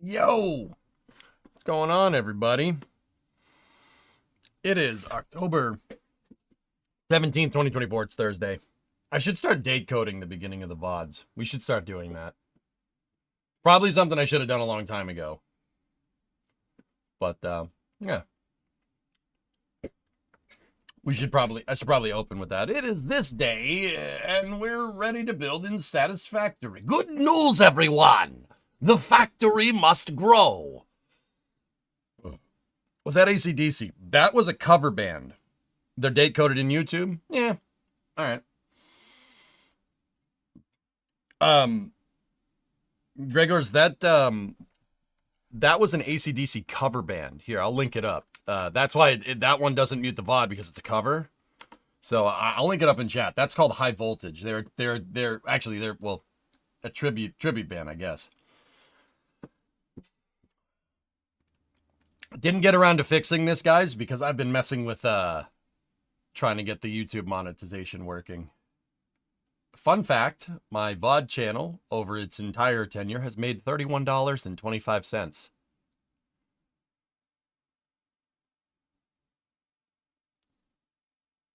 Yo, what's going on, everybody? It is October 17th, 2024. It's Thursday. I should start date coding the beginning of the VODs. We should start doing that. Probably something I should have done a long time ago. But, yeah. I should probably open with that. It is this day, and we're ready to build in Satisfactory. Good news, everyone! The factory must grow. Was that AC/DC? That was a cover band. They're date coded in YouTube? Yeah. All right. Gregor's, that was an AC/DC cover band. Here, I'll link it up. That's why that one doesn't mute the VOD, because it's a cover. So I'll link it up in chat. That's called High Voltage. They're well, a tribute band, I guess. Didn't get around to fixing this, guys, because I've been messing with trying to get the YouTube monetization working. Fun fact, my VOD channel over its entire tenure has made $31.25.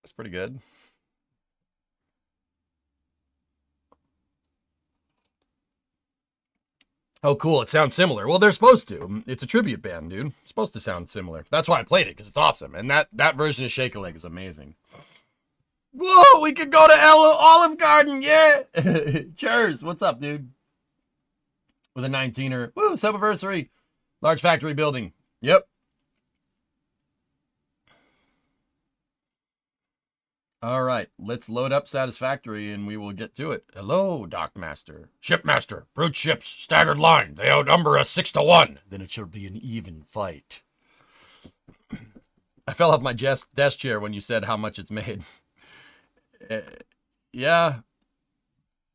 That's pretty good. Oh, cool. It sounds similar. Well, they're supposed to. It's a tribute band, dude. It's supposed to sound similar. That's why I played it, because it's awesome. And that version of Shake a Leg is amazing. Whoa, we could go to Olive Garden. Yeah. Cheers. What's up, dude? With a 19er. Woo, sub-anniversary. Large factory building. Yep. All right, let's load up Satisfactory and we will get to it. Hello, Dockmaster. Shipmaster, brute ships, staggered line. They outnumber us 6-1. Then it shall be an even fight. I fell off my desk chair when you said how much it's made. Yeah.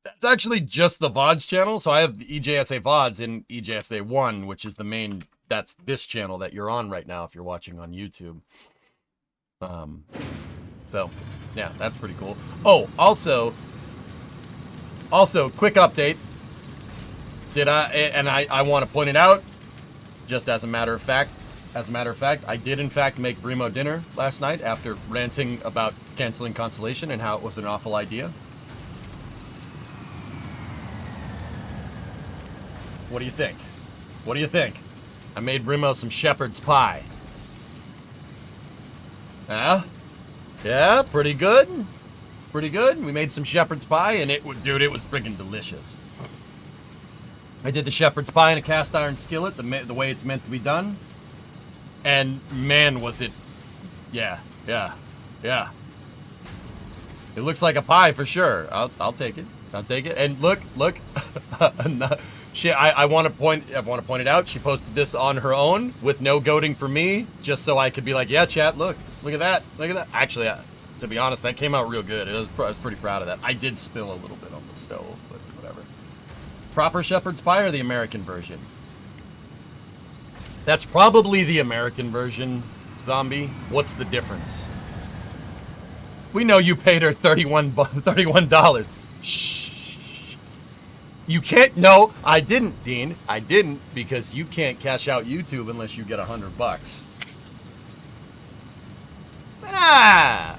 That's actually just the VODs channel. So I have the EJSA VODs in EJSA 1, which is the main, that's this channel that you're on right now if you're watching on YouTube. So, yeah, that's pretty cool. Oh, also, quick update. I want to point it out, just as a matter of fact, I did in fact make Brimo dinner last night after ranting about canceling Constellation and how it was an awful idea. What do you think? What do you think? I made Brimo some shepherd's pie. Huh? Yeah, pretty good. Pretty good. We made some shepherd's pie, and it was freaking delicious. I did the shepherd's pie in a cast iron skillet, the way it's meant to be done. And man, was it... Yeah. It looks like a pie for sure. I'll take it. I'll take it. And look. I want to point it out. She posted this on her own with no goading for me, just so I could be like, yeah, chat, look at that. Actually, to be honest, that came out real good. I was pretty proud of that. I did spill a little bit on the stove, but whatever. Proper shepherd's pie or the American version? That's probably the American version, Zombie. What's the difference? We know you paid her $31. Shh. You can't. No, I didn't, Dean. I didn't, because you can't cash out YouTube unless you get $100. Ah!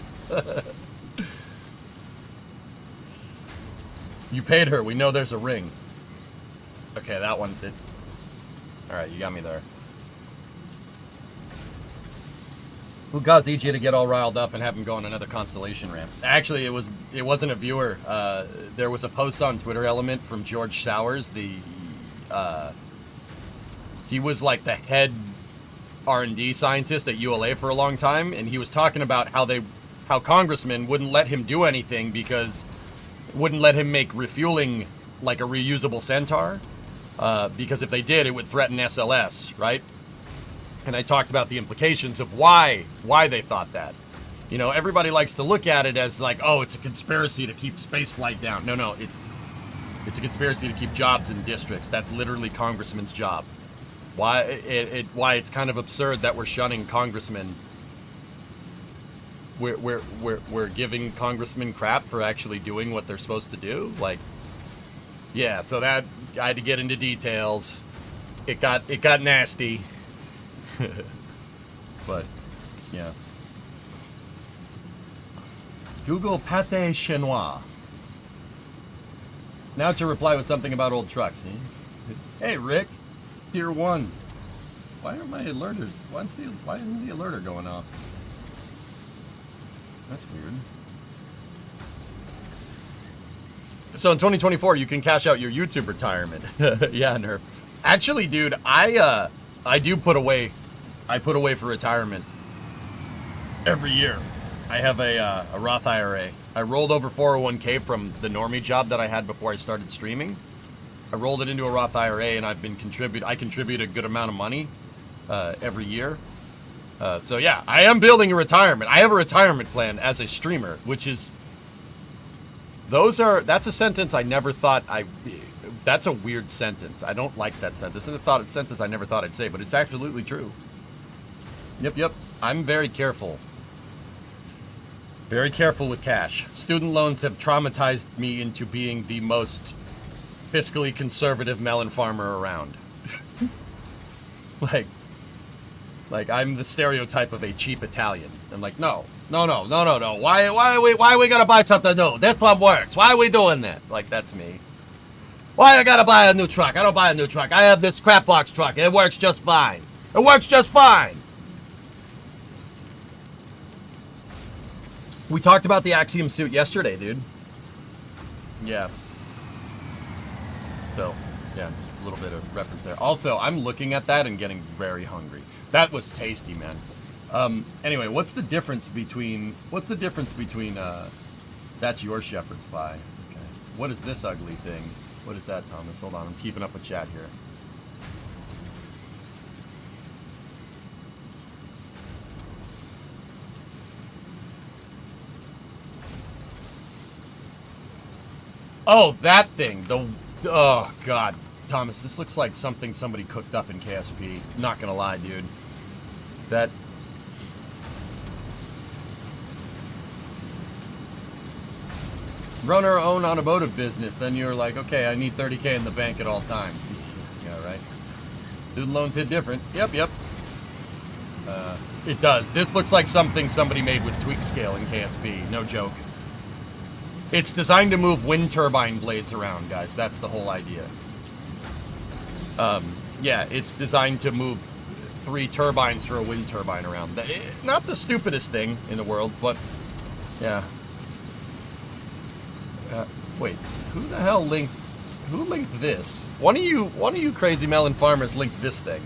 You paid her. We know there's a ring. Okay, that one did. All right, you got me there. Who caused DJ to get all riled up and have him go on another Constellation rant? Actually, it wasn't a viewer. There was a post on Twitter Element from George Sowers. He was like the head R&D scientist at ULA for a long time, and he was talking about how congressmen wouldn't let him do anything because wouldn't let him make refueling like a reusable Centaur, because if they did, it would threaten SLS, right? And I talked about the implications of why they thought that. You know, everybody likes to look at it as like, oh, it's a conspiracy to keep spaceflight down. No, it's a conspiracy to keep jobs in districts. That's literally congressmen's job. Why it's kind of absurd that we're shunning congressmen. We're giving congressmen crap for actually doing what they're supposed to do. Like, yeah. So that I had to get into details. it got nasty. But yeah. Google pâté chinois. Now to reply with something about old trucks. Hey Rick, tier 1. Why are my alerters? Why isn't the alerter going off? That's weird. So in 2024, you can cash out your YouTube retirement. Yeah, Nerf. Actually, dude, I do put away. I put away for retirement every year. I have a Roth IRA. I rolled over 401k from the normie job that I had before I started streaming. I rolled it into a Roth IRA, and I contribute a good amount of money every year. So yeah, I am building a retirement. I have a retirement plan as a streamer, which is that's a sentence I never thought that's a weird sentence. I don't like that sentence. It's a sentence I never thought I'd say, but it's absolutely true. Yep. I'm very careful. Very careful with cash. Student loans have traumatized me into being the most fiscally conservative melon farmer around. Like I'm the stereotype of a cheap Italian. I'm like, no. Why are we gonna buy something new? This one works. Why are we doing that? Like, that's me. Why I gotta buy a new truck? I don't buy a new truck. I have this crap box truck. It works just fine. It works just fine. We talked about the Axiom suit yesterday, dude. Yeah. So, yeah, just a little bit of reference there. Also, I'm looking at that and getting very hungry. That was tasty, man. Anyway, what's the difference between that's your shepherd's pie. Okay. What is this ugly thing? What is that, Thomas? Hold on, I'm keeping up with chat here. Oh, that thing. Oh, God. Thomas, this looks like something somebody cooked up in KSP. Not gonna lie, dude. That... Run our own automotive business, then you're like, okay, I need 30K in the bank at all times. Yeah, right. Student loans hit different. Yep. It does. This looks like something somebody made with tweak scale in KSP. No joke. It's designed to move wind turbine blades around, guys. That's the whole idea. Yeah, it's designed to move 3 turbines for a wind turbine around. Not the stupidest thing in the world, but yeah. Wait, who the hell linked this? One of you crazy melon farmers linked this thing.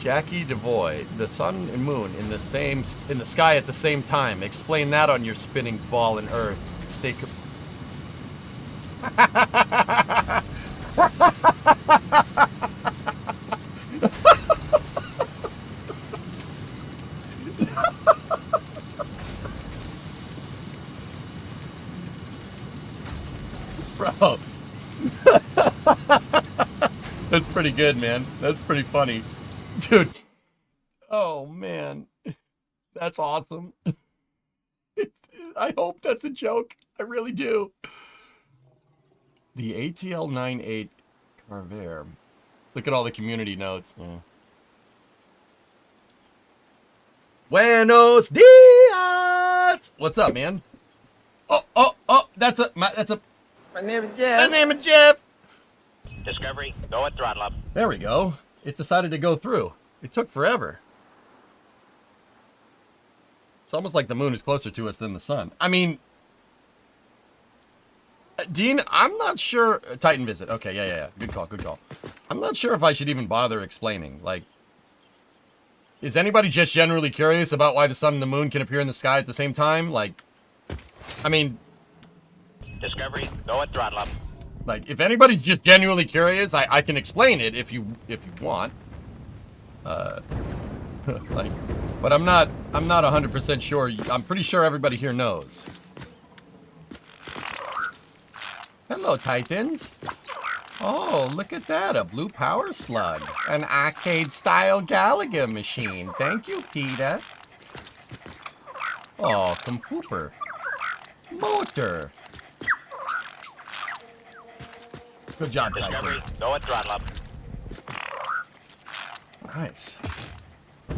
Jackie Devoy, the sun and moon in the sky at the same time. Explain that on your spinning ball in earth. Stay. Bro. That's pretty good, man. That's pretty funny. Dude. Oh, man. That's awesome. I hope that's a joke. I really do. The ATL 98 Carver. Look at all the community notes. Yeah. Buenos dias! What's up, man? Oh, that's a... My name is Jeff. My name is Jeff. Discovery, go at throttle up. There we go. It decided to go through. It took forever. It's almost like the moon is closer to us than the sun. I mean... Dean, I'm not sure... Titan visit. Okay, yeah. Good call. I'm not sure if I should even bother explaining. Like, is anybody just generally curious about why the sun and the moon can appear in the sky at the same time? Like, I mean... Discovery, go at throttle up. Like, if anybody's just genuinely curious, I can explain it if you want. Like, but I'm not 100% sure. I'm pretty sure everybody here knows. Hello, Titans. Oh, look at that, a blue power slug. An arcade-style Gallagher machine. Thank you, Peter. Oh, computer. Motor. Good job, Discovery, Tycoon. go at throttle up. Nice.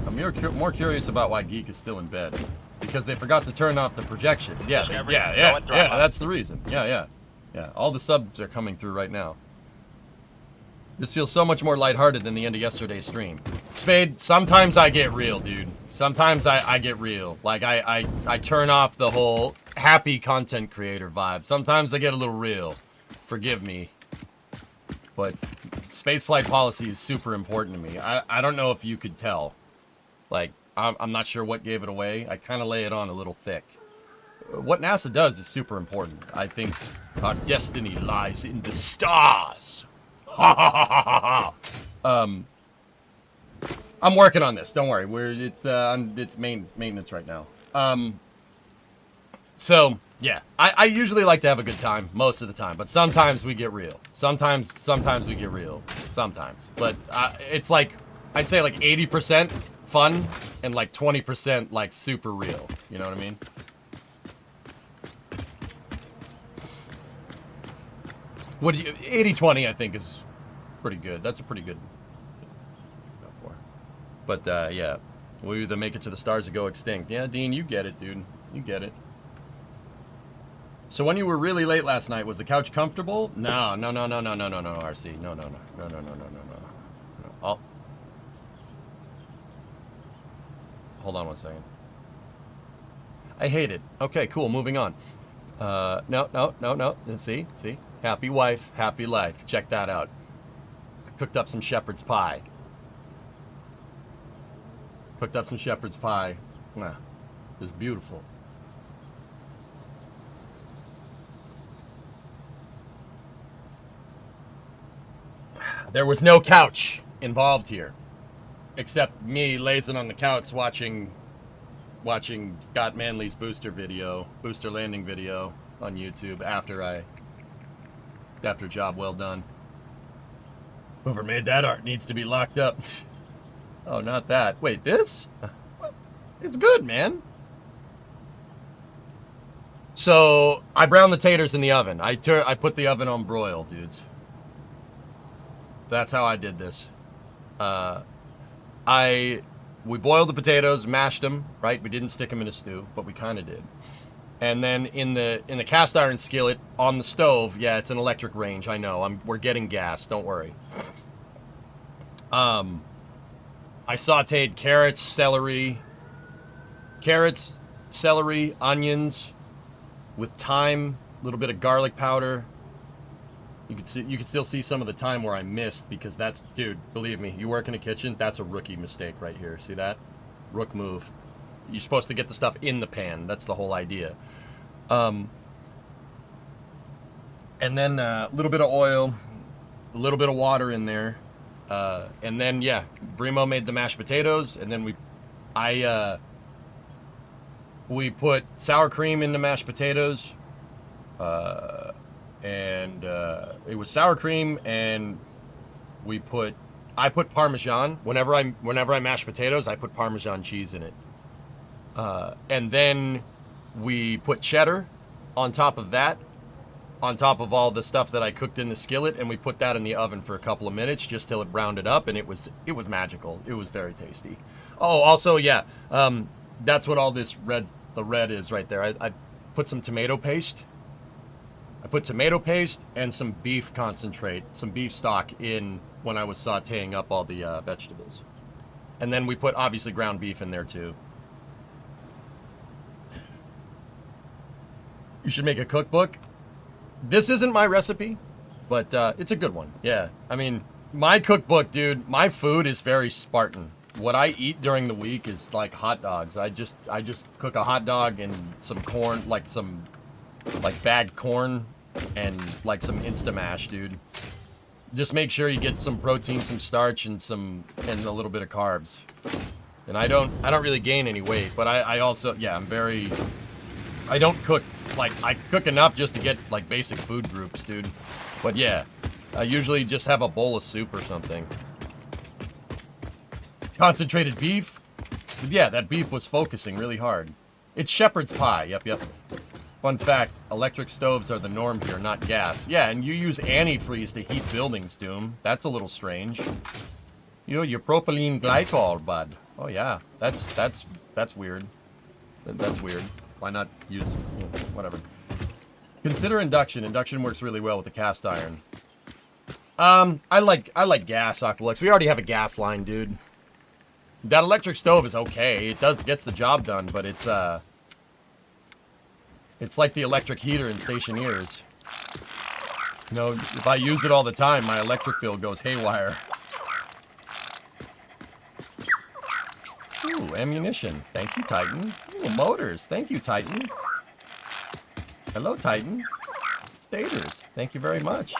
I'm more curious about why Geek is still in bed. Because they forgot to turn off the projection. Yeah, Discovery, yeah, go yeah, at throttle yeah, up. that's the reason. Yeah. All the subs are coming through right now. This feels so much more lighthearted than the end of yesterday's stream. Spade, sometimes I get real, dude. Sometimes I get real. Like, I turn off the whole happy content creator vibe. Sometimes I get a little real. Forgive me. But spaceflight policy is super important to me. I don't know if you could tell. Like, I'm not sure what gave it away. I kind of lay it on a little thick. What NASA does is super important. I think our destiny lies in the stars. Ha ha ha ha ha. I'm working on this. Don't worry. It's maintenance right now. So yeah, I usually like to have a good time most of the time, but sometimes we get real. Sometimes we get real. Sometimes, but it's like I'd say like 80% fun and like 20% like super real. You know what I mean? What do you 80-20 I think is pretty good. That's a pretty good metaphor. But yeah, we either make it to the stars or go extinct. Yeah, Dean, you get it, dude. You get it. So when you were really late last night, was the couch comfortable? No, RC. No. Oh. Hold on one second. I hate it. Okay, cool, moving on. No. See? Happy wife, happy life. Check that out. I cooked up some shepherd's pie. It was beautiful. There was no couch involved here, except me lazing on the couch watching Scott Manley's booster landing video on YouTube after job well done. Whoever made that art needs to be locked up. Oh, not that. Wait, this? It's good, man. So I browned the taters in the oven. I put the oven on broil, dudes. That's how I did this. We boiled the potatoes, mashed them, right? We didn't stick them in a stew, but we kind of did. And then in the cast iron skillet on the stove, yeah, it's an electric range. I know. We're getting gas. Don't worry. I sautéed carrots, celery, onions, with thyme, a little bit of garlic powder. You can still see some of the time where I missed because that's, dude, believe me, you work in a kitchen, that's a rookie mistake right here. See that? Rook move. You're supposed to get the stuff in the pan. That's the whole idea. And then a little bit of oil, a little bit of water in there. And then, yeah, Brimo made the mashed potatoes, and then we put sour cream in the mashed potatoes. And it was sour cream, and I put Parmesan. Whenever I mash potatoes, I put Parmesan cheese in it. And then we put cheddar on top of that, on top of all the stuff that I cooked in the skillet, and we put that in the oven for a couple of minutes just till it browned it up, and it was magical. It was very tasty. Oh, also, yeah, that's what all the red is right there. I put some tomato paste. I put tomato paste and some beef concentrate, some beef stock in when I was sauteing up all the vegetables. And then we put, obviously, ground beef in there, too. You should make a cookbook. This isn't my recipe, but it's a good one. Yeah, I mean, my cookbook, dude, my food is very Spartan. What I eat during the week is like hot dogs. I just cook a hot dog and some corn, like bagged corn and like some Instamash, dude. Just make sure you get some protein, some starch, and a little bit of carbs. And I don't really gain any weight, but I also, yeah, I don't cook, like, I cook enough just to get like basic food groups, dude. But yeah, I usually just have a bowl of soup or something. Concentrated beef. Yeah, that beef was focusing really hard. It's shepherd's pie. Yep. Fun fact, electric stoves are the norm here, not gas. Yeah, and you use antifreeze to heat buildings, Doom. That's a little strange. Your propylene glycol, bud. Oh yeah, that's weird. That's weird. Why not use, whatever. Consider induction. Induction works really well with the cast iron. I like gas, Aqualux. We already have a gas line, dude. That electric stove is okay. It gets the job done, but it's like the electric heater in Stationeers. If I use it all the time, my electric bill goes haywire. Ooh, ammunition. Thank you, Titan. Ooh, motors. Thank you, Titan. Hello, Titan. Stators. Thank you very much.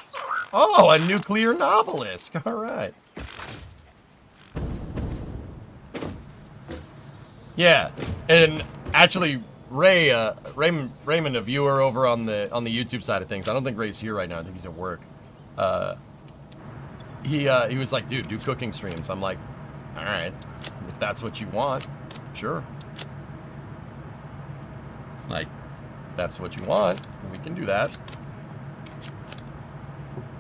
Oh, a nuclear novelist. All right. Yeah, and actually, Raymond, a viewer over on the YouTube side of things. I don't think Ray's here right now. I think he's at work. He was like, dude, do cooking streams. I'm like, all right, if that's what you want, sure. Like, if that's what you want, we can do that.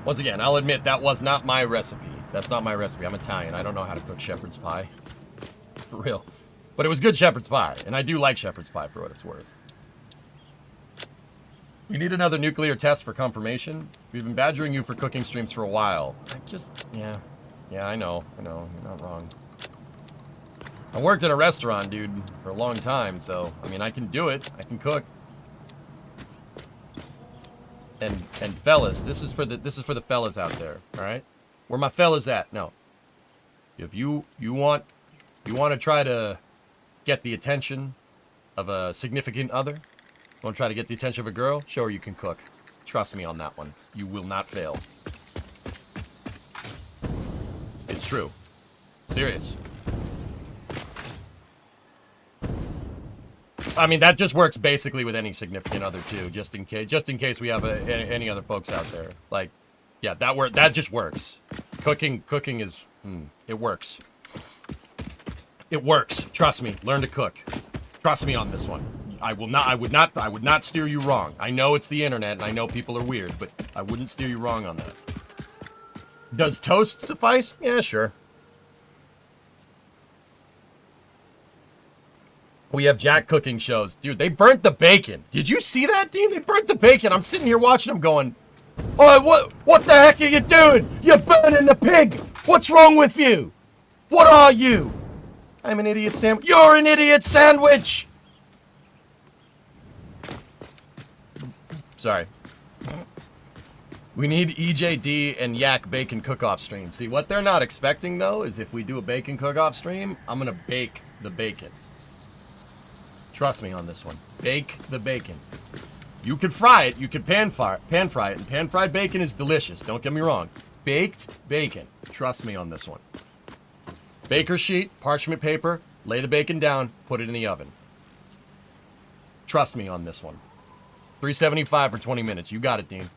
Once again, I'll admit that was not my recipe. That's not my recipe. I'm Italian. I don't know how to cook shepherd's pie. For real. But it was good shepherd's pie, and I do like shepherd's pie for what it's worth. We need another nuclear test for confirmation. We've been badgering you for cooking streams for a while. Yeah, I know, you're not wrong. I worked at a restaurant, dude, for a long time, so, I mean, I can do it. I can cook. And fellas, this is for the fellas out there, all right? Where my fellas at? No. If you want to try to get the attention of a significant other, you want to try to get the attention of a girl, show her you can cook. Trust me on that one. You will not fail. It's true. Serious. I mean, that just works basically with any significant other too, just in case we have any other folks out there. Like, yeah, that just works. Cooking is, it works. It works. Trust me. Learn to cook. Trust me on this one. I would not steer you wrong. I know it's the internet and I know people are weird, but I wouldn't steer you wrong on that. Does toast suffice? Yeah, sure. We have Jack cooking shows. Dude, they burnt the bacon. Did you see that, Dean? They burnt the bacon. I'm sitting here watching them going, oh, what the heck are you doing? You're burning the pig. What's wrong with you? What are you? I'm an idiot sandwich. You're an idiot sandwich. Sorry. We need EJD and Yak bacon cook-off stream. See, what they're not expecting, though, is if we do a bacon cook-off stream, I'm going to bake the bacon. Trust me on this one. Bake the bacon. You can fry it. You can pan fry it. And pan-fried bacon is delicious. Don't get me wrong. Baked bacon. Trust me on this one. Baker sheet, parchment paper, lay the bacon down, put it in the oven. Trust me on this one. 375 for 20 minutes. You got it, Dean.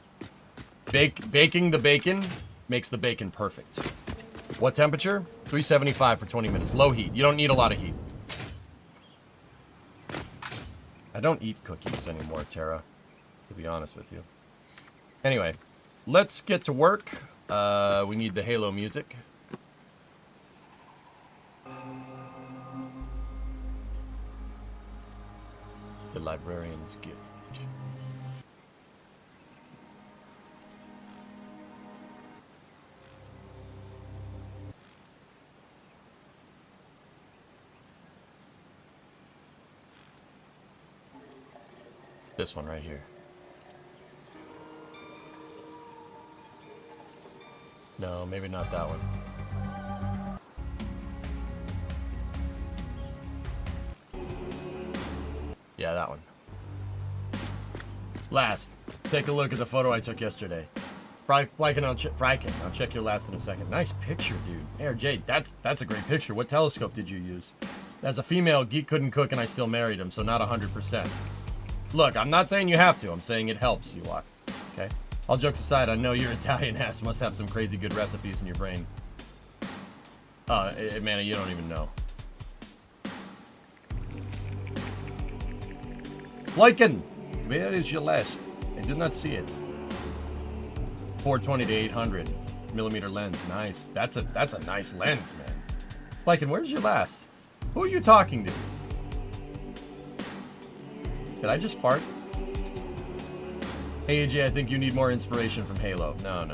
Baking the bacon makes the bacon perfect. What temperature? 375 for 20 minutes. Low heat. You don't need a lot of heat. I don't eat cookies anymore, Tara, to be honest with you. Anyway, let's get to work. We need the Halo music. The Librarian's Gift. This one right here. No, maybe not that one. Yeah, that one. Last, take a look at the photo I took yesterday. I'll check your last in a second. Nice picture, dude. Air Jade, that's a great picture. What telescope did you use? As a female, Geek couldn't cook and I still married him, so not 100%. Look, I'm not saying you have to. I'm saying it helps you lot. Okay? All jokes aside, I know your Italian ass must have some crazy good recipes in your brain. Man, you don't even know. Lycan, Where is your last? I did not see it. 420 to 800 millimeter lens. Nice. That's a nice lens, man. Lycan, where's your last? Who are you talking to? Did I just fart? Hey AJ, I think you need more inspiration from Halo. No.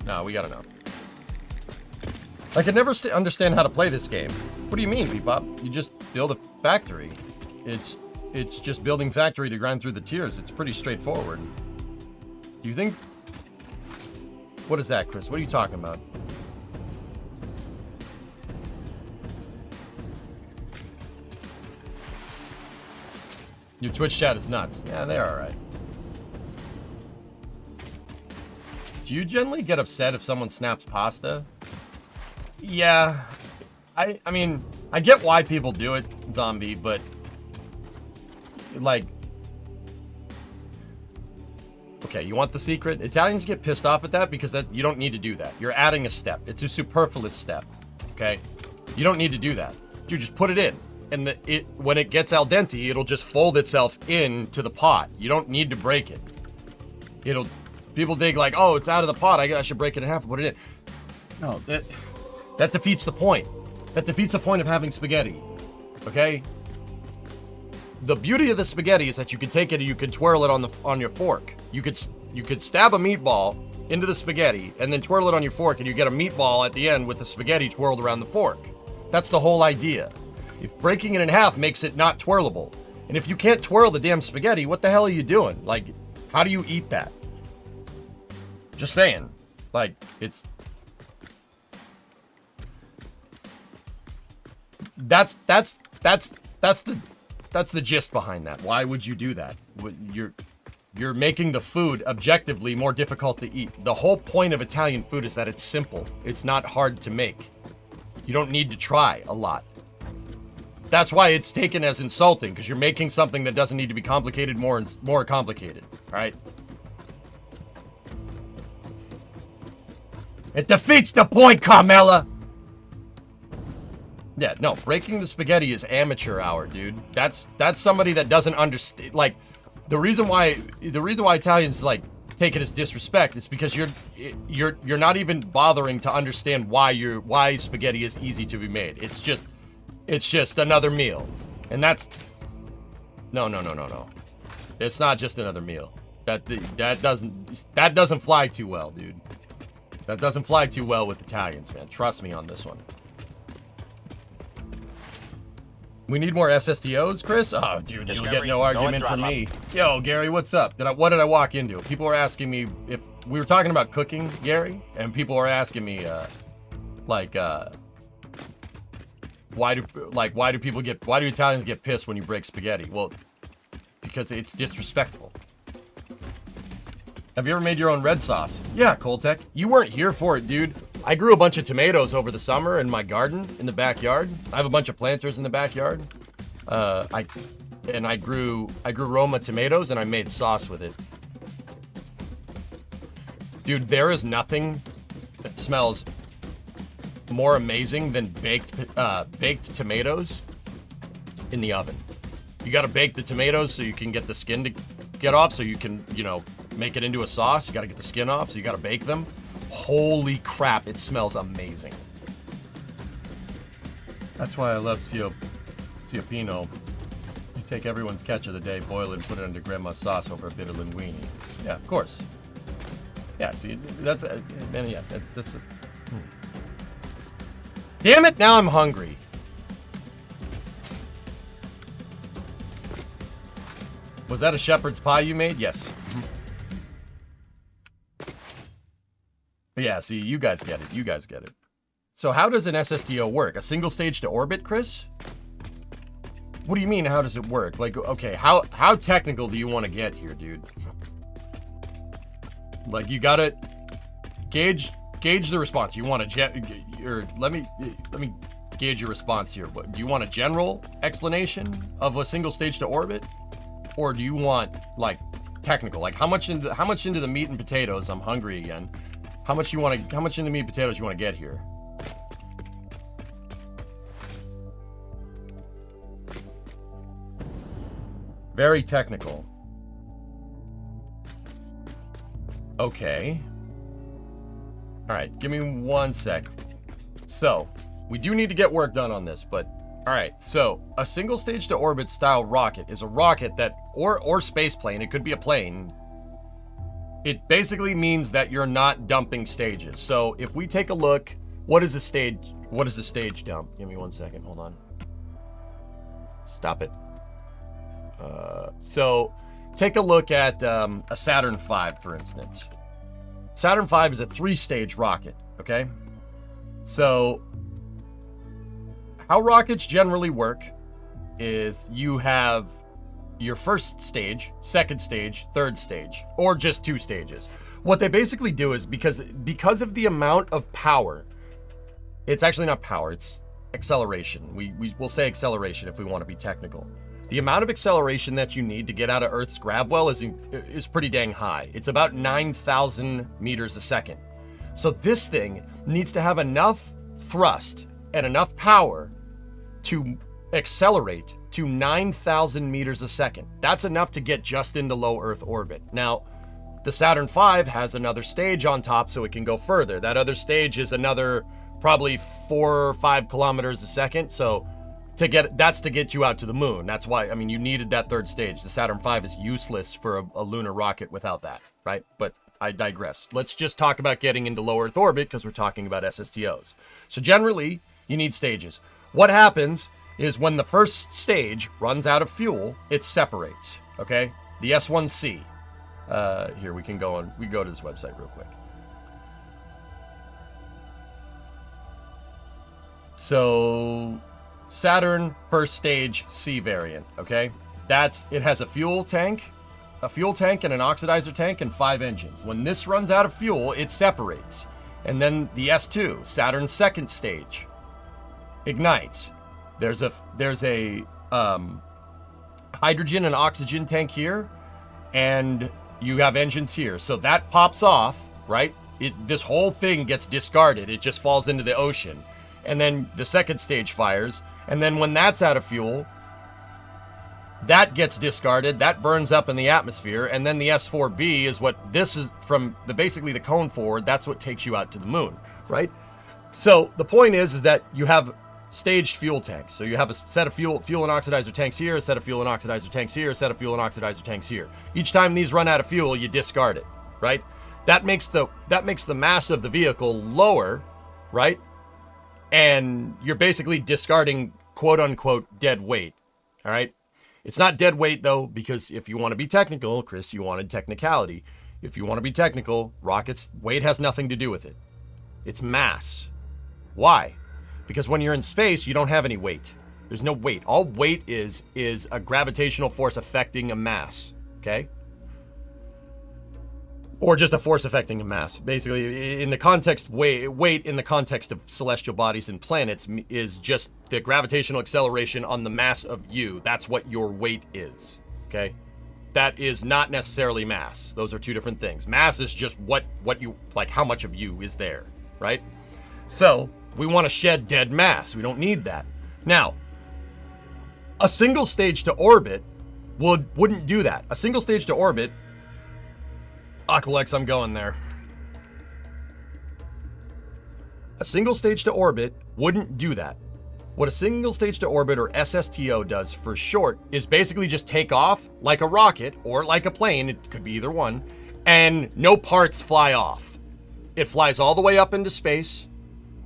No, we gotta know. I could never understand how to play this game. What do you mean, Bebop? You just build a factory. It's just building factory to grind through the tiers. It's pretty straightforward. Do you think... What is that, Chris? What are you talking about? Your Twitch chat is nuts. Yeah, they're alright. Do you generally get upset if someone snaps pasta? Yeah. I mean, I get why people do it, Zombie, but... Like... Okay, you want the secret? Italians get pissed off at that because you don't need to do that. You're adding a step. It's a superfluous step. Okay? You don't need to do that. You just put it in. And when it gets al dente, it'll just fold itself into the pot. You don't need to break it. People think like, oh, it's out of the pot. I should break it in half and put it in. No, that defeats the point. That defeats the point of having spaghetti. Okay? The beauty of the spaghetti is that you can take it and you can twirl it on your fork. You could stab a meatball into the spaghetti and then twirl it on your fork and you get a meatball at the end with the spaghetti twirled around the fork. That's the whole idea. If breaking it in half makes it not twirlable. And if you can't twirl the damn spaghetti, what the hell are you doing? Like, how do you eat that? Just saying. Like, it's... That's the gist behind that. Why would you do that? You're making the food objectively more difficult to eat. The whole point of Italian food is that it's simple. It's not hard to make. You don't need to try a lot. That's why it's taken as insulting, because you're making something that doesn't need to be complicated more complicated, right? It defeats the point, Carmela! Yeah, no, breaking the spaghetti is amateur hour, dude. That's somebody that doesn't understand. Like, the reason why Italians like take it as disrespect is because you're not even bothering to understand why spaghetti is easy to be made. It's just another meal, and that's no. It's not just another meal. That doesn't fly too well, dude. That doesn't fly too well with Italians, man. Trust me on this one. We need more SSTOs, Chris? Oh, dude, you'll get no argument from me. Yo, Gary, what's up? What did I walk into? People were asking me if we were talking about cooking, Gary, and people were asking me, why do Italians get pissed when you break spaghetti? Well, because it's disrespectful. Have you ever made your own red sauce? Yeah, Coltec. You weren't here for it, dude. I grew a bunch of tomatoes over the summer in my garden in the backyard. I have a bunch of planters in the backyard. I grew Roma tomatoes and I made sauce with it. Dude, there is nothing that smells more amazing than baked tomatoes in the oven. You gotta bake the tomatoes so you can get the skin to get off, so you can, make it into a sauce. You gotta get the skin off, so you gotta bake them. Holy crap, it smells amazing. That's why I love Ciopino. You take everyone's catch of the day, boil it, and put it under grandma's sauce over a bit of linguine. Yeah, of course. Yeah, see, that's Damn it, now I'm hungry. Was that a shepherd's pie you made? Yes. Yeah, see, you guys get it. You guys get it. So how does an SSTO work? A single stage to orbit, Chris? What do you mean, how does it work? Like, okay, how technical do you want to get here, dude? Like, you gotta gauge the response. You want to let me gauge your response here. What, do you want a general explanation of a single stage to orbit? Or do you want, like, technical? Like, how much into the meat and potatoes? I'm hungry again. How much into meat and potatoes you want to get here? Very technical. Okay. All right, give me 1 sec. So, we do need to get work done on this, but all right. So, a single stage to orbit style rocket is a rocket that, or space plane, it could be a plane. It basically means that you're not dumping stages. So, if we take a look, what is a stage dump? Give me 1 second. Hold on. Stop it. So, take a look at a Saturn V, for instance. Saturn V is a 3-stage rocket, okay? So, how rockets generally work is you have your first stage, second stage, third stage, or just 2 stages. What they basically do is because of the amount of power, it's actually not power, it's acceleration. We'll say acceleration if we want to be technical. The amount of acceleration that you need to get out of Earth's grav well is pretty dang high. It's about 9,000 meters a second. So this thing needs to have enough thrust and enough power to accelerate to 9,000 meters a second. That's enough to get just into low Earth orbit. Now, the Saturn V has another stage on top so it can go further. That other stage is another probably 4 or 5 kilometers a second. So that's to get you out to the moon. That's why, I mean, you needed that third stage. The Saturn V is useless for a lunar rocket without that, right? But I digress. Let's just talk about getting into low Earth orbit because we're talking about SSTOs. So generally, you need stages. What happens is when the first stage runs out of fuel, it separates, okay? The S1C. Here, we go to this website real quick. So, Saturn first stage C variant, okay? It has a fuel tank and an oxidizer tank and 5 engines. When this runs out of fuel, it separates. And then the S2, Saturn's second stage, ignites. There's a hydrogen and oxygen tank here, and you have engines here. So that pops off, right? This whole thing gets discarded. It just falls into the ocean. And then the second stage fires. And then when that's out of fuel, that gets discarded. That burns up in the atmosphere. And then the S4B is what this is from basically the cone forward. That's what takes you out to the moon, right? So the point is that you have staged fuel tanks. So you have a set of fuel and oxidizer tanks here, a set of fuel and oxidizer tanks here, a set of fuel and oxidizer tanks here. Each time these run out of fuel, you discard it, right? That makes the mass of the vehicle lower, right? And you're basically discarding quote unquote dead weight. All right. It's not dead weight though, because if you want to be technical, Chris, you wanted technicality. If you want to be technical, rockets, weight has nothing to do with it. It's mass. Why? Because when you're in space, you don't have any weight. There's no weight. All weight is a gravitational force affecting a mass. Okay. Or just a force affecting a mass. Basically, in the context, weight in the context of celestial bodies and planets is just the gravitational acceleration on the mass of you. That's what your weight is, okay? That is not necessarily mass. Those are 2 different things. Mass is just what you, like how much of you is there, right? So, we want to shed dead mass. We don't need that. Now, a single stage to orbit wouldn't do that. A single stage to orbit, Aqualex, I'm going there. A single stage to orbit wouldn't do that. What a single stage to orbit, or SSTO, does for short is basically just take off like a rocket or like a plane, it could be either one, and no parts fly off. It flies all the way up into space,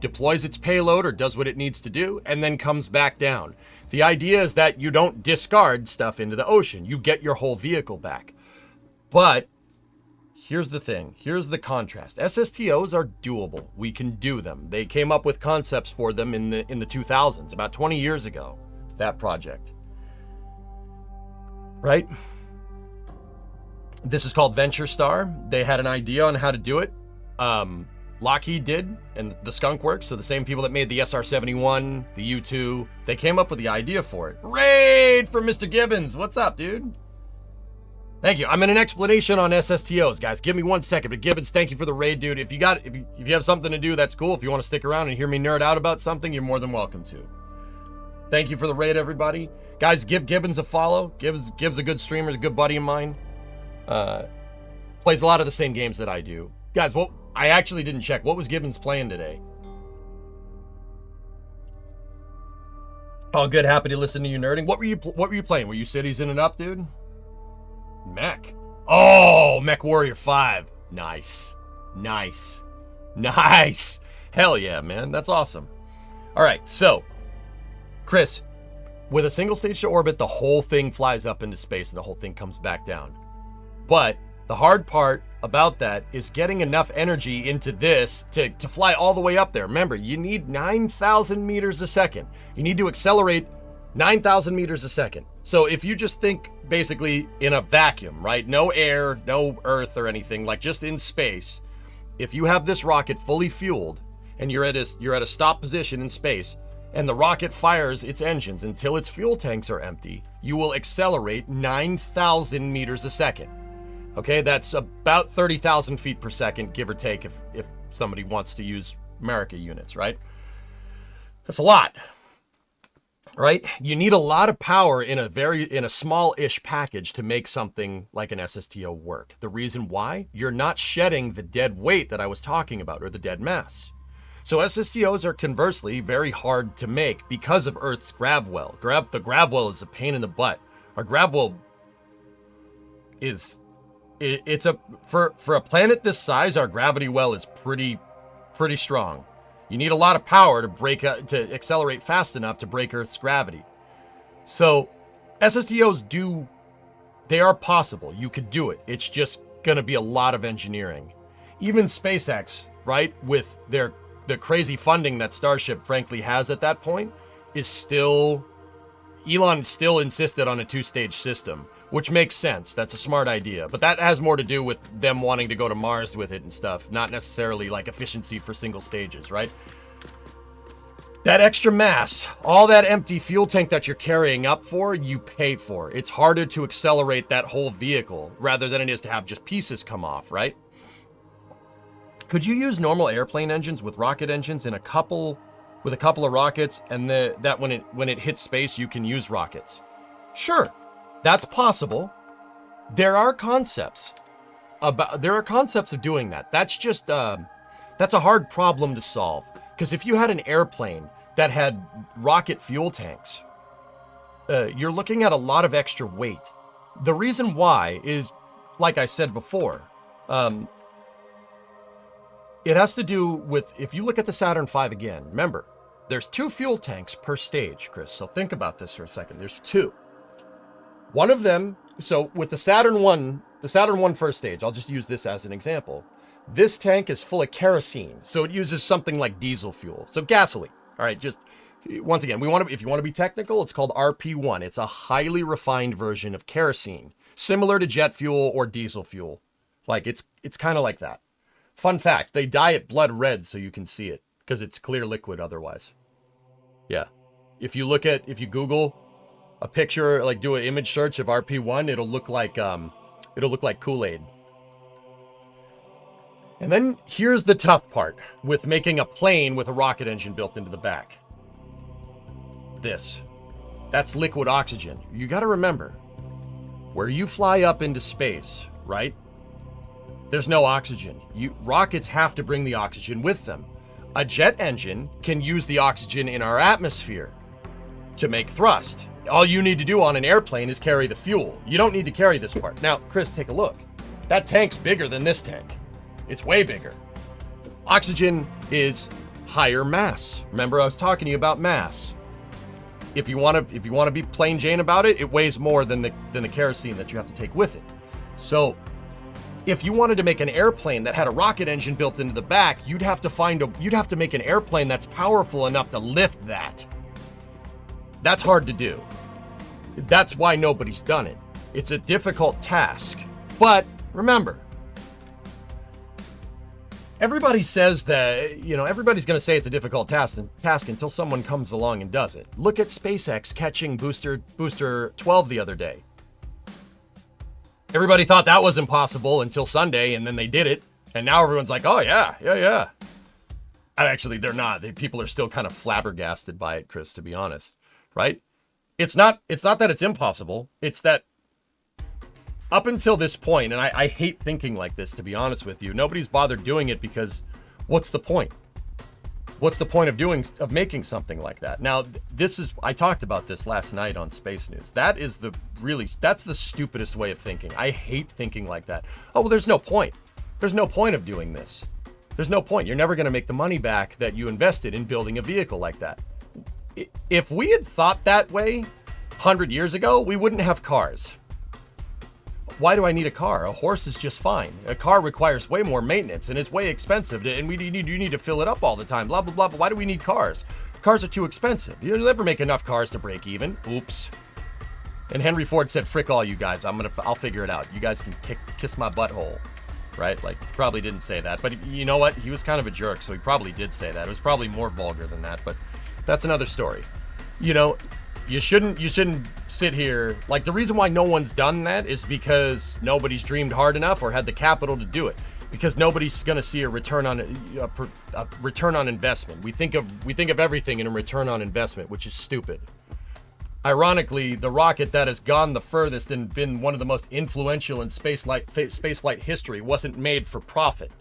deploys its payload or does what it needs to do, and then comes back down. The idea is that you don't discard stuff into the ocean. You get your whole vehicle back. But here's the thing. Here's the contrast. SSTOs are doable. We can do them. They came up with concepts for them in the 2000s, about 20 years ago, that project. Right? This is called Venture Star. They had an idea on how to do it. Lockheed did, and the Skunk Works, so the same people that made the SR-71, the U-2, they came up with the idea for it. Raid from Mr. Gibbons. What's up, dude? Thank you. I'm in an explanation on SSTOs, guys. Give me 1 second. But Gibbons, thank you for the raid, dude. If you have something to do, that's cool. If you want to stick around and hear me nerd out about something, you're more than welcome to. Thank you for the raid, everybody. Guys, give Gibbons a follow. Gibbs a good streamer, a good buddy of mine. Plays a lot of the same games that I do. Guys, well, I actually didn't check. What was Gibbons playing today? Oh, good. Happy to listen to you nerding. What were you playing? Were you Cities in and Up, dude? Mech. Oh, Mech Warrior 5. Nice. Hell yeah, man. That's awesome. All right, so, Chris, with a single stage to orbit, the whole thing flies up into space and the whole thing comes back down. But the hard part about that is getting enough energy into this to fly all the way up there. Remember, you need 9,000 meters a second. You need to accelerate 9,000 meters a second. So if you just think basically in a vacuum, right? No air, no Earth or anything, like just in space. If you have this rocket fully fueled and you're at a stop position in space and the rocket fires its engines until its fuel tanks are empty, you will accelerate 9,000 meters a second. Okay, that's about 30,000 feet per second, give or take, if somebody wants to use America units, right? That's a lot, right? You need a lot of power in a small-ish package to make something like an SSTO work. The reason why? You're not shedding the dead weight that I was talking about, or the dead mass. So SSTOs are conversely very hard to make because of Earth's grav well. The grav well is a pain in the butt. Our grav well is... for a planet this size, our gravity well is pretty strong. You need a lot of power to accelerate fast enough to break Earth's gravity. So SSTOs they are possible. You could do it. It's just gonna be a lot of engineering. Even SpaceX, right, with the crazy funding that Starship frankly has at that point, Elon still insisted on a 2-stage system. Which makes sense. That's a smart idea. But that has more to do with them wanting to go to Mars with it and stuff, not necessarily like efficiency for single stages, right? That extra mass, all that empty fuel tank that you're carrying up for, you pay for. It's harder to accelerate that whole vehicle rather than it is to have just pieces come off, right? Could you use normal airplane engines with rocket engines with a couple of rockets, and that when it hits space, you can use rockets? Sure. That's possible. There are concepts of doing that. That's just that's a hard problem to solve, because if you had an airplane that had rocket fuel tanks, you're looking at a lot of extra weight. The reason why is, like I said before, it has to do with, if you look at the Saturn V again, remember, there's 2 fuel tanks per stage, Chris. So think about this for a second. There's 2. One of them, so with the Saturn 1 first stage, I'll just use this as an example. This tank is full of kerosene, so it uses something like diesel fuel. So gasoline. All right, just once again, if you want to be technical, it's called RP1. It's a highly refined version of kerosene, similar to jet fuel or diesel fuel. Like it's kind of like that. Fun fact, they dye it blood red so you can see it, because it's clear liquid otherwise. Yeah. If you Google a picture, like do an image search of RP1, it'll look like Kool-Aid. And then here's the tough part with making a plane with a rocket engine built into the back. That's liquid oxygen. You got to remember, where you fly up into space, right? There's no oxygen. Rockets have to bring the oxygen with them. A jet engine can use the oxygen in our atmosphere to make thrust. All you need to do on an airplane is carry the fuel. You don't need to carry this part. Now, Chris, take a look. That tank's bigger than this tank. It's way bigger. Oxygen is higher mass. Remember, I was talking to you about mass. If you want to be plain Jane about it, it weighs more than the kerosene that you have to take with it. So, if you wanted to make an airplane that had a rocket engine built into the back, you'd have to make an airplane that's powerful enough to lift that. That's hard to do. That's why nobody's done it. It's a difficult task. But remember, everybody says that, everybody's going to say it's a difficult task until someone comes along and does it. Look at SpaceX catching Booster 12 the other day. Everybody thought that was impossible until Sunday, and then they did it. And now everyone's like, oh, yeah. Actually, they're not. People are still kind of flabbergasted by it, Chris, to be honest. Right? It's not that it's impossible. It's that up until this point, and I hate thinking like this, to be honest with you, nobody's bothered doing it because what's the point? What's the point of making something like that? Now, I talked about this last night on Space News. That's the stupidest way of thinking. I hate thinking like that. Oh, well, there's no point. There's no point of doing this. There's no point. You're never going to make the money back that you invested in building a vehicle like that. If we had thought that way 100 years ago, we wouldn't have cars. Why do I need a car? A horse is just fine. A car requires way more maintenance and it's way expensive, and you need to fill it up all the time. Blah, blah, blah. But why do we need cars? Cars are too expensive. You'll never make enough cars to break even. Oops. And Henry Ford said, "Frick all you guys. I'll figure it out. You guys can kiss my butthole." Right? Like, probably didn't say that, but you know what? He was kind of a jerk, so he probably did say that. It was probably more vulgar than that, but that's another story. You know, you shouldn't sit here. Like, the reason why no one's done that is because nobody's dreamed hard enough or had the capital to do it. Because nobody's going to see a return on investment. We think of everything in a return on investment, which is stupid. Ironically, the rocket that has gone the furthest and been one of the most influential in spaceflight history wasn't made for profit.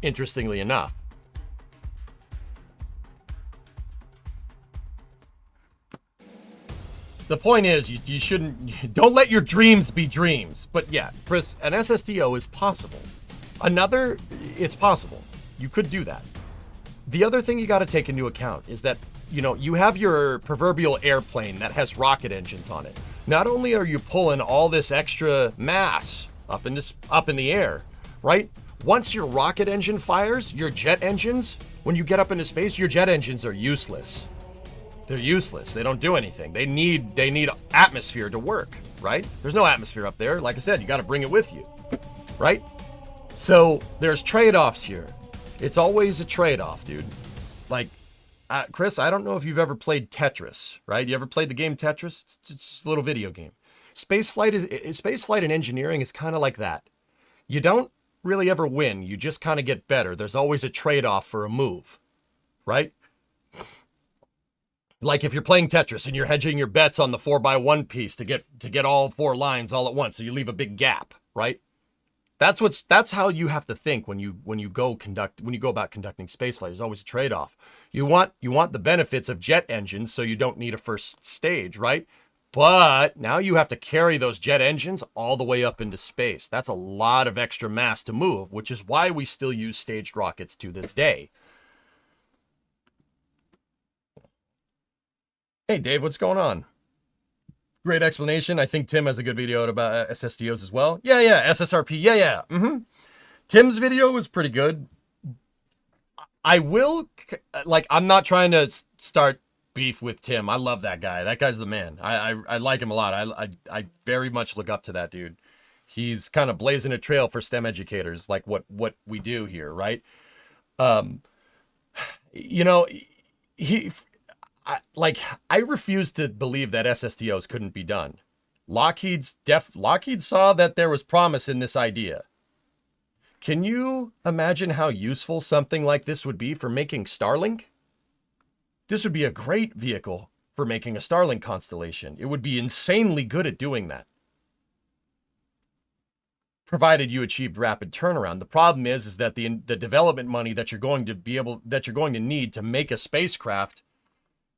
Interestingly enough. The point is, don't let your dreams be dreams. But yeah, Chris, an SSDO is possible. It's possible. You could do that. The other thing you got to take into account is that, you have your proverbial airplane that has rocket engines on it. Not only are you pulling all this extra mass up in the air, right? Once your rocket engine fires, your jet engines, when you get up into space, your jet engines are useless. They're useless. They don't do anything. They need atmosphere to work, right? There's no atmosphere up there. Like I said, you got to bring it with you, right? So there's trade-offs here. It's always a trade-off, dude. Like, Chris, I don't know if you've ever played Tetris, right? You ever played the game Tetris? It's just a little video game. Spaceflight and engineering is kind of like that. You don't really ever win. You just kind of get better. There's always a trade-off for a move, right? Like if you're playing Tetris and you're hedging your bets on the 4x1 piece to get all 4 lines all at once, so you leave a big gap, right? That's how you have to think when you go about conducting spaceflight. There's always a trade-off. You want the benefits of jet engines, so you don't need a first stage, right? But now you have to carry those jet engines all the way up into space. That's a lot of extra mass to move, which is why we still use staged rockets to this day. Hey, Dave, what's going on? Great explanation. I think Tim has a good video about SSDOs as well. Yeah, SSRP. Yeah. Tim's video was pretty good. I'm not trying to start beef with Tim. I love that guy. That guy's the man. I like him a lot. I very much look up to that dude. He's kind of blazing a trail for STEM educators, like what we do here, right? I refuse to believe that SSDOs couldn't be done. Lockheed saw that there was promise in this idea. Can you imagine how useful something like this would be for making Starlink? This would be a great vehicle for making a Starlink constellation. It would be insanely good at doing that, provided you achieved rapid turnaround. The problem is that the development money that you're going to need to make a spacecraft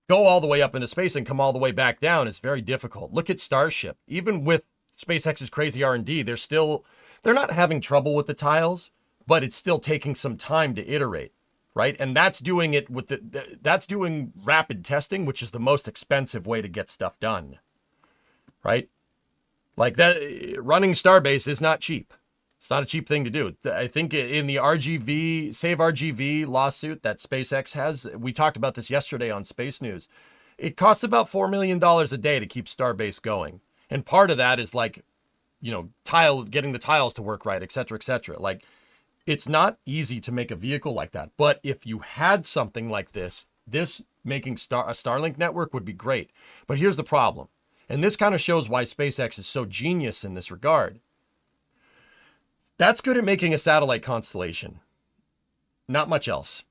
go all the way up into space and come all the way back down is very difficult. Look at Starship. Even with SpaceX's crazy R&D, they're not having trouble with the tiles, but it's still taking some time to iterate, right? And that's doing it with that's doing rapid testing, which is the most expensive way to get stuff done, right? Like that, running Starbase is not cheap. It's not a cheap thing to do. I think in the Save RGV lawsuit that SpaceX has, we talked about this yesterday on Space News. It costs about $4 million a day to keep Starbase going. And part of that is like, getting the tiles to work right, et cetera, et cetera. Like, it's not easy to make a vehicle like that. But if you had something like this making a Starlink network would be great. But here's the problem. And this kind of shows why SpaceX is so genius in this regard. That's good at making a satellite constellation. Not much else.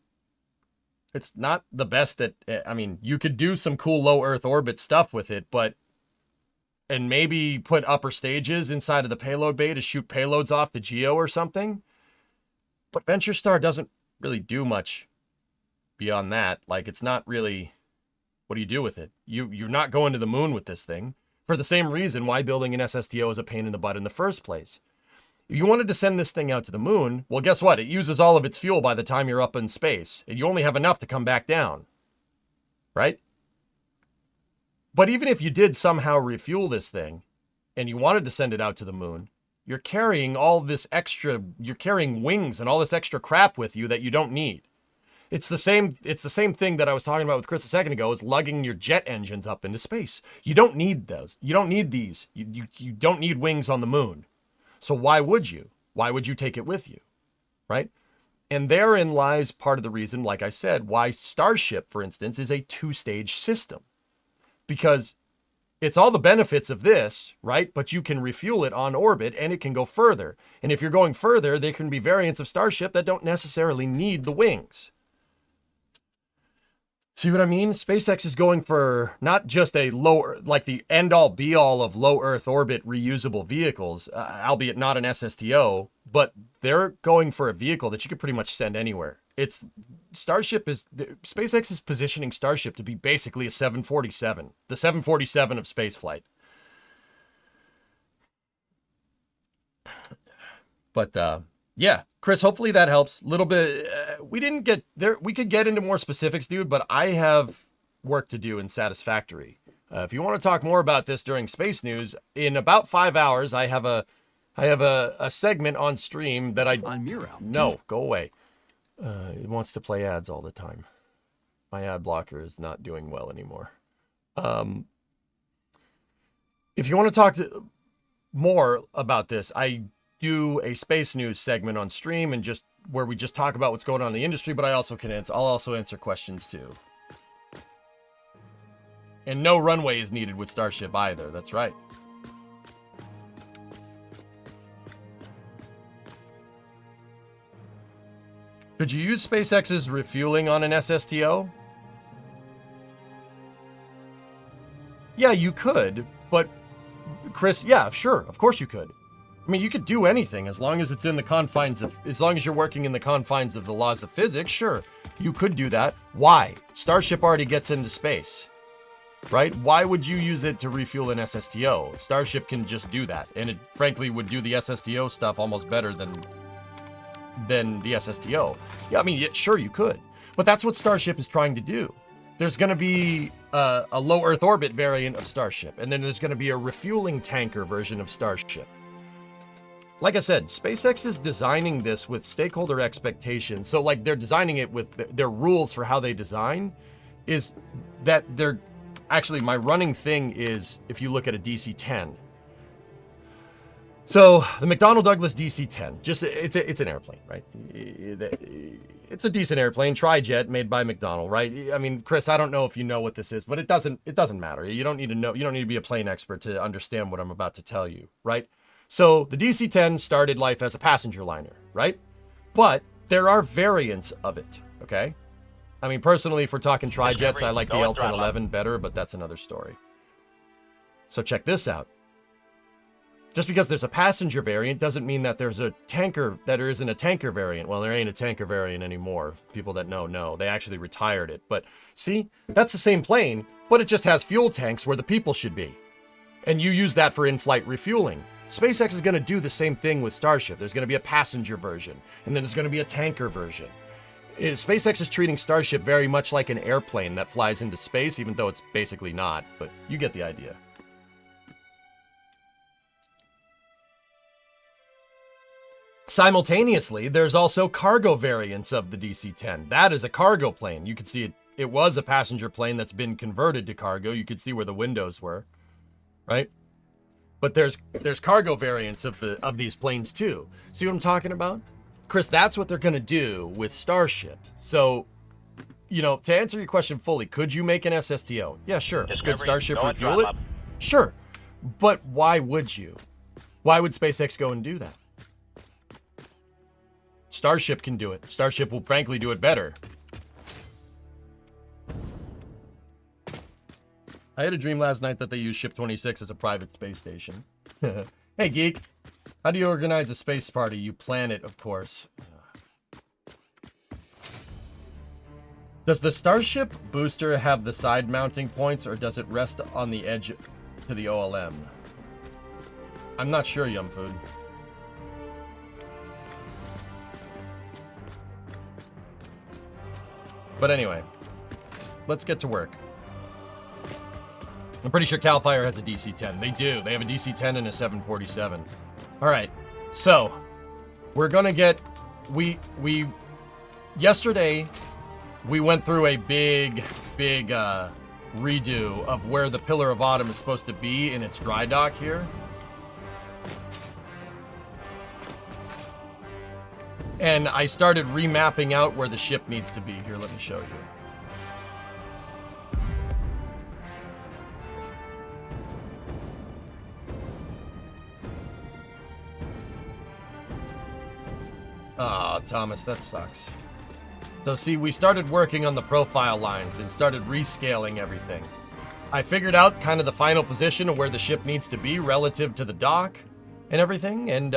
It's not the best at, I mean, you could do some cool low Earth orbit stuff with it, but, and maybe put upper stages inside of the payload bay to shoot payloads off the Geo or something. But Venture Star doesn't really do much beyond that. Like, it's not really, what do you do with it? You're not going to the moon with this thing for the same reason why building an SSTO is a pain in the butt in the first place. If you wanted to send this thing out to the moon, well, guess what? It uses all of its fuel by the time you're up in space, and you only have enough to come back down, right? But even if you did somehow refuel this thing, and you wanted to send it out to the moon, you're carrying all this extra, you're carrying wings and all this extra crap with you that you don't need. It's the same thing that I was talking about with Chris a second ago, is lugging your jet engines up into space. You don't need those. You don't need these. You don't need wings on the moon. So why would you? Why would you take it with you, right? And therein lies part of the reason, like I said, why Starship, for instance, is a two-stage system. Because it's all the benefits of this, right? But you can refuel it on orbit and it can go further. And if you're going further, there can be variants of Starship that don't necessarily need the wings. See what I mean? SpaceX is going for not just a low, like the end-all be-all of low Earth orbit reusable vehicles, albeit not an SSTO, but they're going for a vehicle that you could pretty much send anywhere. SpaceX is positioning Starship to be basically a 747, the 747 of spaceflight. But, yeah, Chris, hopefully that helps. A little bit, we didn't get there. We could get into more specifics, dude, but I have work to do in Satisfactory. If you want to talk more about this during Space News, in about 5 hours, I have a segment on stream that On Miro. No, go away. It wants to play ads all the time. My ad blocker is not doing well anymore. If you want to talk more about this, I do a Space News segment on stream and just where we just talk about what's going on in the industry, but I also can answer. I'll also answer questions too. And no runway is needed with Starship either. That's right. Could you use SpaceX's refueling on an SSTO? Yeah, you could, but Chris, yeah, sure, of course you could. I mean, you could do anything as long as it's in the confines of, as long as you're working in the confines of the laws of physics, sure, you could do that. Why? Starship already gets into space, right? Why would you use it to refuel an SSTO? Starship can just do that, and it frankly would do the SSTO stuff almost better than the SSTO. Yeah, I mean, sure, you could, but that's what Starship is trying to do. There's going to be a low Earth orbit variant of Starship, and then there's going to be a refueling tanker version of Starship. Like I said, SpaceX is designing this with stakeholder expectations. So like they're designing it with their rules for how they design is that they're actually, my running thing is, if you look at a DC-10. So the McDonnell Douglas DC-10, just it's an airplane, right? It's a decent airplane, tri-jet made by McDonnell, right? I mean, Chris, I don't know if you know what this is, but it doesn't matter. You don't need to know, you don't need to be a plane expert to understand what I'm about to tell you, right? So the DC-10 started life as a passenger liner, right? But there are variants of it, okay? I mean, personally, if we're talking tri-jets, I like the L-1011 better, but that's another story. So check this out. Just because there's a passenger variant doesn't mean that there's a tanker, that there isn't a tanker variant. Well, there ain't a tanker variant anymore. People that know. They actually retired it. But see, that's the same plane, but it just has fuel tanks where the people should be. And you use that for in-flight refueling. SpaceX is going to do the same thing with Starship. There's going to be a passenger version, and then there's going to be a tanker version. SpaceX is treating Starship very much like an airplane that flies into space, even though it's basically not, but you get the idea. Simultaneously, there's also cargo variants of the DC-10. That is a cargo plane. You can see it was a passenger plane that's been converted to cargo. You could see where the windows were, right? But there's cargo variants of these planes too. See what I'm talking about? Chris, that's what they're going to do with Starship. So, you know, to answer your question fully, could you make an SSTO? Yeah, sure. Could Starship refuel it? Sure. But why would you? Why would SpaceX go and do that? Starship can do it. Starship will frankly do it better. I had a dream last night that they used Ship 26 as a private space station. Hey, geek. How do you organize a space party? You plan it, of course. Does the Starship booster have the side mounting points, or does it rest on the edge to the OLM? I'm not sure, Yum Food. But anyway, let's get to work. I'm pretty sure CAL FIRE has a DC-10. They do. They have a DC-10 and a 747. All right. So, we're going to get... Yesterday, we went through a big redo of where the Pillar of Autumn is supposed to be in its dry dock here. And I started remapping out where the ship needs to be. Here, let me show you. Ah, Thomas, that sucks. So see, we started working on the profile lines and started rescaling everything. I figured out kind of the final position of where the ship needs to be relative to the dock and everything. And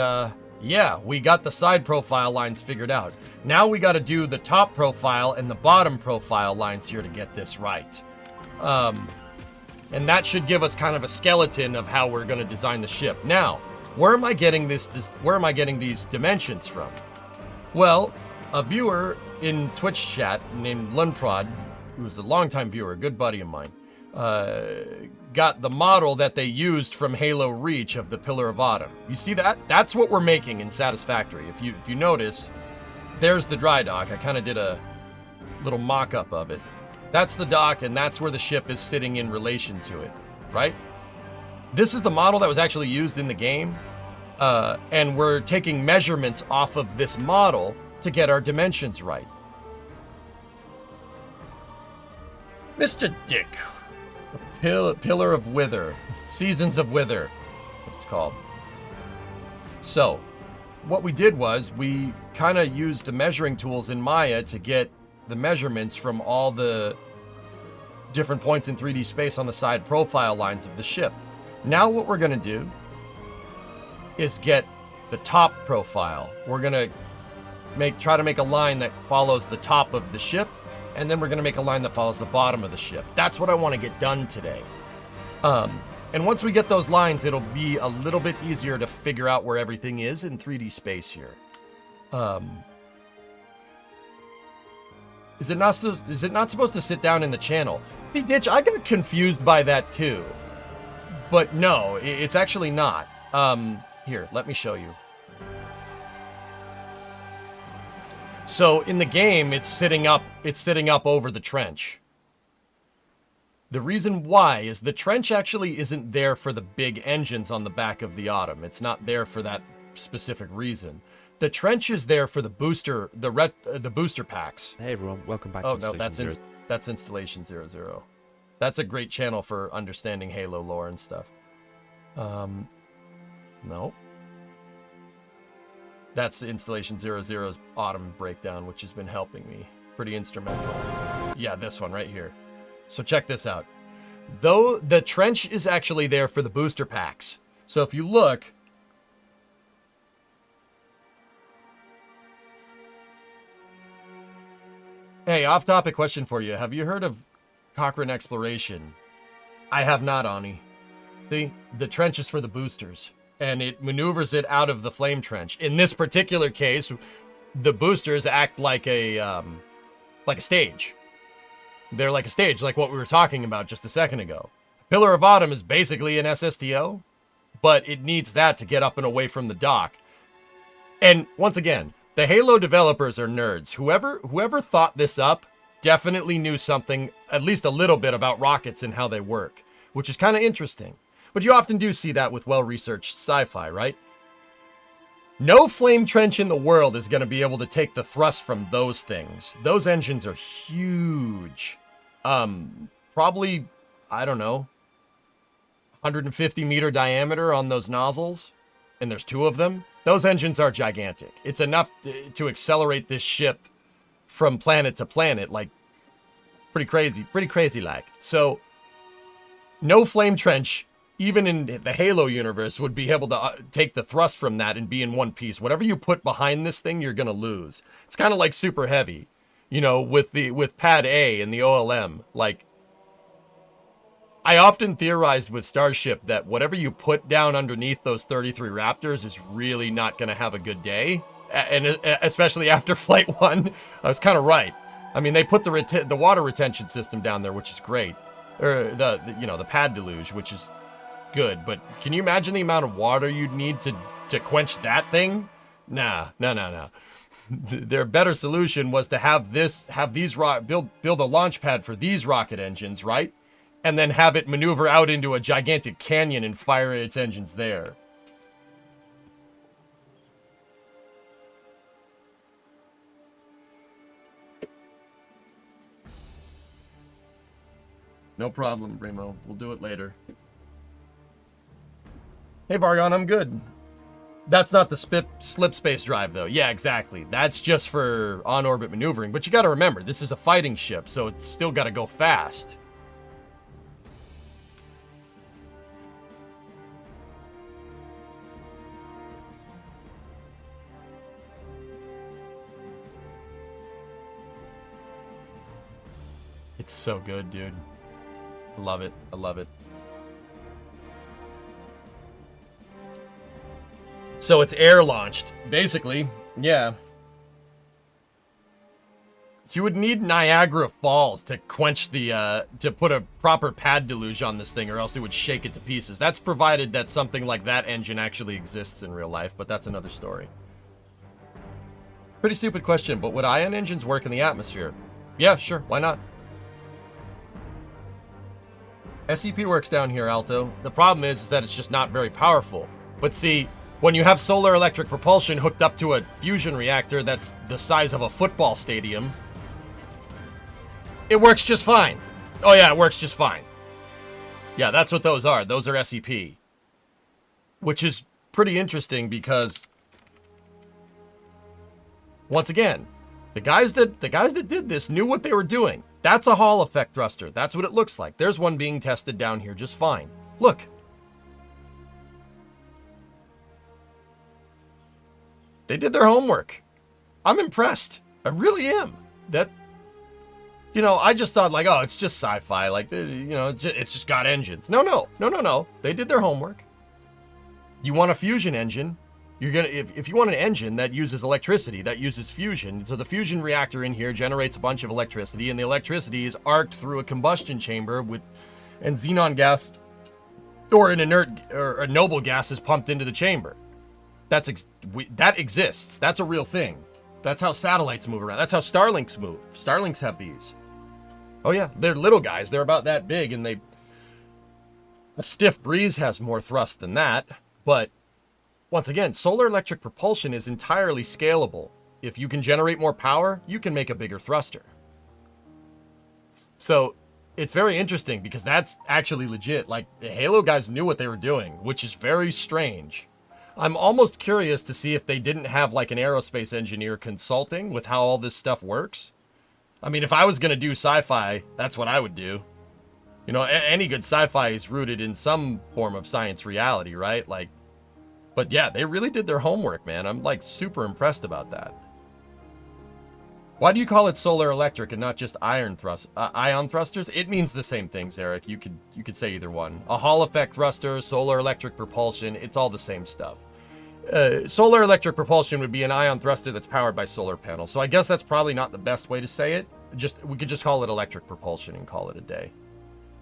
yeah, we got the side profile lines figured out. Now we got to do the top profile and the bottom profile lines here to get this right. And that should give us kind of a skeleton of how we're going to design the ship. Now, where am I getting where am I getting these dimensions from? Well, a viewer in Twitch chat named Lunprod, who's a longtime viewer, a good buddy of mine, got the model that they used from Halo Reach of the Pillar of Autumn. You see that? That's what we're making in Satisfactory. If you notice, there's the dry dock. I kind of did a little mock-up of it. That's the dock, and that's where the ship is sitting in relation to it, right? This is the model that was actually used in the game, and we're taking measurements off of this model to get our dimensions right. Mr. Dick. Pillar of Wither. Seasons of Wither, what it's called. So, what we did was we kind of used the measuring tools in Maya to get the measurements from all the different points in 3D space on the side profile lines of the ship. Now what we're going to do is get the top profile. We're going to try to make a line that follows the top of the ship, and then we're going to make a line that follows the bottom of the ship. That's what I want to get done today. And once we get those lines, it'll be a little bit easier to figure out where everything is in 3D space here. Is it not supposed to sit down in the channel? See, Ditch, I got confused by that too. But no, it's actually not. Here, let me show you. So in the game, it's sitting up over the trench. The reason why is the trench actually isn't there for the big engines on the back of the Autumn. It's not there for that specific reason. The trench is there for the booster, the booster packs. Hey everyone, welcome back to Installation Zero. That's Installation 00. That's a great channel for understanding Halo lore and stuff. No. That's Installation 00's Autumn breakdown, which has been helping me. Pretty instrumental. Yeah, this one right here. So check this out. Though the trench is actually there for the booster packs. So if you look... Hey, off-topic question for you. Have you heard of Cochrane Exploration? I have not, Ani. See, the trench is for the boosters, and it maneuvers it out of the flame trench. In this particular case, the boosters act like a stage. They're like a stage, like what we were talking about just a second ago. Pillar of Autumn is basically an SSTO, but it needs that to get up and away from the dock. And once again, the Halo developers are nerds. Whoever thought this up definitely knew something, at least a little bit, about rockets and how they work, which is kind of interesting. But you often do see that with well-researched sci-fi, right? No flame trench in the world is going to be able to take the thrust from those things. Those engines are huge. Probably, I don't know, 150 meter diameter on those nozzles, and there's two of them. Those engines are gigantic. It's enough to accelerate this ship from planet to planet, like pretty crazy like. So no flame trench, even in the Halo universe, would be able to take the thrust from that and be in one piece. Whatever you put behind this thing, you're gonna lose. It's kind of like super heavy, you know, with Pad A and the OLM. Like, I often theorized with Starship that whatever you put down underneath those 33 Raptors is really not gonna have a good day, and especially after Flight 1, I was kind of right. I mean, they put the water retention system down there, which is great, or the pad deluge, which is good. But can you imagine the amount of water you'd need to quench that thing? Nah. Their better solution was to have these build a launch pad for these rocket engines, right? And then have it maneuver out into a gigantic canyon and fire its engines there. No problem, Remo. We'll do it later. Hey, Vargon, I'm good. That's not the slip space drive, though. Yeah, exactly. That's just for on-orbit maneuvering. But you got to remember, this is a fighting ship, so it's still got to go fast. It's so good, dude. I love it. I love it. So it's air launched, basically. Yeah. You would need Niagara Falls to quench the, to put a proper pad deluge on this thing, or else it would shake it to pieces. That's provided that something like that engine actually exists in real life, but that's another story. Pretty stupid question, but would ion engines work in the atmosphere? Yeah, sure, why not? SEP works down here, Alto. The problem is that it's just not very powerful. But see, when you have solar electric propulsion hooked up to a fusion reactor that's the size of a football stadium, it works just fine. Oh yeah, it works just fine. Yeah, that's what those are. Those are SEP. Which is pretty interesting because, once again, the guys that did this knew what they were doing. That's a Hall effect thruster. That's what it looks like. There's one being tested down here just fine. Look. They did their homework. I'm impressed. I really am. That, you know, I just thought like, oh, it's just sci-fi. Like, you know, it's just got engines. No. They did their homework. You want a fusion engine. You're gonna, if you want an engine that uses electricity, that uses fusion, so the fusion reactor in here generates a bunch of electricity, and the electricity is arced through a combustion chamber and xenon gas or an inert or a noble gas is pumped into the chamber. That exists. That's a real thing. That's how satellites move around. That's how Starlinks move. Starlinks have these. Oh yeah, they're little guys. They're about that big, and a stiff breeze has more thrust than that, but once again, solar electric propulsion is entirely scalable. If you can generate more power, you can make a bigger thruster. So it's very interesting because that's actually legit. Like, the Halo guys knew what they were doing, which is very strange. I'm almost curious to see if they didn't have like an aerospace engineer consulting with how all this stuff works. I mean, if I was going to do sci-fi, that's what I would do. You know, any good sci-fi is rooted in some form of science reality, right? Like, but yeah, they really did their homework, man. I'm like super impressed about that. Why do you call it solar electric and not just ion thrusters? It means the same things, Eric. You could say either one. A Hall effect thruster, solar electric propulsion, it's all the same stuff. Solar electric propulsion would be an ion thruster that's powered by solar panels. So I guess that's probably not the best way to say it. We could just call it electric propulsion and call it a day.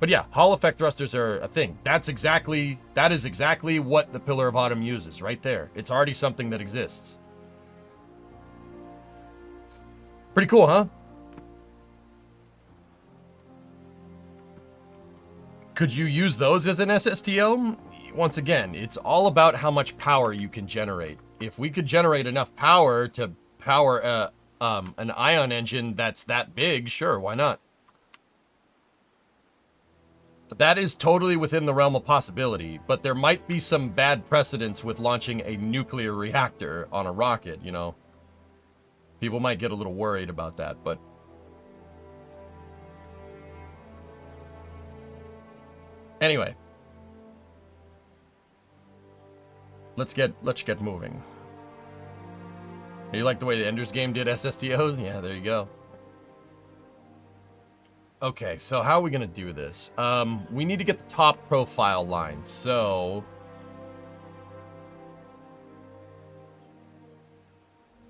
But yeah, Hall effect thrusters are a thing. That is exactly what the Pillar of Autumn uses right there. It's already something that exists. Pretty cool, huh? Could you use those as an SSTO? Once again, it's all about how much power you can generate. If we could generate enough power to power an ion engine that's that big, sure, why not? That is totally within the realm of possibility, but there might be some bad precedents with launching a nuclear reactor on a rocket, you know? People might get a little worried about that, but... Anyway. Let's get moving. You like the way the Ender's Game did SSTOs? Yeah, there you go. Okay, so how are we gonna do this? We need to get the top profile line, so...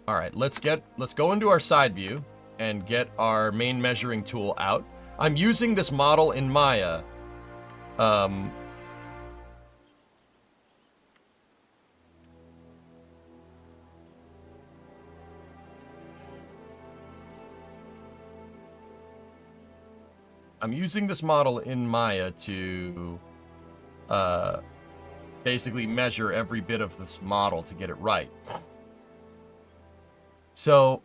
Alright, let's go into our side view and get our main measuring tool out. I'm using this model in Maya. I'm using this model in Maya to basically measure every bit of this model to get it right. So,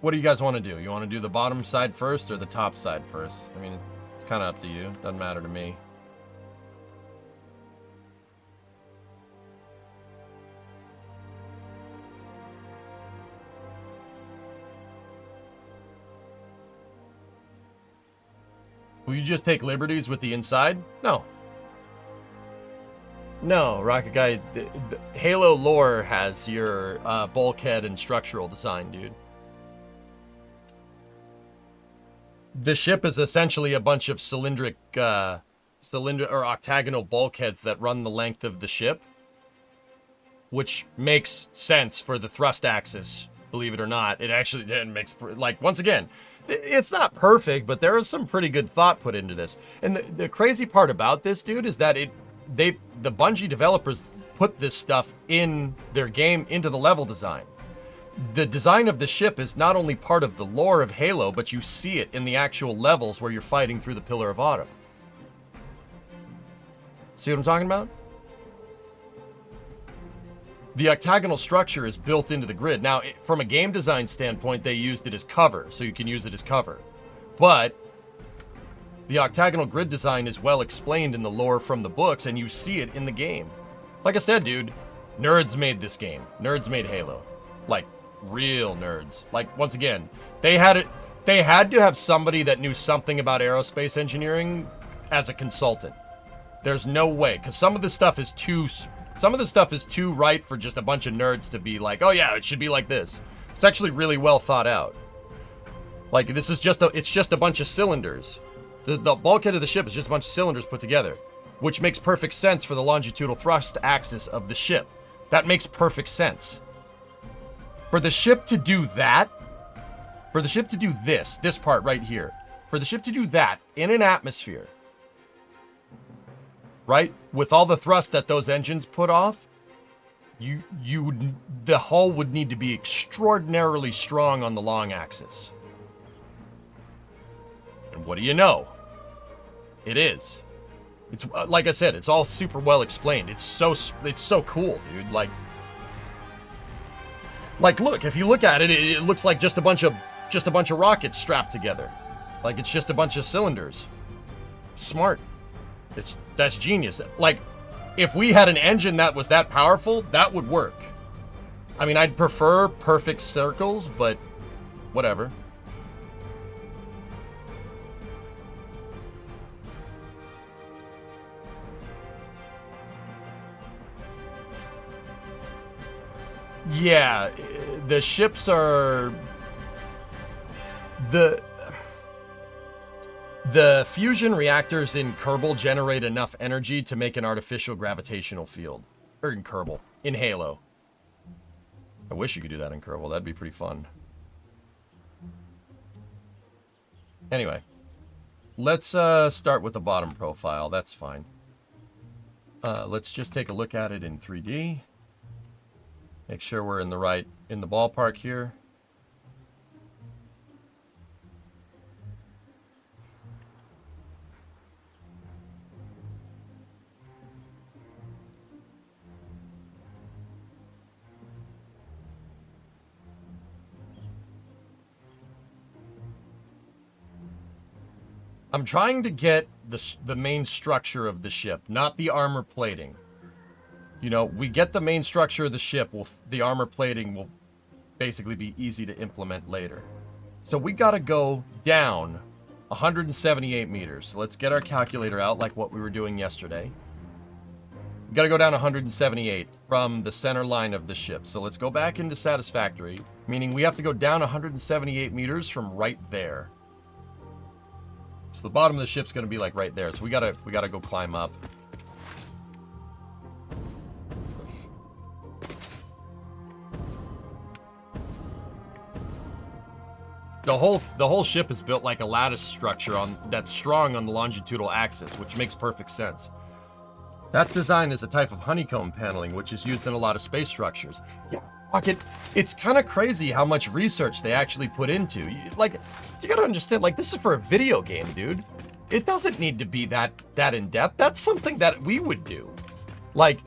what do you guys want to do? You want to do the bottom side first or the top side first? I mean, it's kind of up to you. Doesn't matter to me. Will you just take liberties with the inside? No. No, Rocket Guy, the Halo lore has your bulkhead and structural design, dude. The ship is essentially a bunch of cylindric, or octagonal bulkheads that run the length of the ship, which makes sense for the thrust axis, believe it or not. It actually makes, like, once again, it's not perfect, but there is some pretty good thought put into this. And the crazy part about this, dude, is that the Bungie developers put this stuff in their game into the level design. The design of the ship is not only part of the lore of Halo, but you see it in the actual levels where you're fighting through the Pillar of Autumn. See what I'm talking about? The octagonal structure is built into the grid. Now, from a game design standpoint, they used it as cover, so you can use it as cover. But the octagonal grid design is well explained in the lore from the books, and you see it in the game. Like I said, dude, nerds made this game. Nerds made Halo. Like, real nerds. Like, once again, they had to have somebody that knew something about aerospace engineering as a consultant. There's no way, because some of this stuff is too right for just a bunch of nerds to be like, oh yeah, it should be like this. It's actually really well thought out. Like, this is it's just a bunch of cylinders. The bulkhead of the ship is just a bunch of cylinders put together, which makes perfect sense for the longitudinal thrust axis of the ship. That makes perfect sense. For the ship to do that, for the ship to do this part right here, for the ship to do that in an atmosphere, right, with all the thrust that those engines put off, the hull would need to be extraordinarily strong on the long axis. And what do you know? It is. It's like I said, it's all super well explained. It's so cool, dude. Like look, if you look at it, it looks like just a bunch of rockets strapped together. Like it's just a bunch of cylinders. Smart. That's genius. Like, if we had an engine that was that powerful, that would work. I mean, I'd prefer perfect circles, but whatever. Yeah, the ships are... The fusion reactors in Kerbal generate enough energy to make an artificial gravitational field. Or in Kerbal. In Halo. I wish you could do that in Kerbal. That'd be pretty fun. Anyway. Let's start with the bottom profile. That's fine. Let's just take a look at it in 3D. Make sure we're in the ballpark here. I'm trying to get the main structure of the ship, not the armor plating. You know, we get the main structure of the ship, the armor plating will basically be easy to implement later. So we gotta go down 178 meters. So let's get our calculator out like what we were doing yesterday. We gotta go down 178 from the center line of the ship. So let's go back into Satisfactory, meaning we have to go down 178 meters from right there. So the bottom of the ship's gonna be like right there. So we gotta go climb up. The whole ship is built like a lattice structure that's strong on the longitudinal axis, which makes perfect sense. That design is a type of honeycomb paneling, which is used in a lot of space structures. Yeah, it's kind of crazy how much research they actually put into. Like, you gotta understand, like, this is for a video game, dude. It doesn't need to be that in-depth. That's something that we would do. Like,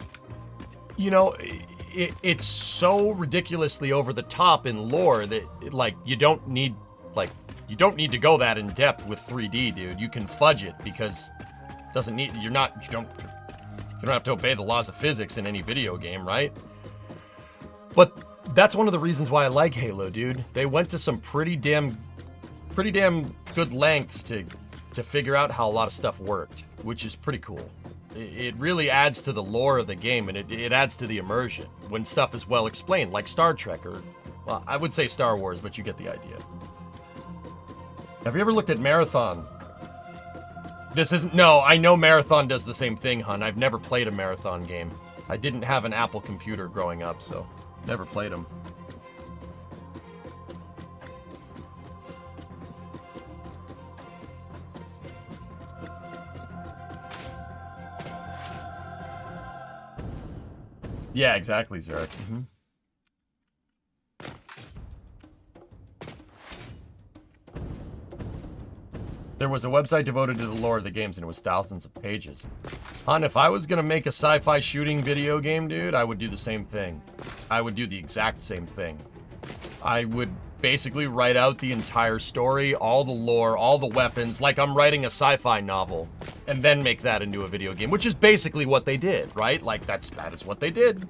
you know, it's so ridiculously over the top in lore that, like, you don't need to go that in depth with 3D, dude. You can fudge it because you don't have to obey the laws of physics in any video game, right? But that's one of the reasons why I like Halo, dude. They went to some pretty damn good lengths to figure out how a lot of stuff worked, which is pretty cool. It really adds to the lore of the game, and it adds to the immersion when stuff is well explained, like Star Trek, or, well, I would say Star Wars, but you get the idea. Have you ever looked at Marathon? No, I know Marathon does the same thing, hun. I've never played a Marathon game. I didn't have an Apple computer growing up, so never played them. Yeah, exactly, Zarek. Mm-hmm. There was a website devoted to the lore of the games, and it was thousands of pages. Hon, if I was gonna make a sci-fi shooting video game, dude, I would do the same thing. I would do the exact same thing. I would basically write out the entire story, all the lore, all the weapons, like I'm writing a sci-fi novel, and then make that into a video game, which is basically what they did, right? Like, that is what they did.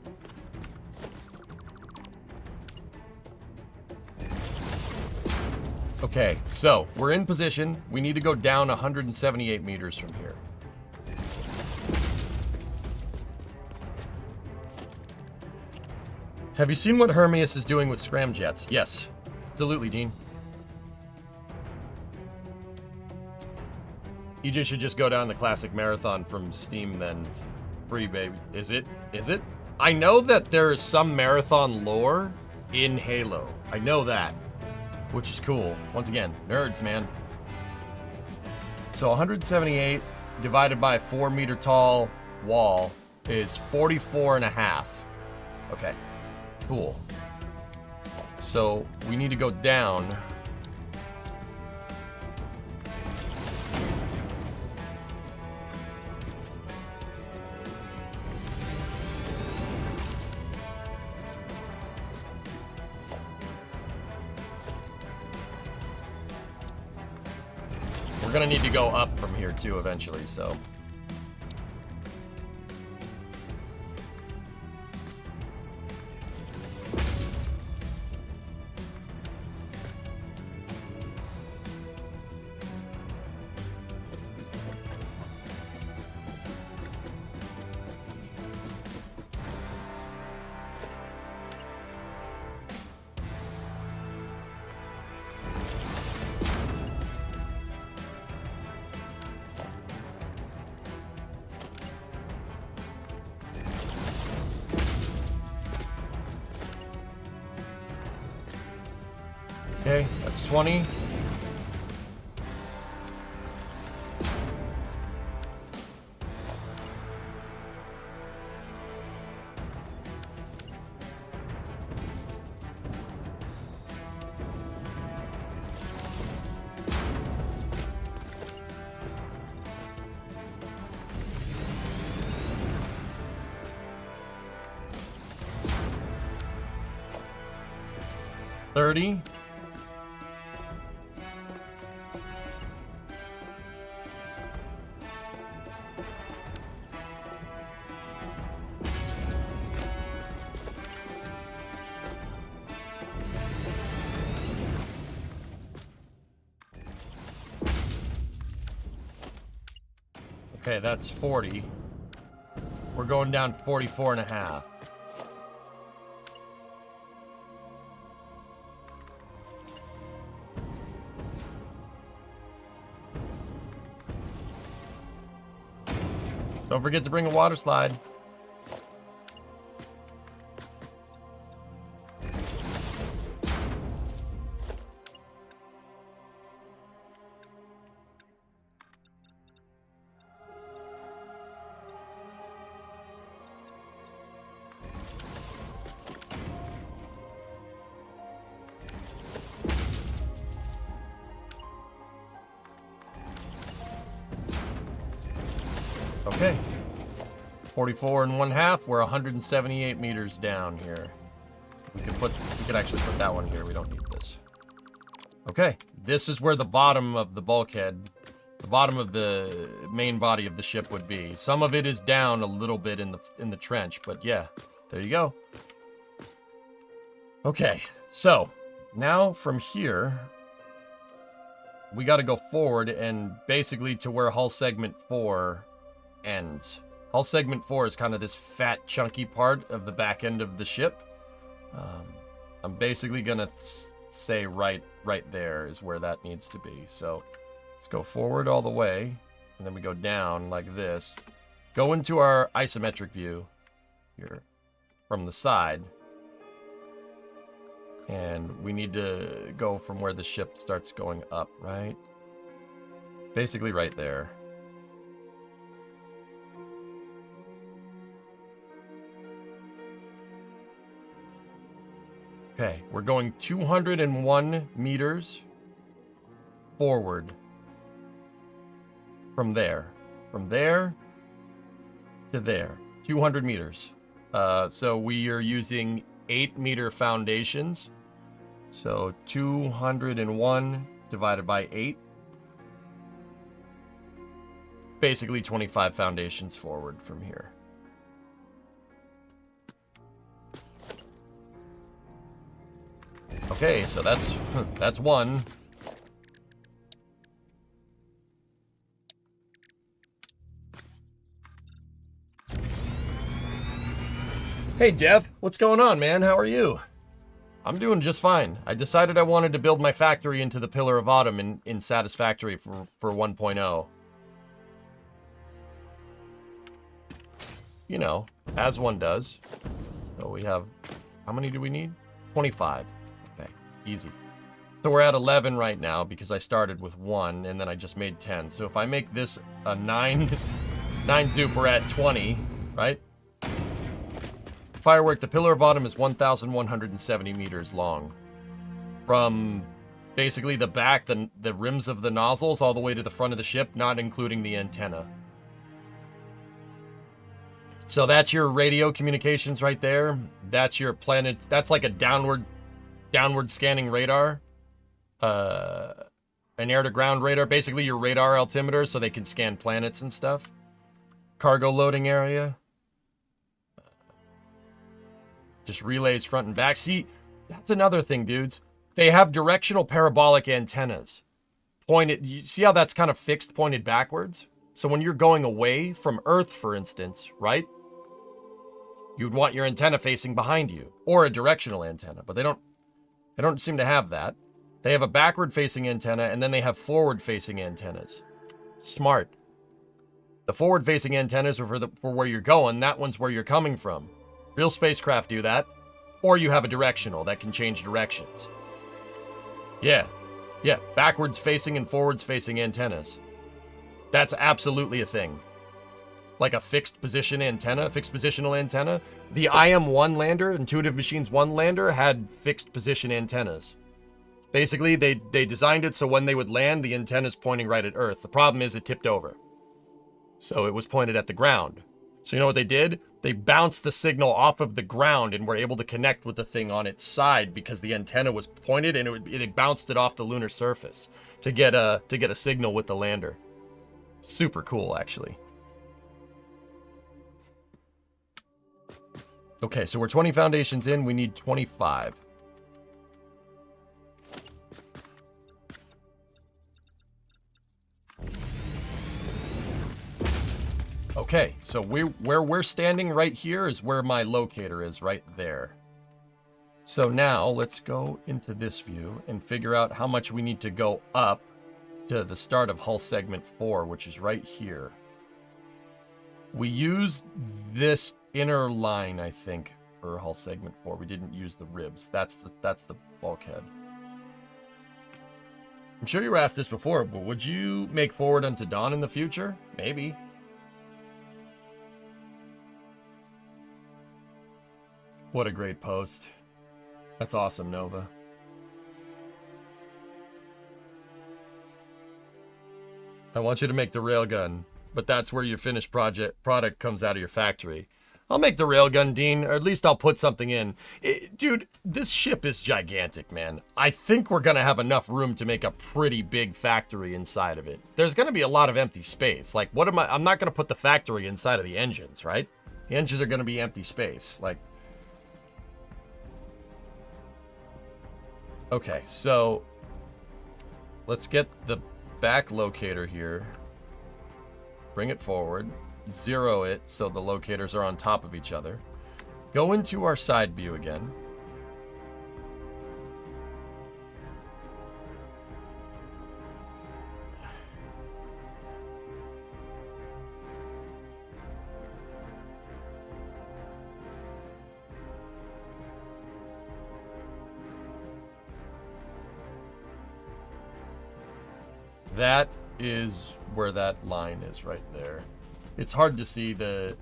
Okay, so we're in position. We need to go down 178 meters from here. Have you seen what Hermes is doing with scramjets? Yes, absolutely, Dean. EJ should just go down the classic marathon from Steam then. Free, baby. Is it? Is it? I know that there is some marathon lore in Halo. I know that. Which is cool. Once again, nerds, man. So 178 divided by a 4-meter tall wall is 44 and a half. Okay, cool. So we need to go down. We're gonna need to go up from here too eventually, so. Okay, that's 20. $30. Okay, that's 40. We're going down 44 and a half. Don't forget to bring a water slide. Okay. 44 and 1/2. We're 178 meters down here. We could actually put that one here. We don't need this. Okay. This is where the bottom of the bulkhead, the bottom of the main body of the ship would be. Some of it is down a little bit in the trench, but yeah, there you go. Okay. So, now from here, we got to go forward and basically to where hull segment 4 ends. Hull segment 4 is kind of this fat, chunky part of the back end of the ship. I'm basically gonna say right there is where that needs to be. So let's go forward all the way, and then we go down like this. Go into our isometric view here from the side, and we need to go from where the ship starts going up, right? Basically right there. Okay, we're going 201 meters forward from there. From there to there. 200 meters. So we are using 8-meter foundations. So 201 divided by 8. Basically 25 foundations forward from here. Okay, so that's one. Hey, Dev, what's going on, man? How are you? I'm doing just fine. I decided I wanted to build my factory into the Pillar of Autumn in Satisfactory for 1.0. You know, as one does. So we have, how many do we need? 25. Okay, easy. So we're at 11 right now because I started with 1 and then I just made 10. So if I make this a 9 zoop, we're at 20, right? Firework, the Pillar of Autumn is 1,170 meters long. From basically the back, the rims of the nozzles, all the way to the front of the ship, not including the antenna. So that's your radio communications right there. That's your planet. That's like a downward scanning radar. An air-to-ground radar. Basically your radar altimeter so they can scan planets and stuff. Cargo loading area. Just relays front and back. See, that's another thing, dudes. They have directional parabolic antennas. Pointed. You see how that's kind of fixed, pointed backwards? So when you're going away from Earth, for instance, right? You'd want your antenna facing behind you. Or a directional antenna. But they don't seem to have that. They have a backward-facing antenna, and then they have forward-facing antennas. Smart. The forward-facing antennas are for where you're going. That one's where you're coming from. Real spacecraft do that. Or you have a directional that can change directions. Yeah. Yeah, backwards-facing and forwards-facing antennas. That's absolutely a thing. Like a fixed position antenna, fixed positional antenna. The IM-1 lander, Intuitive Machines 1 lander, had fixed position antennas. Basically, they designed it so when they would land, the antenna's pointing right at Earth. The problem is it tipped over. So it was pointed at the ground. So you know what they did? They bounced the signal off of the ground and were able to connect with the thing on its side because the antenna was pointed and they bounced it off the lunar surface to get a signal with the lander. Super cool, actually. Okay, so we're 20 foundations in. We need 25. Okay, so where we're standing right here is where my locator is, right there. So now let's go into this view and figure out how much we need to go up to the start of hull segment 4, which is right here. We used this inner line, I think, for hull segment 4. We didn't use the ribs. That's the bulkhead. I'm sure you were asked this before, but would you make forward unto dawn in the future? Maybe. What a great post. That's awesome, Nova. I want you to make the railgun, but that's where your finished product comes out of your factory. I'll make the railgun, Dean, or at least I'll put something in. Dude, this ship is gigantic, man. I think we're going to have enough room to make a pretty big factory inside of it. There's going to be a lot of empty space. Like, I'm not going to put the factory inside of the engines, right? The engines are going to be empty space. Like, okay, so let's get the back locator here. Bring it forward. Zero it so the locators are on top of each other. Go into our side view again. That is where that line is right there. It's hard to see, the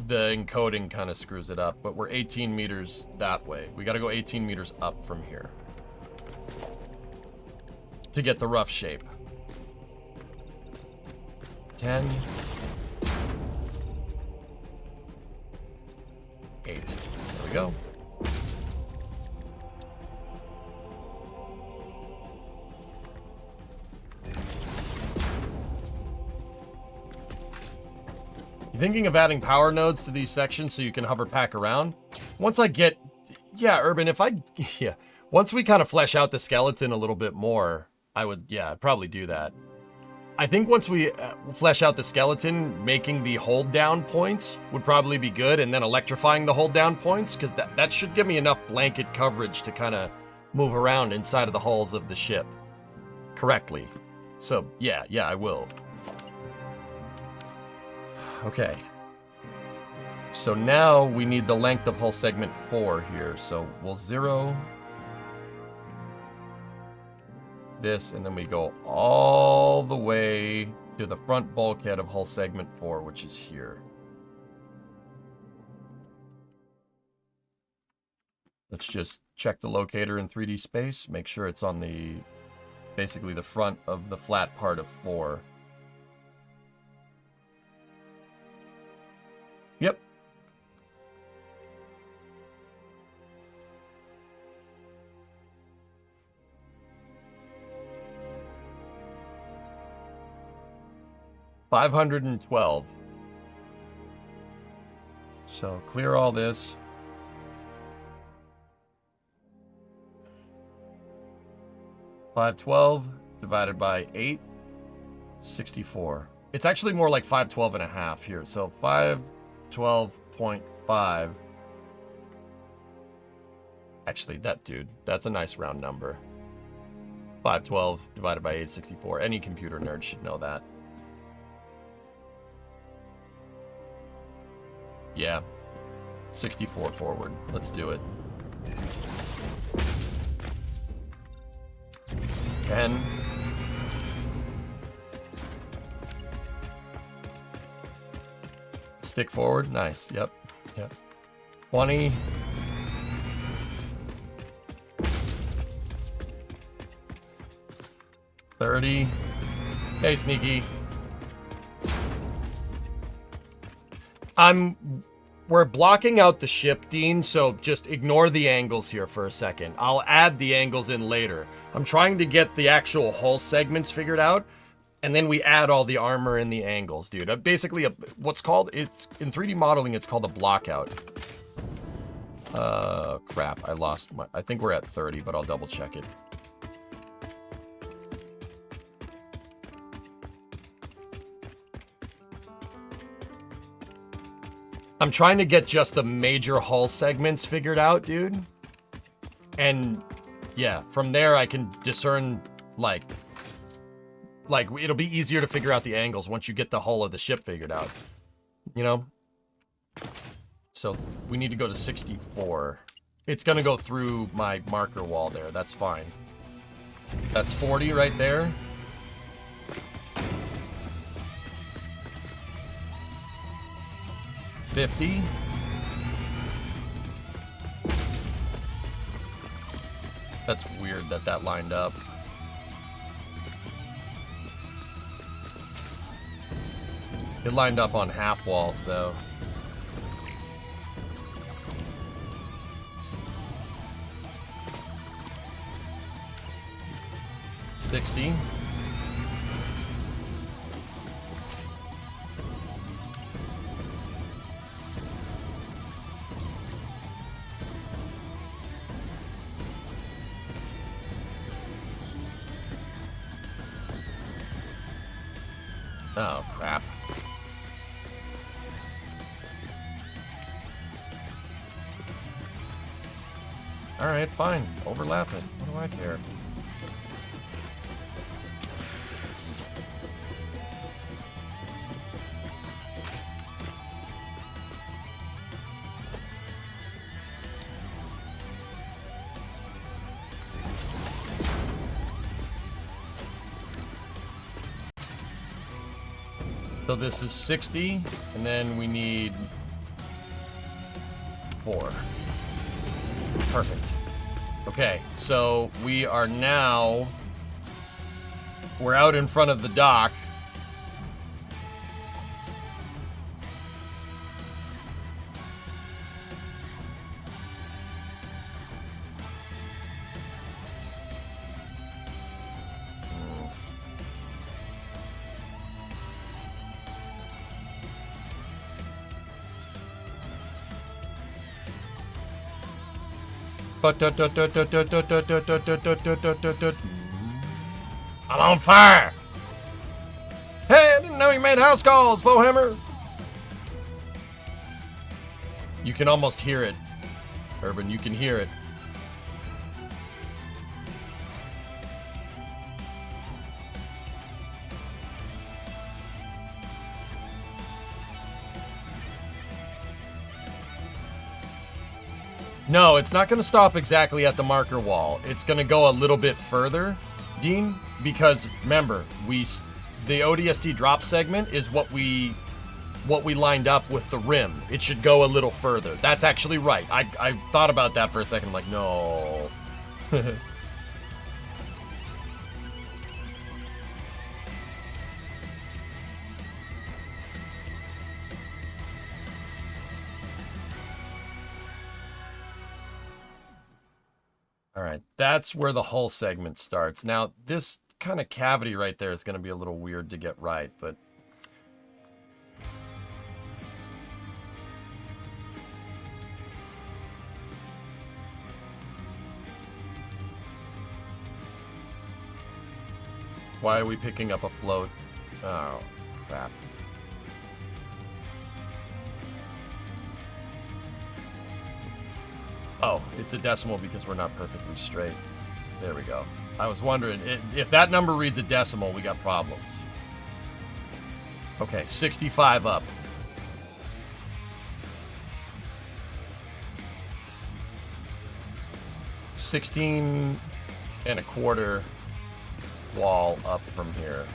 encoding kind of screws it up, but we're 18 meters that way. We got to go 18 meters up from here to get the rough shape. 10. 8. There we go. Thinking of adding power nodes to these sections so you can hover pack around. Once I get, yeah, Urban, once we kind of flesh out the skeleton a little bit more, I'd probably do that. I think once we flesh out the skeleton, making the hold down points would probably be good, and then electrifying the hold down points, because that should give me enough blanket coverage to kind of move around inside of the hulls of the ship correctly. So yeah, I will. Okay. So now we need the length of hull segment 4 here. So we'll 0 this, and then we go all the way to the front bulkhead of hull segment 4, which is here. Let's just check the locator in 3D space. Make sure it's on basically the front of the flat part of 4. Yep. $512. So clear all this. $512 divided by 8, 64. It's actually more like 512 and a half here. So 512.5. Actually, that's a nice round number. 512 divided by 864. Any computer nerd should know that. Yeah. 64 forward. Let's do it. 10. Stick forward. Nice. Yep. 20. 30. Hey, Sneaky. We're blocking out the ship, Dean, so just ignore the angles here for a second. I'll add the angles in later. I'm trying to get the actual hull segments figured out, and then we add all the armor and the angles, dude. Basically, it's in 3D modeling, it's called a blockout. Crap, I think we're at 30, but I'll double check it. I'm trying to get just the major hull segments figured out, dude. And yeah, from there I can discern, like it'll be easier to figure out the angles once you get the hull of the ship figured out. You know? So we need to go to 64. It's gonna go through my marker wall there. That's fine. That's 40 right there. $50. That's weird that that lined up. It lined up on half walls though. $60. Oh, crap. Alright, fine. Overlap it. What do I care? So this is 60, and then we need 4. Perfect. Okay, so we are now... We're out in front of the dock. I'm on fire! Hey, I didn't know you made house calls, Fohammer! You can almost hear it, Urban. You can hear it. No, it's not going to stop exactly at the marker wall. It's going to go a little bit further, Dean, because remember, the ODST drop segment is what we lined up with the rim. It should go a little further. That's actually right. I thought about that for a second. I'm like, no. All right, that's where the hull segment starts. Now, this kind of cavity right there is going to be a little weird to get right, but... Why are we picking up a float? Oh, crap. Oh, it's a decimal because we're not perfectly straight. There we go. I was wondering, if that number reads a decimal, we got problems. Okay, 65 up. $16.25 wall up from here.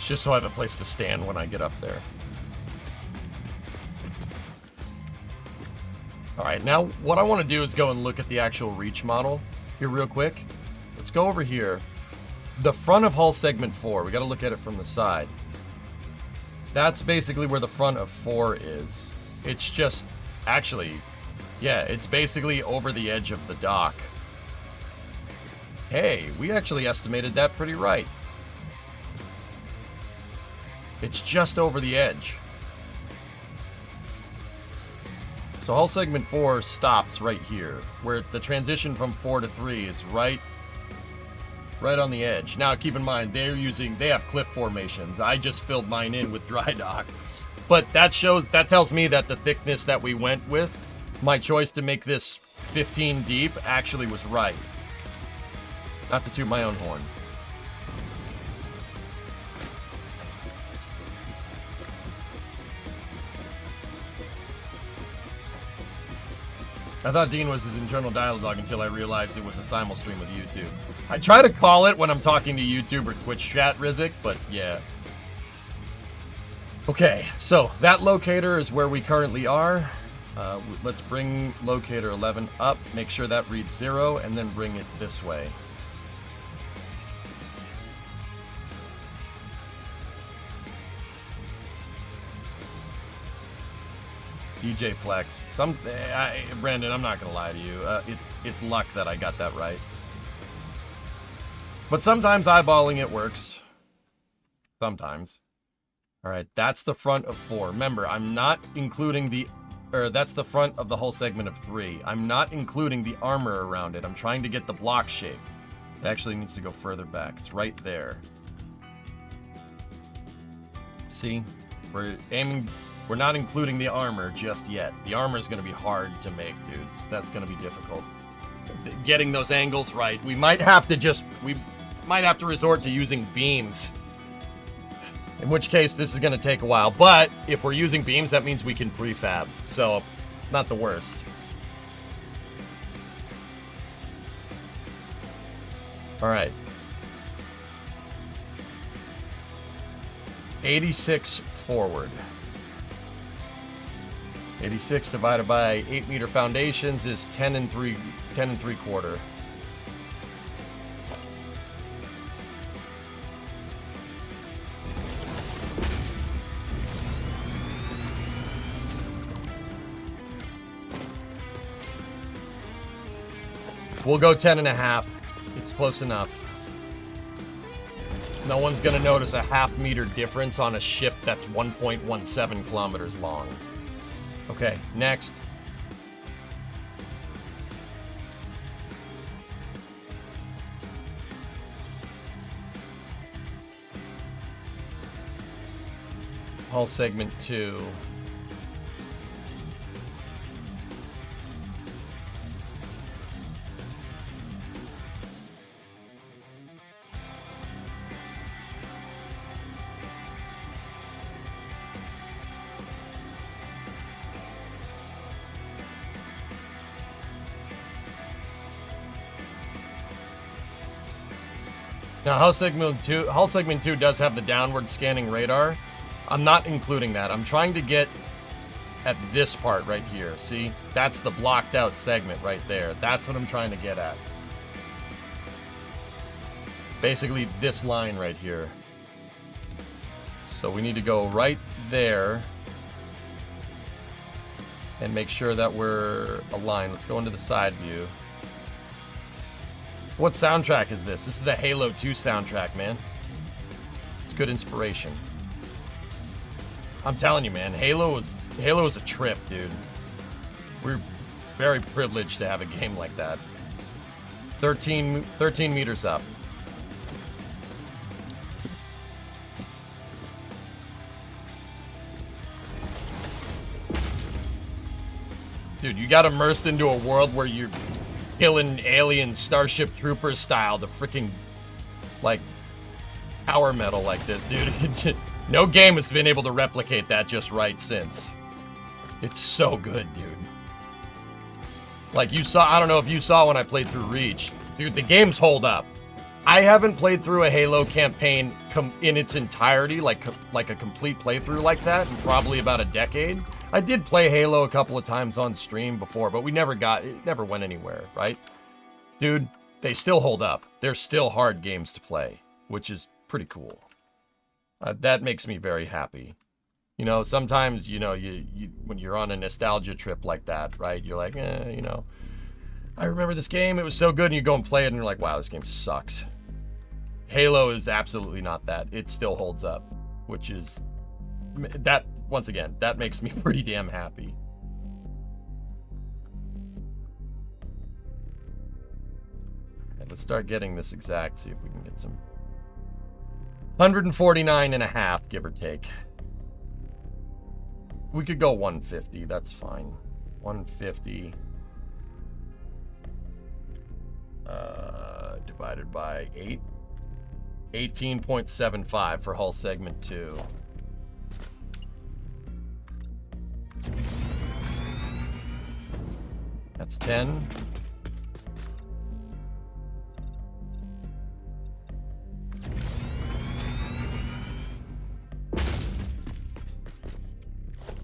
Just so I have a place to stand when I get up there. Alright, now what I want to do is go and look at the actual reach model here real quick. Let's go over here. the front of hull segment 4. We got to look at it from the side. That's basically where the front of 4 is. It's just, actually, yeah, it's basically over the edge of the dock. Hey, we actually estimated that pretty right. It's just over the edge. So hull segment 4 stops right here, where the transition from 4 to 3 is right on the edge. Now, keep in mind, they have cliff formations. I just filled mine in with dry dock. But that tells me that the thickness that we went with, my choice to make this 15 deep, actually was right. Not to toot my own horn. I thought Dean was his internal dialogue until I realized it was a simul stream with YouTube. I try to call it when I'm talking to YouTube or Twitch chat, Rizik, but yeah. Okay, so that locator is where we currently are. Let's bring locator 11 up, make sure that reads 0, and then bring it this way. DJ Flex. Brandon, I'm not gonna lie to you. It's luck that I got that right. But sometimes eyeballing it works. Sometimes. Alright, that's the front of 4. Remember, I'm not including that's the front of the whole segment of 3. I'm not including the armor around it. I'm trying to get the block shape. It actually needs to go further back. It's right there. See? We're not including the armor just yet. The armor is going to be hard to make, dudes. That's going to be difficult. Getting those angles right. We might have to resort to using beams. In which case, this is going to take a while. But if we're using beams, that means we can prefab. So, not the worst. Alright. 86 forward. 86 divided by 8 meter foundations is 10 and 3/4. We'll go 10.5. It's close enough. No one's gonna notice a half-meter difference on a ship that's 1.17 kilometers long. Okay, next. Hull segment 2. Now, hull segment 2 does have the downward scanning radar. I'm not including that. I'm trying to get at this part right here. See? That's the blocked out segment right there. That's what I'm trying to get at. Basically, this line right here. So we need to go right there and make sure that we're aligned. Let's go into the side view. What soundtrack is this? This is the Halo 2 soundtrack, man. It's good inspiration. I'm telling you, man, Halo is a trip, dude. We're very privileged to have a game like that. 13 meters up. Dude, you got immersed into a world where you're killing alien Starship Troopers style, the freaking, like, power metal like this, dude. No game has been able to replicate that just right since. It's so good, dude. Like, you saw, I don't know if you saw when I played through Reach. Dude, the games hold up. I haven't played through a Halo campaign in its entirety, like a complete playthrough like that, in probably about a decade. I did play Halo a couple of times on stream before, but it never went anywhere, right? Dude, they still hold up. They're still hard games to play. which is pretty cool. That makes me very happy. You know, sometimes, you know, you when you're on a nostalgia trip like that, right? You're like, you know, I remember this game. It was so good. And you go and play it and you're like, wow, this game sucks. Halo is absolutely not that. It still holds up, which is that, once again, that makes me pretty damn happy. Okay, let's start getting this exact, see if we can get some 149.5, give or take. We could go 150, that's fine. 150 divided by 8. 18.75 for hull segment 2. That's 10.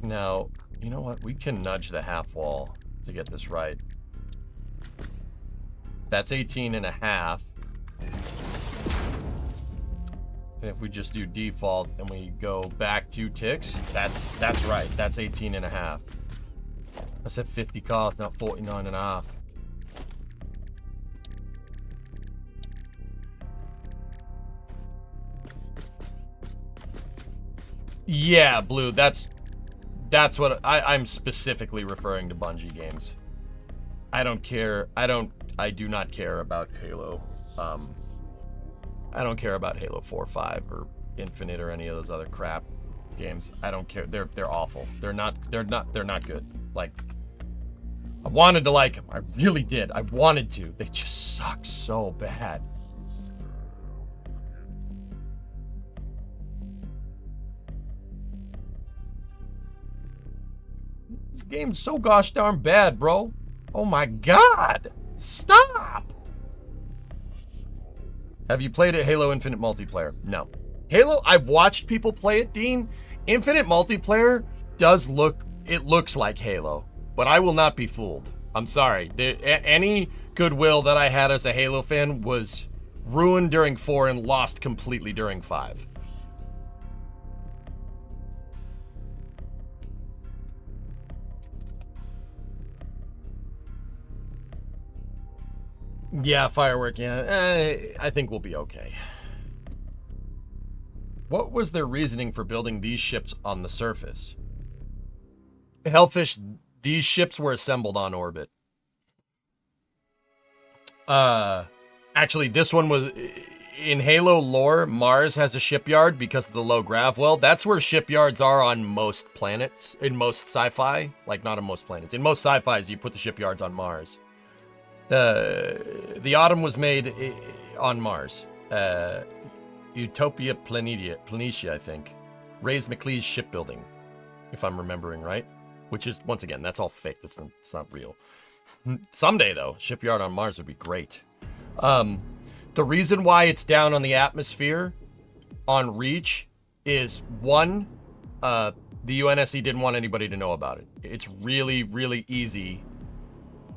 Now, you know what? We can nudge the half wall to get this right. That's 18.5. And if we just do default and we go back 2 ticks, that's right. That's 18.5. I said 50 cost, not 49.5. Yeah, Blue, that's what I'm specifically referring to Bungie games. I don't care. I do not care about Halo. I don't care about Halo 4, 5, or Infinite or any of those other crap games. I don't care. They're awful. They're not good. Like, I wanted to like them. I really did. I wanted to. They just suck so bad. This game's so gosh darn bad, bro. Oh my god. Stop. Have you played it, Halo Infinite multiplayer? No. Halo, I've watched people play it, Dean. Infinite multiplayer looks like Halo, but I will not be fooled. I'm sorry. Any goodwill that I had as a Halo fan was ruined during 4 and lost completely during 5. Yeah, firework, yeah. I think we'll be okay. What was their reasoning for building these ships on the surface? Hellfish, these ships were assembled on orbit. Actually, this one was... In Halo lore, Mars has a shipyard because of the low grav well. That's where shipyards are on most planets. In most sci-fi. Like, not on most planets. In most sci-fis, you put the shipyards on Mars. The Autumn was made on Mars. Utopia Planitia, I think. Raised McLeod's shipbuilding, if I'm remembering right. Which is, once again, that's all fake. It's not real. Someday, though, shipyard on Mars would be great. The reason why it's down on the atmosphere on Reach is, one, the UNSC didn't want anybody to know about it. It's really, really easy.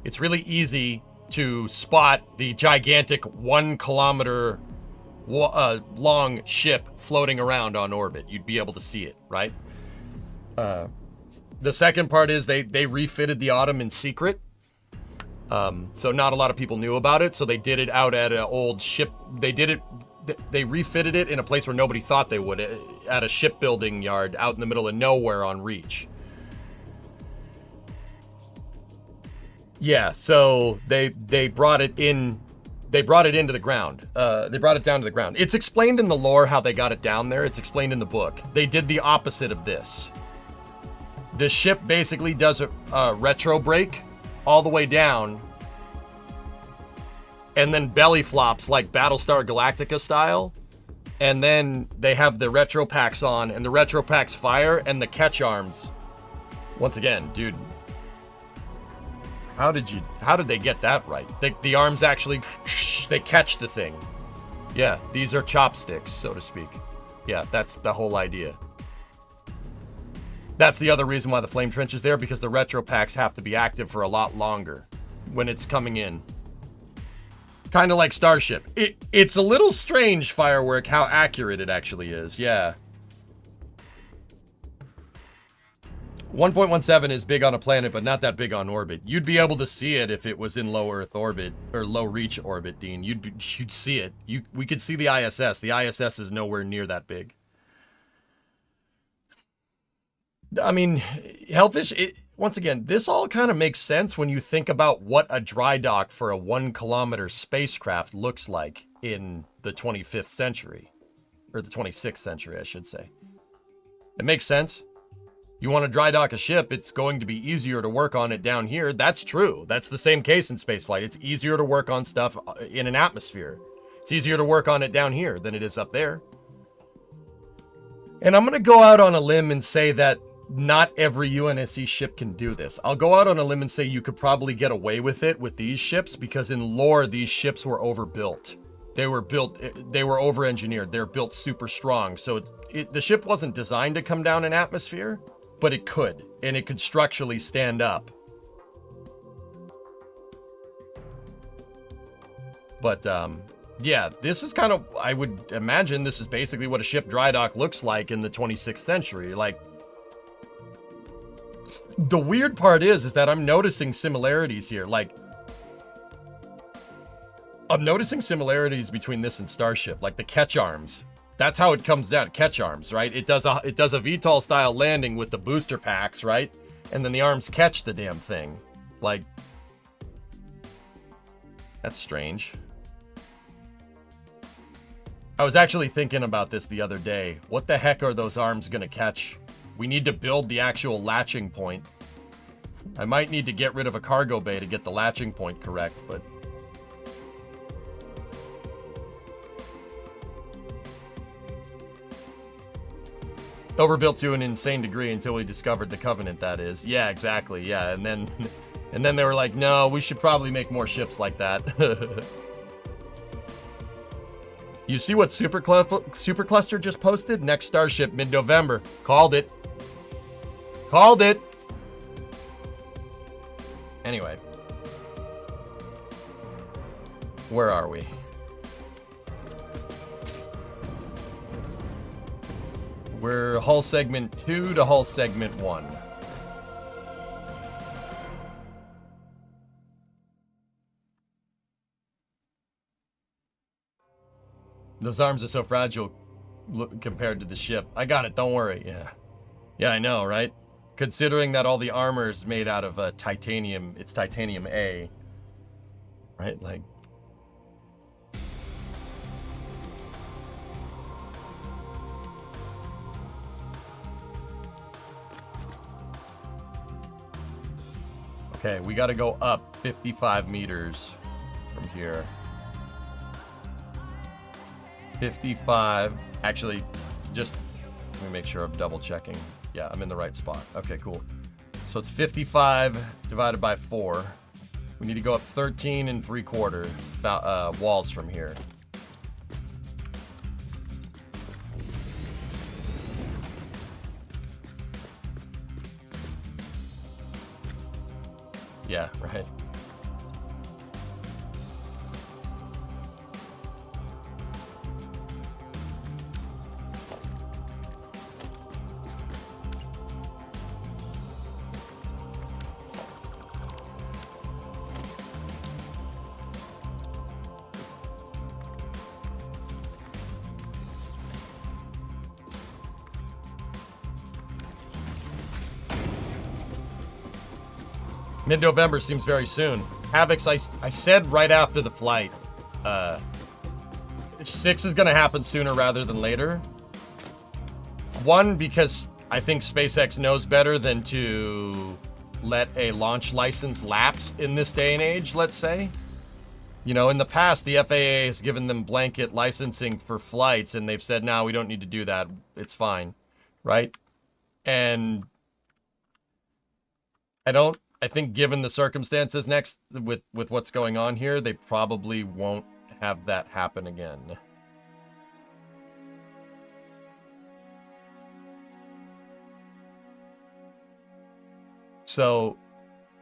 It's really easy to spot the gigantic 1 kilometer long ship floating around on orbit. You'd be able to see it, right? The second part is they refitted the Autumn in secret. So not a lot of people knew about it, so they did it out at an old ship. They refitted it in a place where nobody thought they would, at a shipbuilding yard out in the middle of nowhere on Reach. Yeah, so they brought it in. They brought it into the ground. They brought it down to the ground. It's explained in the lore how they got it down there. It's explained in the book. They did the opposite of this. The ship basically does a retro brake all the way down, and then belly flops like Battlestar Galactica style. And then they have the retro packs on, and the retro packs fire, and the catch arms. Once again, dude. How did they get that right? The arms actually, they catch the thing. Yeah, these are chopsticks, so to speak. Yeah, that's the whole idea. That's the other reason why the flame trench is there, because the retro packs have to be active for a lot longer when it's coming in. Kind of like Starship. It's a little strange, Firework, how accurate it actually is. Yeah. 1.17 is big on a planet, but not that big on orbit. You'd be able to see it if it was in low Earth orbit, or low reach orbit, Dean. You'd see it. We could see the ISS. The ISS is nowhere near that big. I mean, Hellfish, once again, this all kind of makes sense when you think about what a dry dock for a 1-kilometer spacecraft looks like in the 25th century. Or the 26th century, I should say. It makes sense. You want to dry dock a ship, it's going to be easier to work on it down here. That's true. That's the same case in spaceflight. It's easier to work on stuff in an atmosphere. It's easier to work on it down here than it is up there. And I'm going to go out on a limb and say that not every UNSC ship can do this. I'll go out on a limb and say you could probably get away with it with these ships because in lore, these ships were overbuilt. They were over-engineered. They're built super strong. So the ship wasn't designed to come down an atmosphere, but it could. And it could structurally stand up. But, yeah, this is kind of, I would imagine this is basically what a ship dry dock looks like in the 26th century. Like, the weird part is that I'm noticing similarities here. Like, I'm noticing similarities between this and Starship, like the catch arms. That's how it comes down, catch arms, right? It does a VTOL style landing with the booster packs, right? And then the arms catch the damn thing. Like, that's strange. I was actually thinking about this the other day. What the heck are those arms gonna catch? We need to build the actual latching point. I might need to get rid of a cargo bay to get the latching point correct, but... Overbuilt to an insane degree until we discovered the Covenant, that is. Yeah, exactly, yeah. And then they were like, no, we should probably make more ships like that. You see what Supercluster just posted? Next Starship, mid-November. Called it. Called it. Anyway. Where are we? We're hull segment 2 to hull segment 1. Those arms are so fragile compared to the ship. I got it, don't worry. Yeah. Yeah, I know, right? Considering that all the armor is made out of titanium, it's titanium A. Right? Like... Okay, we gotta go up 55 meters from here. 55. Actually, just let me make sure I'm double checking. Yeah, I'm in the right spot. Okay, cool. So it's 55 divided by 4. We need to go up 13 3/4 walls from here. Yeah, right. Mid-November seems very soon. Havocs, I said right after the flight, 6 is going to happen sooner rather than later. One, because I think SpaceX knows better than to let a launch license lapse in this day and age, let's say. You know, in the past, the FAA has given them blanket licensing for flights, and they've said, no, we don't need to do that. It's fine, right? And I think given the circumstances next with what's going on here, they probably won't have that happen again. So,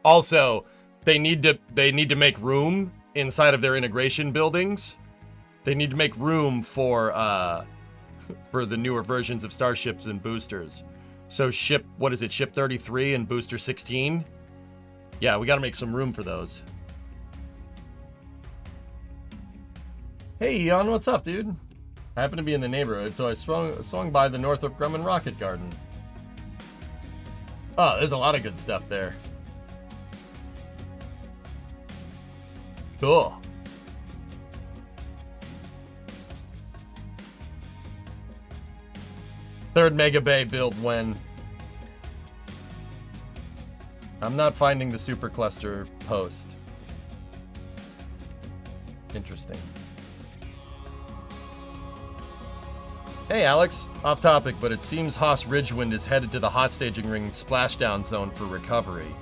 also, they need to make room inside of their integration buildings. They need to make room for the newer versions of starships and boosters. So ship 33 and booster 16? Yeah, we got to make some room for those. Hey, Eon, what's up, dude? I happen to be in the neighborhood, so I swung by the Northrop Grumman Rocket Garden. Oh, there's a lot of good stuff there. Cool. Third Mega Bay build when? I'm not finding the supercluster post. Interesting. Hey Alex, off topic, but it seems Haas Ridgewind is headed to the hot staging ring splashdown zone for recovery.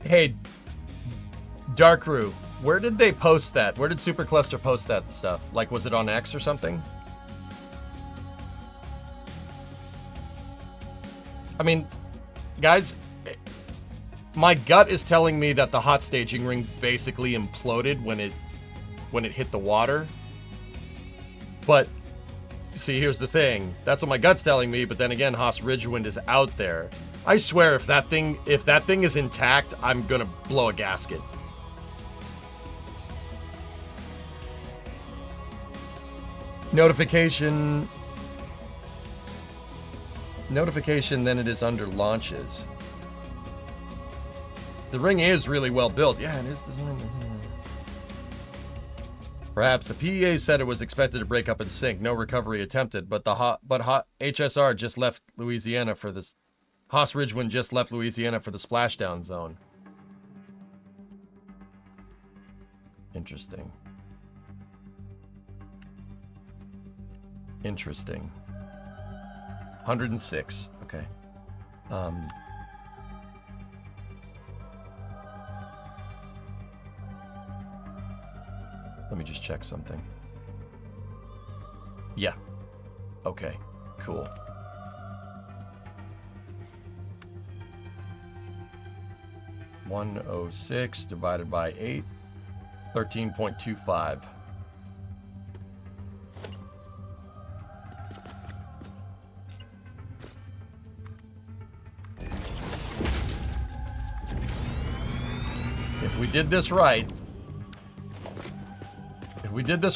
Hey, Darkru, where did they post that? Where did Supercluster post that stuff? Like, was it on X or something? I mean, guys, my gut is telling me that the hot staging ring basically imploded when it hit the water. But see, here's the thing. That's what my gut's telling me, but then again, Haas Ridgewind is out there. I swear if that thing is intact, I'm gonna blow a gasket. Notification, then it is under launches. The ring is really well built. Yeah, it is designed. Perhaps the PEA said it was expected to break up and sink. No recovery attempted, but HSR just left Louisiana for this. Haas Ridgewind just left Louisiana for the splashdown zone. Interesting. Interesting. 106. Okay. Let me just check something. Yeah. Okay. Cool. $106 divided by 8, 13.25. If we did this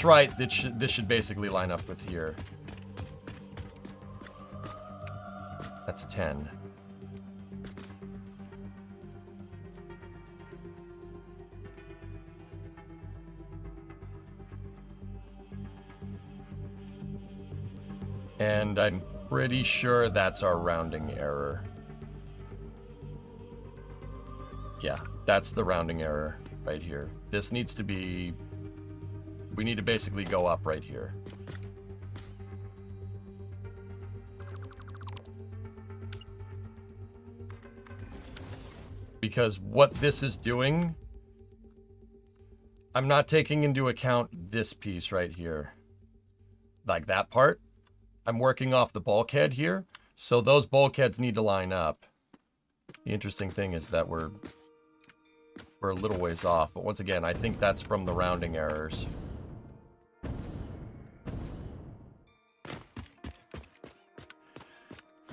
right, this should basically line up with here. That's 10. And I'm pretty sure that's our rounding error. Yeah, that's the rounding error right here. This needs to be... We need to basically go up right here. Because what this is doing... I'm not taking into account this piece right here. Like that part. I'm working off the bulkhead here, so those bulkheads need to line up. The interesting thing is that we're a little ways off, but once again, I think that's from the rounding errors.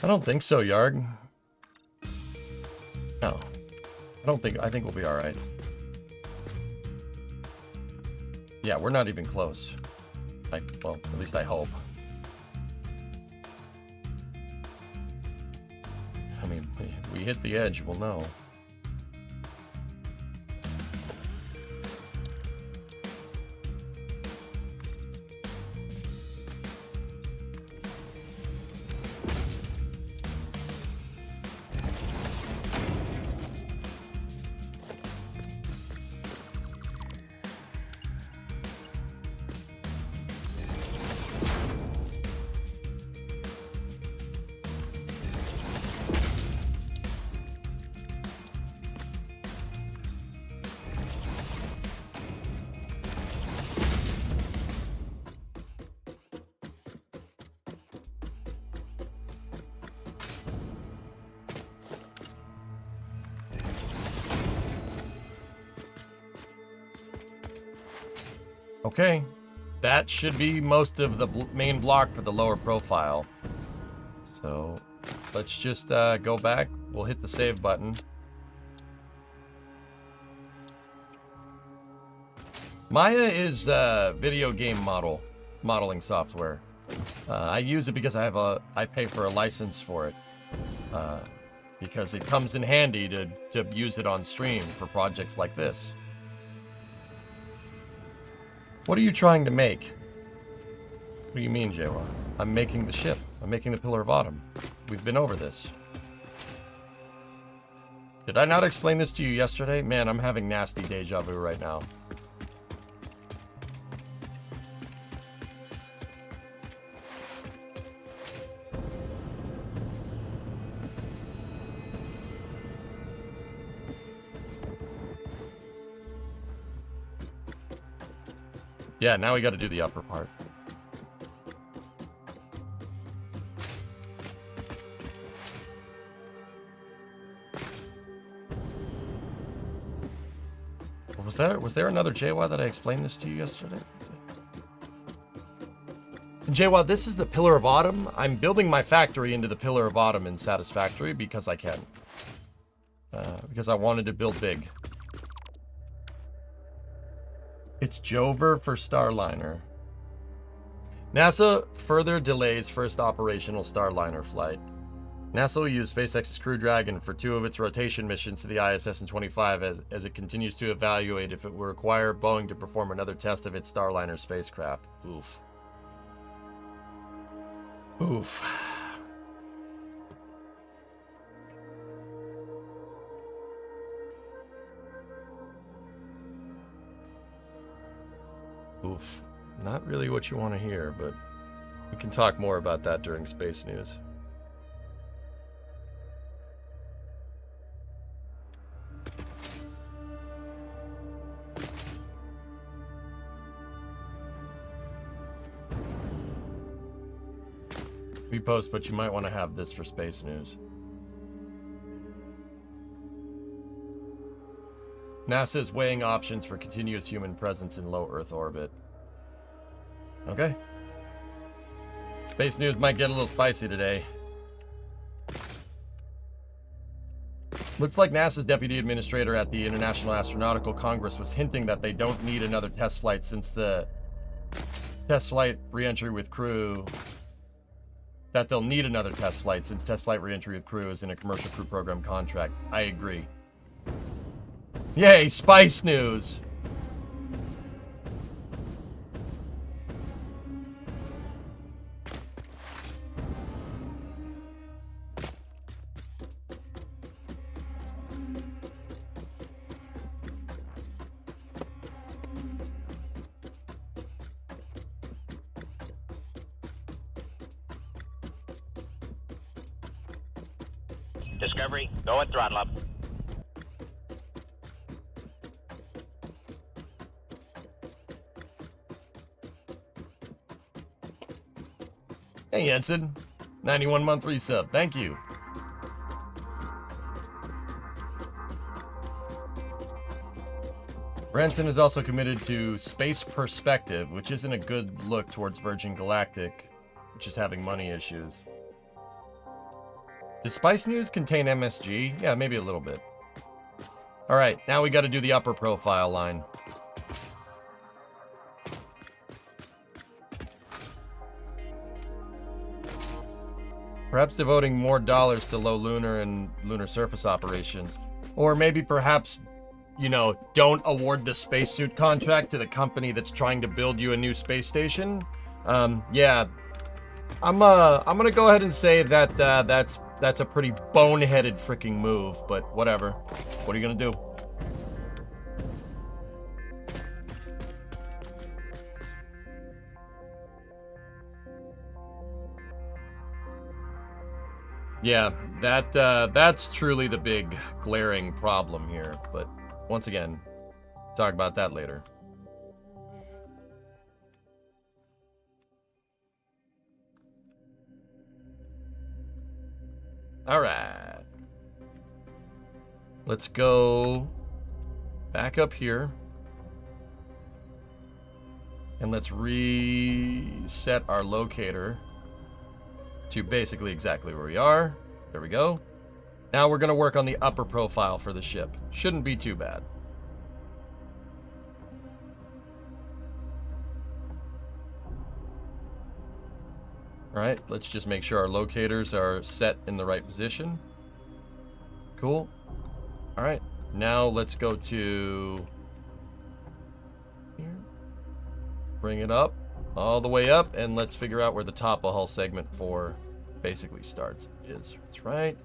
I don't think so, Yarg. No. I think we'll be alright. Yeah, we're not even close. Well, at least I hope. I mean, we hit the edge, we'll know. Okay. That should be most of the main block for the lower profile. So let's just go back. We'll hit the save button. Maya is video game modeling software. I use it because I pay for a license for it. Because it comes in handy to use it on stream for projects like this. What are you trying to make? What do you mean, Jawa? I'm making the ship. I'm making the Pillar of Autumn. We've been over this. Did I not explain this to you yesterday? Man, I'm having nasty deja vu right now. Yeah, now we got to do the upper part. Was there another JWA that I explained this to you yesterday? JWA, this is the Pillar of Autumn. I'm building my factory into the Pillar of Autumn in Satisfactory because I can. Because I wanted to build big. It's Jover for Starliner. NASA further delays first operational Starliner flight. NASA will use SpaceX's Crew Dragon for 2 of its rotation missions to the ISS in 25 as it continues to evaluate if it will require Boeing to perform another test of its Starliner spacecraft. Oof. Oof. Oof. Not really what you want to hear, but we can talk more about that during Space News. We post, but you might want to have this for Space News. NASA is weighing options for continuous human presence in low Earth orbit. Okay. Space News might get a little spicy today. Looks like NASA's deputy administrator at the International Astronautical Congress was hinting that they don't need another test flight since the test flight re-entry with crew... That they'll need another test flight since test flight re-entry with crew is in a commercial crew program contract. I agree. Yay, Spice News! Discovery, go at throttle up. Hey, Ensign. 91-month resub. Thank you. Branson is also committed to Space Perspective, which isn't a good look towards Virgin Galactic, which is having money issues. Does Spice News contain MSG? Yeah, maybe a little bit. Alright, now we gotta do the upper profile line. Perhaps devoting more dollars to low lunar and lunar surface operations. Or maybe perhaps, you know, don't award the spacesuit contract to the company that's trying to build you a new space station. Yeah. I'm gonna go ahead and say that that's a pretty boneheaded freaking move, but whatever. What are you gonna do? Yeah, that's truly the big glaring problem here, but once again, talk about that later. All right. Let's go back up here. And let's reset our locator to basically exactly where we are. There we go. Now we're going to work on the upper profile for the ship. Shouldn't be too bad. All right, let's just make sure our locators are set in the right position. Cool. All right, now let's go to here. Bring it up, all the way up, and let's figure out where the top of hull segment 4 basically starts. It's right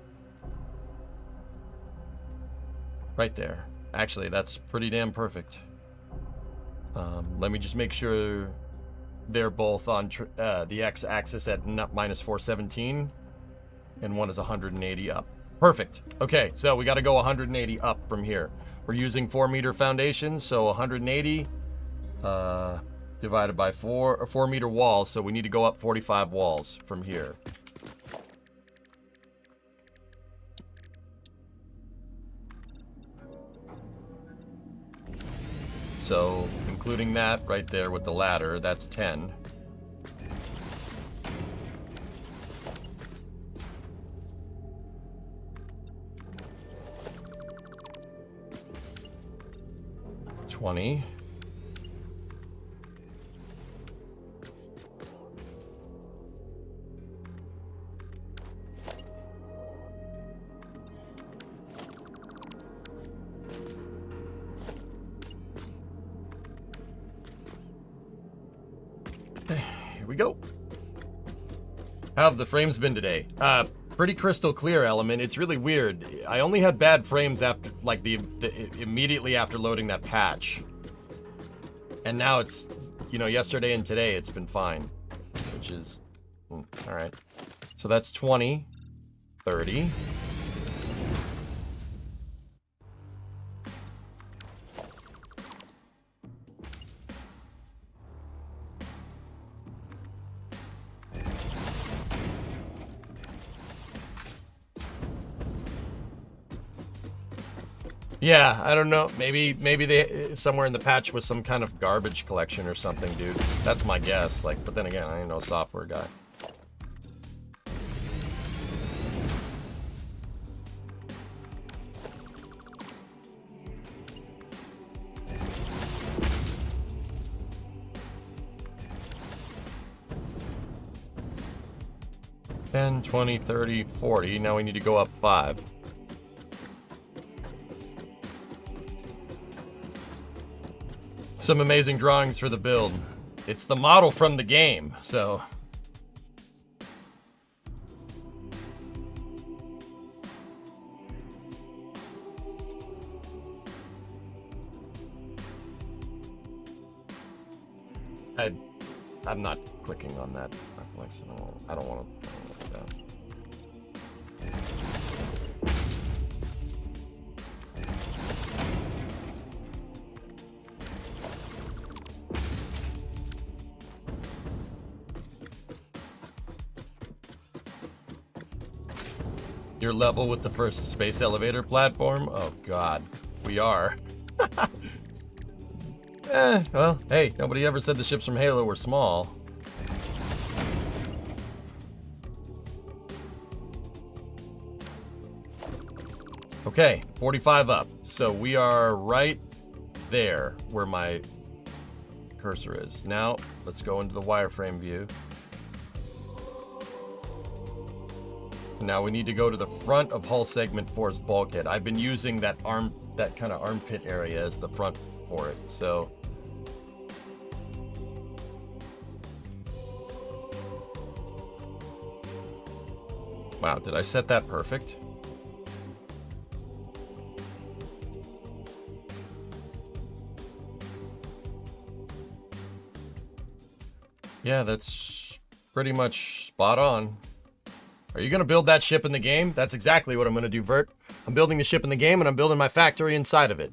there. Actually, that's pretty damn perfect. Let me just make sure they're both on the x-axis at minus 417, and one is 180 up. Perfect. Okay, so we got to go 180 up from here. We're using 4-meter foundations, so 180 divided by 4-meter walls, so we need to go up 45 walls from here. So, including that right there with the ladder, that's 10. $20. Here we go. How have the frames been today? Pretty crystal clear, Element. It's really weird. I only had bad frames after, like, the immediately after loading that patch. And now it's, you know, yesterday and today it's been fine. Which is, all right. So that's 20, 30. Yeah, I don't know. Maybe they somewhere in the patch was some kind of garbage collection or something, dude. That's my guess. Like, but then again, I ain't no software guy. $10, $20, $30, $40. Now we need to go up 5. Some amazing drawings for the build. It's the model from the game, so. I'm not clicking on that. I don't want to look at that. You're level with the first space elevator platform? Oh god, we are. Well, hey, nobody ever said the ships from Halo were small. Okay, 45 up. So we are right there where my cursor is. Now, let's go into the wireframe view. Now we need to go to the front of hull segment 4's bulkhead. I've been using that kind of armpit area as the front for it, so. Wow, did I set that perfect? Yeah, that's pretty much spot on. Are you going to build that ship in the game? That's exactly what I'm going to do, Vert. I'm building the ship in the game, and I'm building my factory inside of it.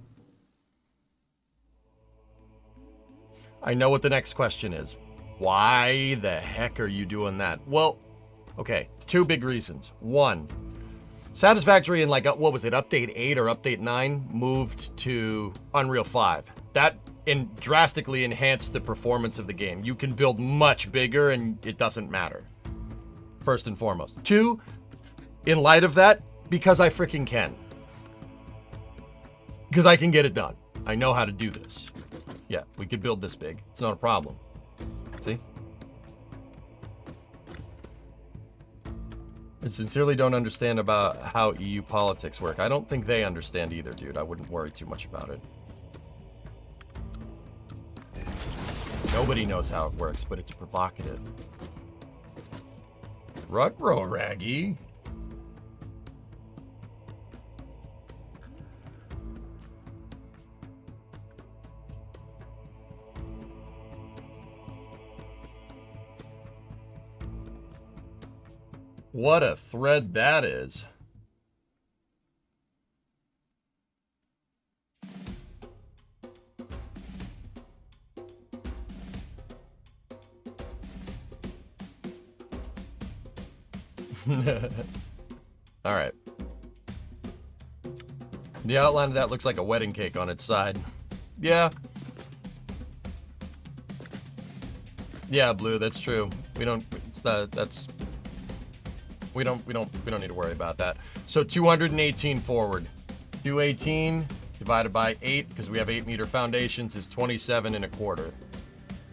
I know what the next question is. Why the heck are you doing that? Well, okay, 2 big reasons. 1, Satisfactory in, like, what was it, Update 8 or Update 9, moved to Unreal 5. That drastically enhance the performance of the game. You can build much bigger and it doesn't matter. First and foremost. 2, in light of that, because I freaking can. Because I can get it done. I know how to do this. Yeah, we could build this big. It's not a problem. See? I sincerely don't understand about how EU politics work. I don't think they understand either, dude. I wouldn't worry too much about it. Nobody knows how it works, but it's provocative. Rutro Raggy. What a thread that is. All right. The outline of that looks like a wedding cake on its side. Yeah. Yeah, Blue, that's true. We don't we don't need to worry about that. So 218 forward. 218 divided by 8, because we have 8-meter foundations, is 27 1/4.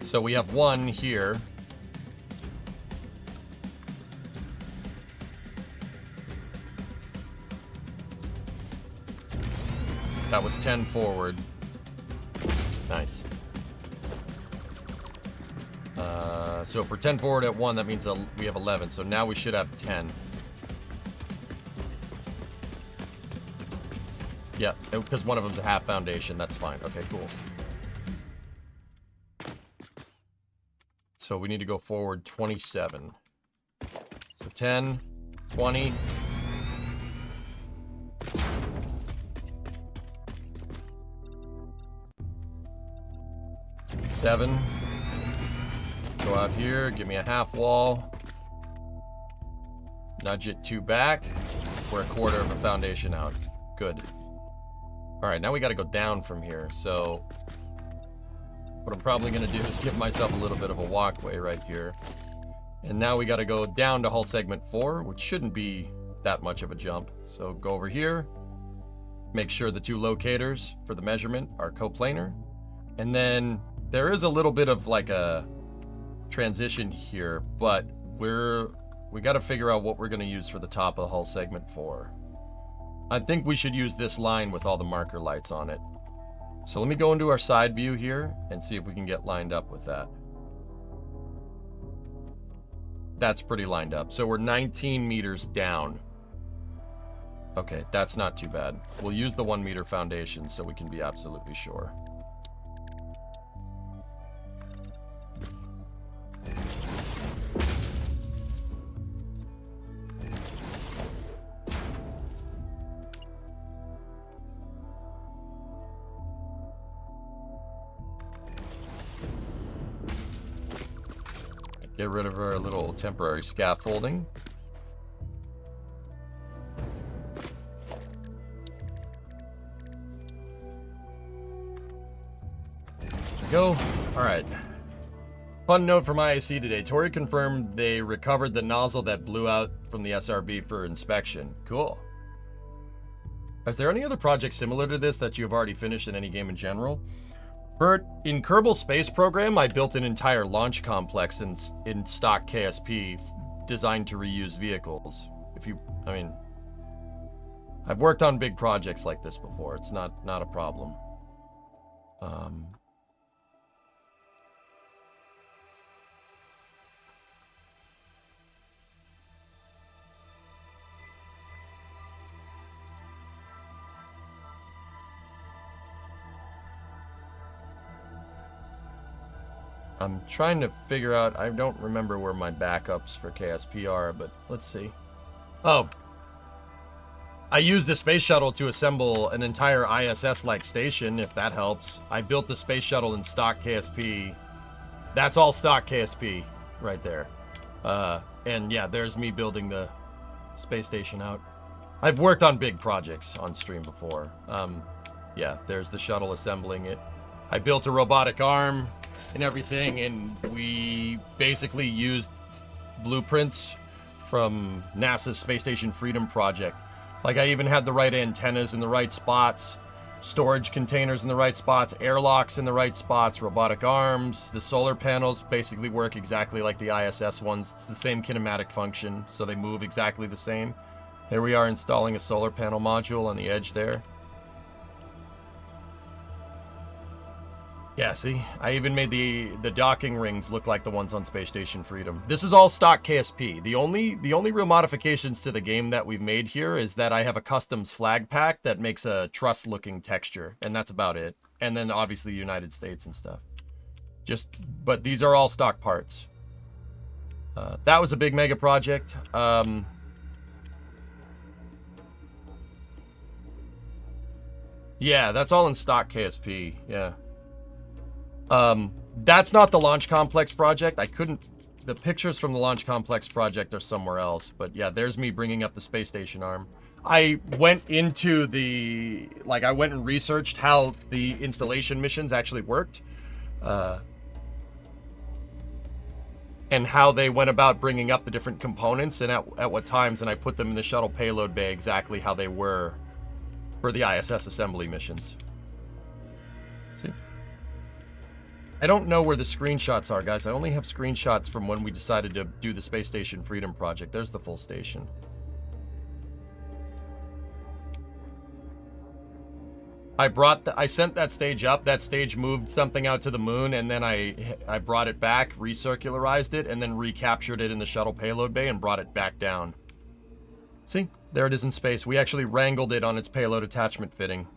So we have 1 here. That was 10 forward. Nice. So for 10 forward at 1, that means we have 11. So now we should have 10. Yeah, because one of them's a half foundation. That's fine. Okay, cool. So we need to go forward 27. So 10, 20. Seven. Go out here, give me a half wall. Nudge it 2 back. We're 1/4 of a foundation out. Good. All right, now we got to go down from here. So what I'm probably going to do is give myself a little bit of a walkway right here. And now we got to go down to hull segment 4, which shouldn't be that much of a jump. So go over here. Make sure the 2 locators for the measurement are coplanar. And then there is a little bit of like a transition here, but we got to figure out what we're going to use for the top of the hull segment 4. I think we should use this line with all the marker lights on it. So let me go into our side view here and see if we can get lined up with that. That's pretty lined up. So we're 19 meters down. Okay, that's not too bad. We'll use the 1 meter foundation so we can be absolutely sure. Get rid of our little temporary scaffolding. There we go. All right. Fun note from IAC today. Tori confirmed they recovered the nozzle that blew out from the SRB for inspection. Cool. Is there any other projects similar to this that you have already finished in any game in general? In Kerbal Space Program, I built an entire launch complex in stock KSP designed to reuse vehicles. I've worked on big projects like this before. It's not a problem. I'm trying to figure out, I don't remember where my backups for KSP are, but let's see. Oh. I used the space shuttle to assemble an entire ISS-like station, if that helps. I built the space shuttle in stock KSP. That's all stock KSP right there. And yeah, there's me building the space station out. I've worked on big projects on stream before. Yeah, there's the shuttle assembling it. I built a robotic arm and everything, and we basically used blueprints from NASA's Space Station Freedom Project. Like, I even had the right antennas in the right spots, storage containers in the right spots, airlocks in the right spots, robotic arms. The solar panels basically work exactly like the ISS ones. It's the same kinematic function, so they move exactly the same. There we are installing a solar panel module on the edge there. Yeah, see? I even made the docking rings look like the ones on Space Station Freedom. This is all stock KSP. The only real modifications to the game that we've made here is that I have a customs flag pack that makes a truss-looking texture, and that's about it. And then obviously United States and stuff. But these are all stock parts. That was a big mega project. Yeah, that's all in stock KSP, yeah. That's not the Launch Complex project. The pictures from the Launch Complex project are somewhere else. But yeah, there's me bringing up the space station arm. I went into I went and researched how the installation missions actually worked. And how they went about bringing up the different components and at what times. And I put them in the shuttle payload bay exactly how they were for the ISS assembly missions. See? I don't know where the screenshots are, guys. I only have screenshots from when we decided to do the Space Station Freedom Project. There's the full station. I sent that stage up. That stage moved something out to the moon, and then I brought it back, recircularized it, and then recaptured it in the shuttle payload bay and brought it back down. See? There it is in space. We actually wrangled it on its payload attachment fitting.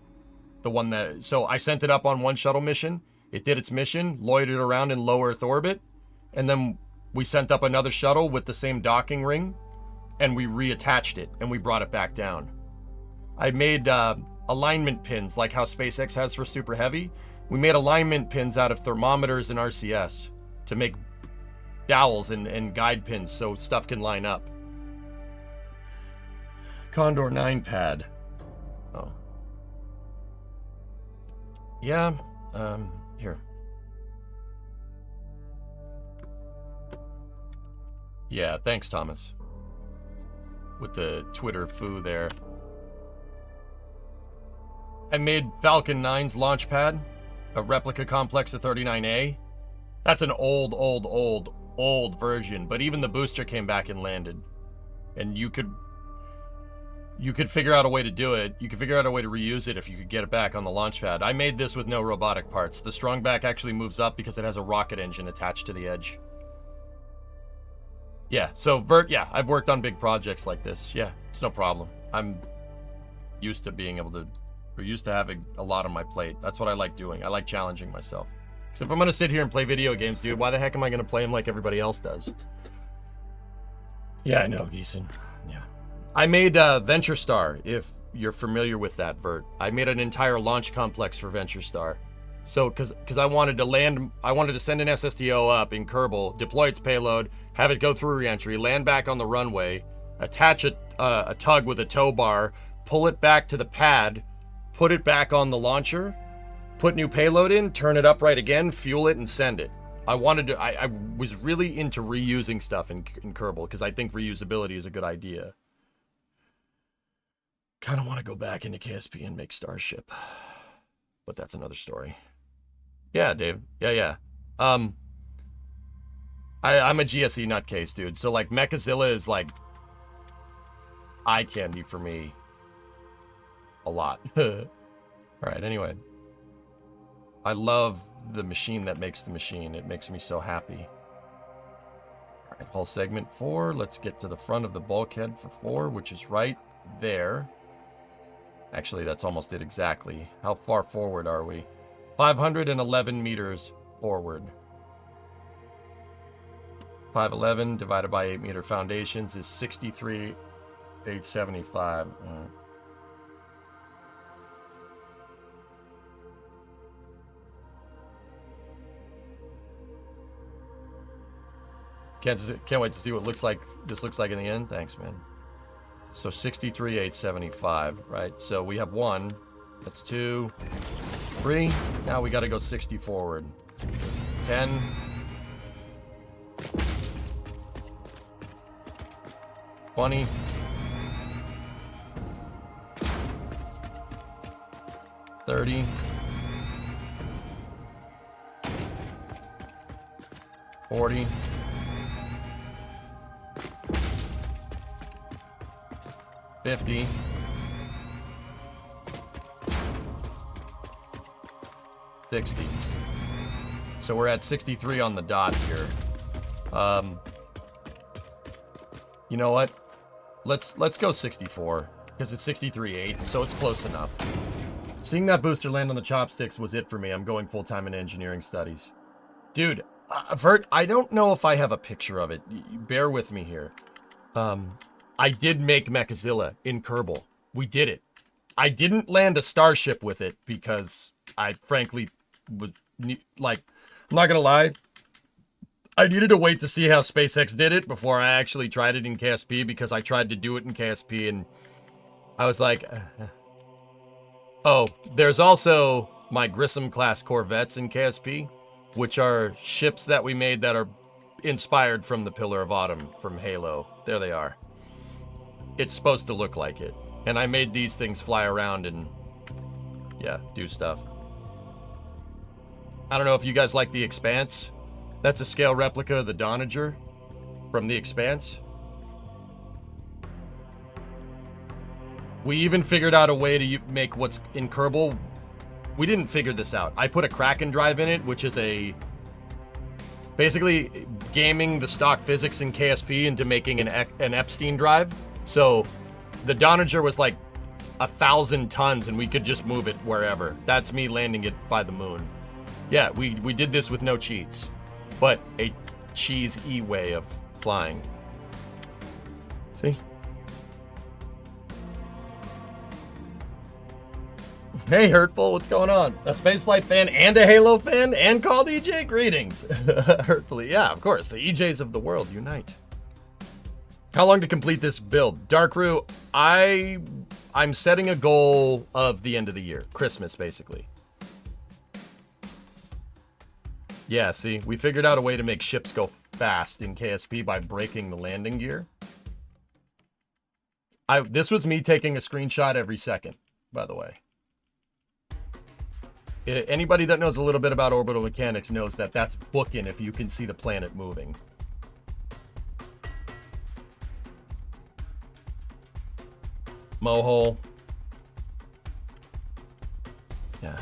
So I sent it up on one shuttle mission. It did its mission, loitered around in low Earth orbit, and then we sent up another shuttle with the same docking ring, and we reattached it, and we brought it back down. I made alignment pins, like how SpaceX has for Super Heavy. We made alignment pins out of thermometers and RCS to make dowels and guide pins so stuff can line up. Condor 9 pad. Oh. Yeah, here. Yeah, thanks, Thomas. With the Twitter foo there. I made Falcon 9's launch pad, a replica complex of 39A. That's an old version, but even the booster came back and landed. And you could figure out a way to do it. You could figure out a way to reuse it if you could get it back on the launch pad. I made this with no robotic parts. The strongback actually moves up because it has a rocket engine attached to the edge. Yeah, so I've worked on big projects like this. Yeah, it's no problem. I'm used to having a lot on my plate. That's what I like doing. I like challenging myself. So if I'm gonna sit here and play video games, dude, why the heck am I gonna play them like everybody else does? Yeah, I know, Geeson. Yeah. I made Venture Star, if you're familiar with that, Vert. I made an entire launch complex for Venture Star. So, because I wanted to send an SSTO up in Kerbal, deploy its payload, have it go through reentry, land back on the runway, attach a tug with a tow bar, pull it back to the pad, put it back on the launcher, put new payload in, turn it upright again, fuel it, and send it. I was really into reusing stuff in Kerbal, because I think reusability is a good idea. Kind of want to go back into KSP and make Starship. But that's another story. Yeah, Dave. Yeah. I'm a GSE nutcase, dude. So, like, Mechazilla is, like, eye candy for me. A lot. Alright, anyway. I love the machine that makes the machine. It makes me so happy. Alright, hull segment 4. Let's get to the front of the bulkhead for 4, which is right there. Actually, that's almost it exactly. How far forward are we? 511 meters forward. 511 divided by 8 meter foundations is 63,875. Can't wait to see what this looks like in the end. Thanks, man. So 63,875, right? So we have 1. That's 2. 3. Now we got to go 60 forward. 10. 20. 30. 40. 50. 60. So we're at 63 on the dot here. You know what? Let's go 64 because it's 63.8, so it's close enough. Seeing that booster land on the chopsticks was it for me. I'm going full-time in engineering studies. Dude, Vert, I don't know if I have a picture of it. Bear with me here. I did make Mechazilla in Kerbal. We did it. I didn't land a starship with it because I frankly would like, I'm not gonna lie, I needed to wait to see how SpaceX did it before I actually tried it in KSP, because I tried to do it in KSP and I was like, oh, there's also my Grissom class Corvettes in KSP, which are ships that we made that are inspired from the Pillar of Autumn from Halo. There they are. It's supposed to look like it. And I made these things fly around and, yeah, do stuff. I don't know if you guys like The Expanse. That's a scale replica of the Donager from The Expanse. We even figured out a way to make what's in Kerbal. We didn't figure this out. I put a Kraken drive in it, which is basically gaming the stock physics in KSP into making an Epstein drive. So the Donager was like 1,000 tons and we could just move it wherever. That's me landing it by the moon. Yeah, we did this with no cheats, but a cheese-y way of flying. See? Hey, Hurtful, what's going on? A Spaceflight fan and a Halo fan and called EJ? Greetings. Hurtfully, yeah, of course. The EJs of the world unite. How long to complete this build? Darkru, I'm setting a goal of the end of the year. Christmas, basically. Yeah, see, we figured out a way to make ships go fast in KSP by breaking the landing gear. This was me taking a screenshot every second, by the way. Anybody that knows a little bit about orbital mechanics knows that that's booking if you can see the planet moving. Mohole. Yeah.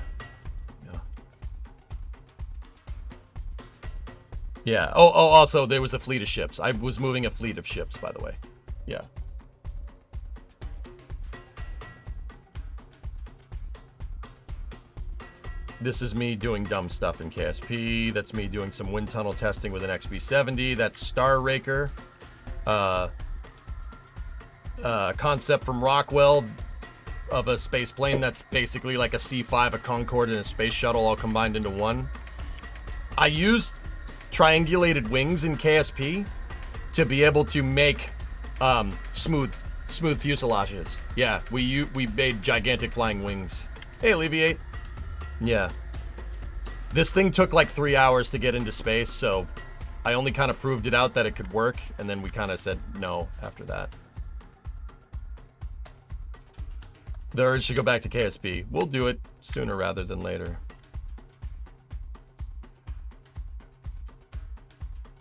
Yeah. Oh, also, there was a fleet of ships. I was moving a fleet of ships, by the way. Yeah. This is me doing dumb stuff in KSP. That's me doing some wind tunnel testing with an XB70. That's Star Raker. Concept from Rockwell of a space plane that's basically like a C5, a Concorde, and a space shuttle all combined into one. I used triangulated wings in KSP to be able to make smooth fuselages. Yeah, we made gigantic flying wings. Hey, Alleviate. Yeah. This thing took like 3 hours to get into space, so I only kind of proved it out that it could work, and then we kind of said no after that. The urge should go back to KSP. We'll do it sooner rather than later.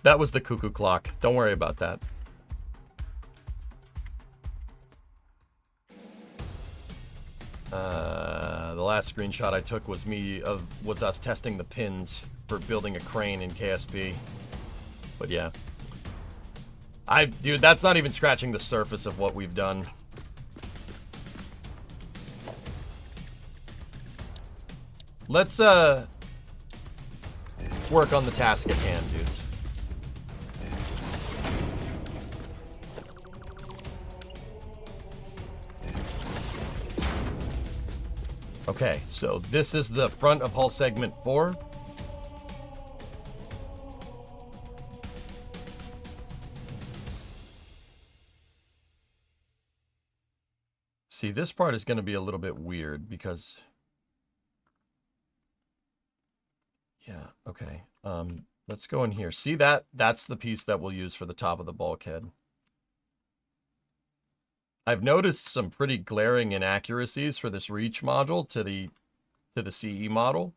That was the cuckoo clock. Don't worry about that. The last screenshot I took was was us testing the pins for building a crane in KSP. But yeah. Dude, that's not even scratching the surface of what we've done. Let's work on the task at hand, dudes. Okay, so this is the front of hull segment 4. See, this part is going to be a little bit weird because Yeah, okay. Let's go in here. See that? That's the piece that we'll use for the top of the bulkhead. I've noticed some pretty glaring inaccuracies for this reach module to the CE model.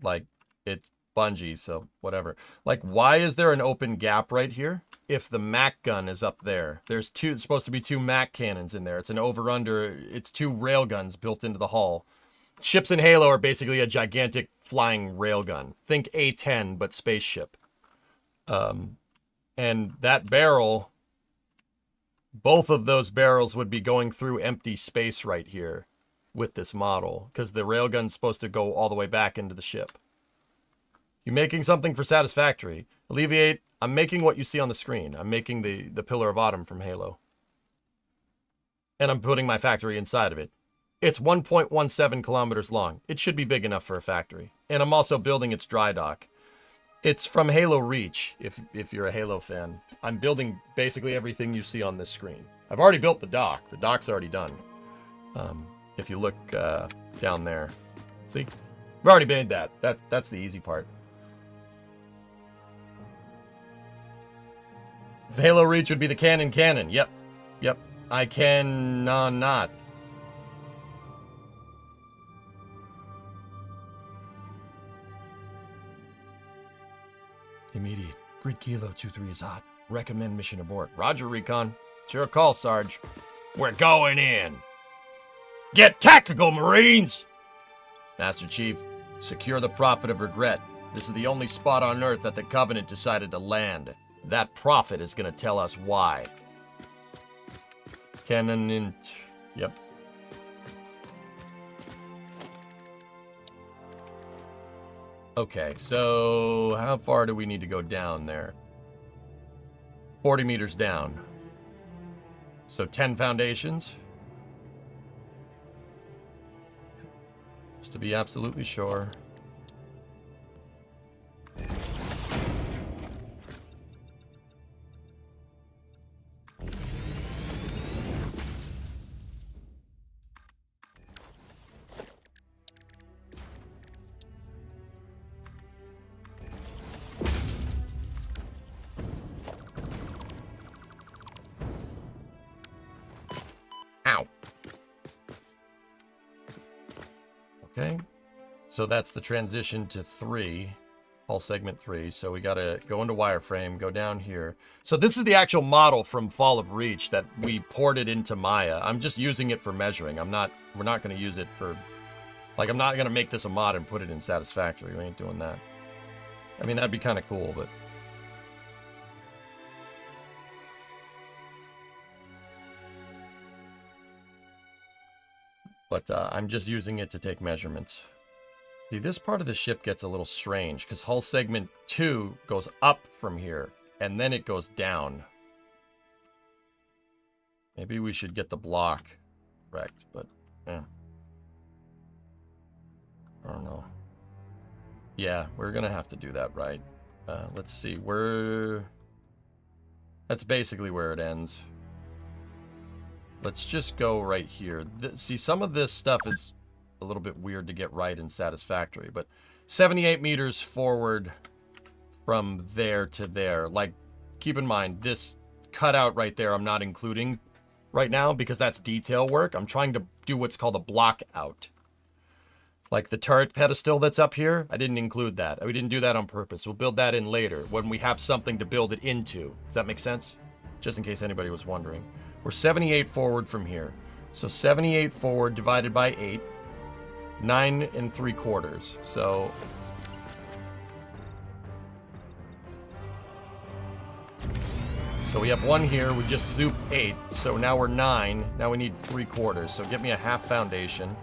Like, it's Bungie, so whatever. Like, why is there an open gap right here? If the Mac gun is up there, there's supposed to be two Mac cannons in there. It's an over-under, it's two railguns built into the hull. Ships in Halo are basically a gigantic flying railgun. Think A-10, but spaceship. And that barrel, both of those barrels would be going through empty space right here with this model, because the railgun's supposed to go all the way back into the ship. You making something for Satisfactory? Alleviate. I'm making what you see on the screen. I'm making the Pillar of Autumn from Halo. And I'm putting my factory inside of it. It's 1.17 kilometers long. It should be big enough for a factory. And I'm also building its dry dock. It's from Halo Reach, if you're a Halo fan. I'm building basically everything you see on this screen. I've already built the dock. The dock's already done. If you look down there. See? I've already made that. That's the easy part. Halo Reach would be the cannon. Yep. I cannot. Immediate. Grid Kilo 23 is hot. Recommend mission abort. Roger, Recon. It's your call, Sarge. We're going in. Get tactical, Marines! Master Chief, secure the Prophet of Regret. This is the only spot on Earth that the Covenant decided to land. That prophet is going to tell us why. Cannon in... Yep. Okay, so how far do we need to go down there? 40 meters down. So 10 foundations. Just to be absolutely sure. Ow. Okay. So that's the transition to 3. Hull segment 3. So we gotta go into wireframe, go down here. So this is the actual model from Fall of Reach that we ported into Maya. I'm just using it for measuring. We're not gonna use it for, like, I'm not gonna make this a mod and put it in Satisfactory. We ain't doing that. I mean, that'd be kind of cool, but... I'm just using it to take measurements. See, this part of the ship gets a little strange, because hull segment 2 goes up from here, and then it goes down. Maybe we should get the block correct, but, I don't know. Yeah, we're gonna have to do that right. Let's see, that's basically where it ends. Let's just go right here. See, some of this stuff is a little bit weird to get right in Satisfactory, but 78 meters forward from there to there. Like, keep in mind, this cutout right there I'm not including right now because that's detail work. I'm trying to do what's called a block out. Like the turret pedestal that's up here, I didn't include that. We didn't do that on purpose. We'll build that in later when we have something to build it into. Does that make sense? Just in case anybody was wondering. We're 78 forward from here. So 78 forward divided by 8. 9 3/4. So... So we have 1 here. We just zoop 8. So now we're 9. Now we need 3/4. So get me a half foundation.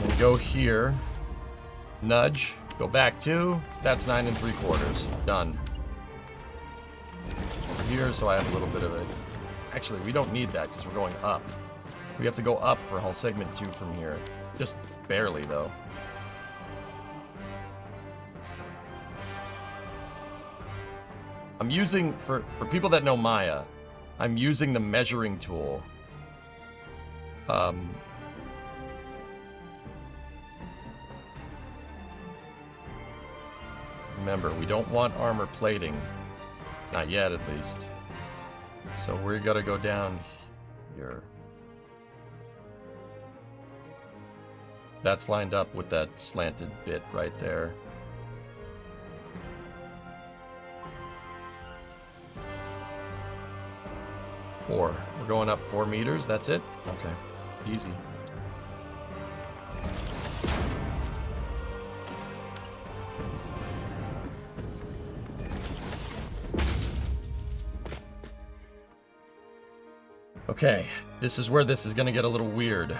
And go here. Nudge. Go back 2. That's 9 3/4. Done. Here, so I have a little bit of a... Actually, we don't need that because we're going up. We have to go up for hull segment 2 from here. Just barely, though. I'm using, for people that know Maya, I'm using the measuring tool Remember, we don't want armor plating. Not yet, at least. So we're gonna go down here. That's lined up with that slanted bit right there. We're going up 4 meters, that's it? Okay, easy. Okay, this is where this is gonna get a little weird.